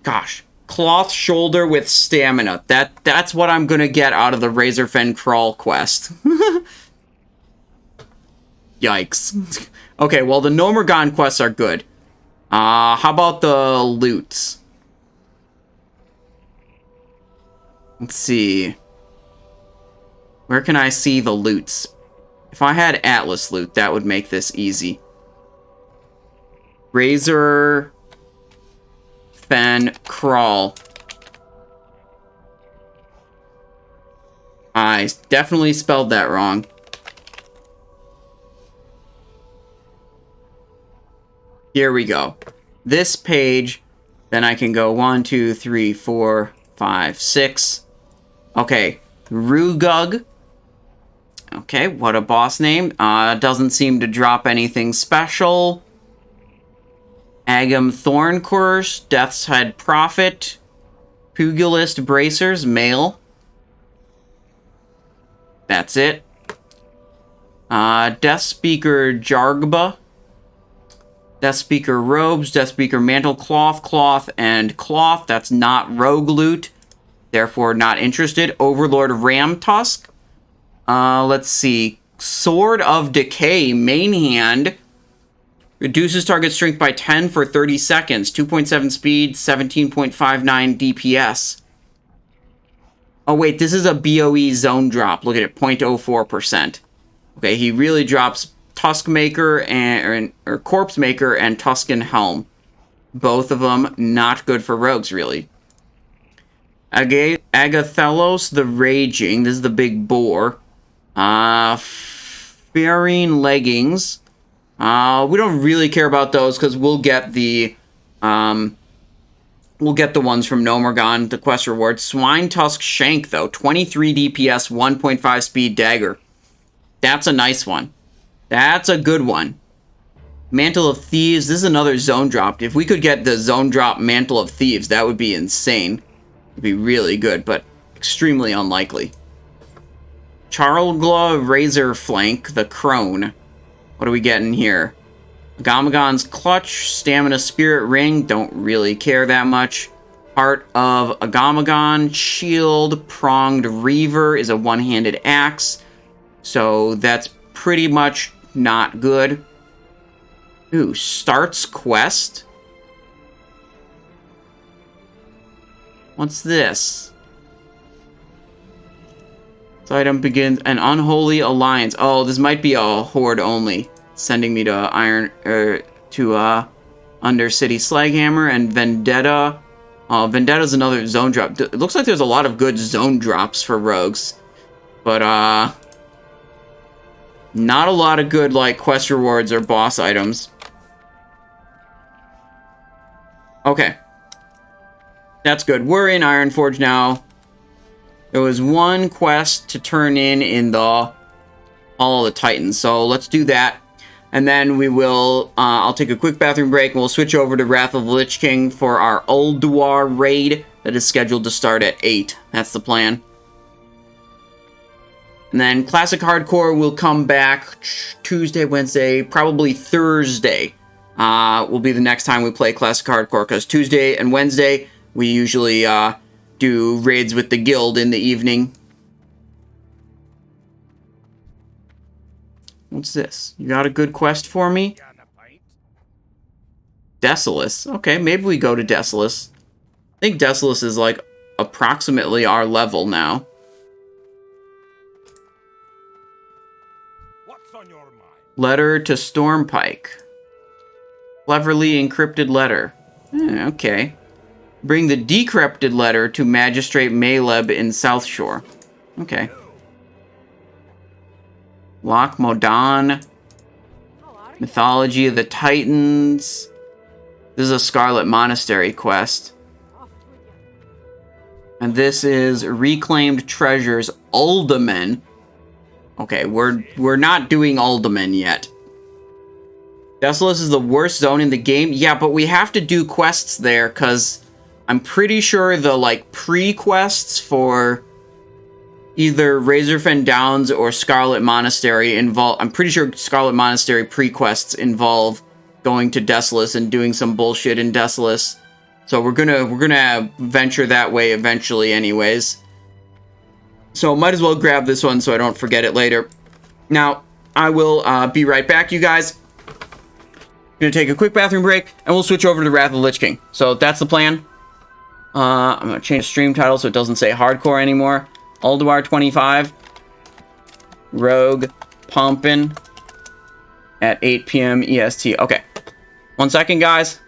A: Gosh. Cloth Shoulder with Stamina. That's what I'm gonna get out of the Razorfen Crawl quest. Yikes. Okay, well, the Nomergon quests are good. How about the loots? Let's see. Where can I see the loots? If I had Atlas loot, that would make this easy. Razor Fen Crawl. I definitely spelled that wrong. Here we go. This page, then I can go 1, 2, 3, 4, 5, 6. Okay, Rugug. Okay, what a boss name. Doesn't seem to drop anything special. Agam Thorncurse, Death's Head Prophet. Pugilist Bracers, male. That's it. Death Speaker Jargba. Death Speaker Robes, Death Speaker Mantle, Cloth, and Cloth. That's not rogue loot. Therefore, not interested. Overlord Ram Tusk. Let's see. Sword of Decay, main hand. Reduces target strength by 10 for 30 seconds. 2.7 speed, 17.59 DPS. Oh, wait, this is a BOE zone drop. Look at it, 0.04%. Okay, he really drops Tusk Maker or Corpse Maker and Tuscan Helm. Both of them not good for rogues, really. Agathalos the Raging. This is the big boar. Farine Leggings. We don't really care about those because we'll get the ones from Nomergon, the quest reward. Swine Tusk Shank, though. 23 DPS, 1.5 speed dagger. That's a nice one. That's a good one. Mantle of Thieves. This is another zone drop. If we could get the zone drop Mantle of Thieves, that would be insane. It'd be really good, but extremely unlikely. Charlglaw Razor Flank, the Crone. What are we getting here? Agamagon's Clutch, Stamina Spirit Ring. Don't really care that much. Heart of Agamagon. Shield. Pronged Reaver is a one-handed axe. So that's pretty much not good. Ooh, Starts Quest. What's this? This item begins an unholy alliance. Oh, this might be a horde only. Sending me to Undercity Slaghammer and Vendetta. Vendetta's another zone drop. It looks like there's a lot of good zone drops for rogues. But, not a lot of good, like, quest rewards or boss items. Okay. That's good. We're in Ironforge now. There was one quest to turn in the Hall of the Titans, so let's do that. And then we will, I'll take a quick bathroom break, and we'll switch over to Wrath of the Lich King for our Ulduar raid that is scheduled to start at 8. That's the plan. And then Classic Hardcore will come back Tuesday, Wednesday, probably Thursday. Will be the next time we play Classic Hardcore, because Tuesday and Wednesday we usually do raids with the guild in the evening. What's this? You got a good quest for me? Desolus. Okay, maybe we go to Desolus. I think Desolus is like approximately our level now.
B: What's on your mind?
A: Letter to Stormpike. Cleverly encrypted letter. Okay. Bring the decrypted letter to Magistrate Maleb in South Shore. Okay. Loch Modan. Mythology of the Titans. This is a Scarlet Monastery quest. And this is Reclaimed Treasures Uldaman. Okay, we're not doing Uldaman yet. Desolus is the worst zone in the game. Yeah, but we have to do quests there, because I'm pretty sure the, like, pre-quests for either Razorfen Downs or Scarlet Monastery involve... I'm pretty sure Scarlet Monastery pre-quests involve going to Desolus and doing some bullshit in Desolus. So we're gonna venture that way eventually anyways. So might as well grab this one so I don't forget it later. Now, I will be right back, you guys. Gonna take a quick bathroom break, and we'll switch over to Wrath of the Lich King. So that's the plan. I'm gonna change the stream title so it doesn't say hardcore anymore. Alduar 25. Rogue pumping at 8 p.m. EST. Okay. 1 second, guys.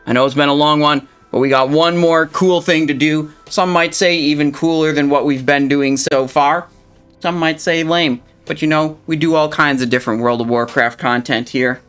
A: I know it's been a long one, but we got one more cool thing to do. Some might say even cooler than what we've been doing so far. Some might say lame. But you know, we do all kinds of different World of Warcraft content here.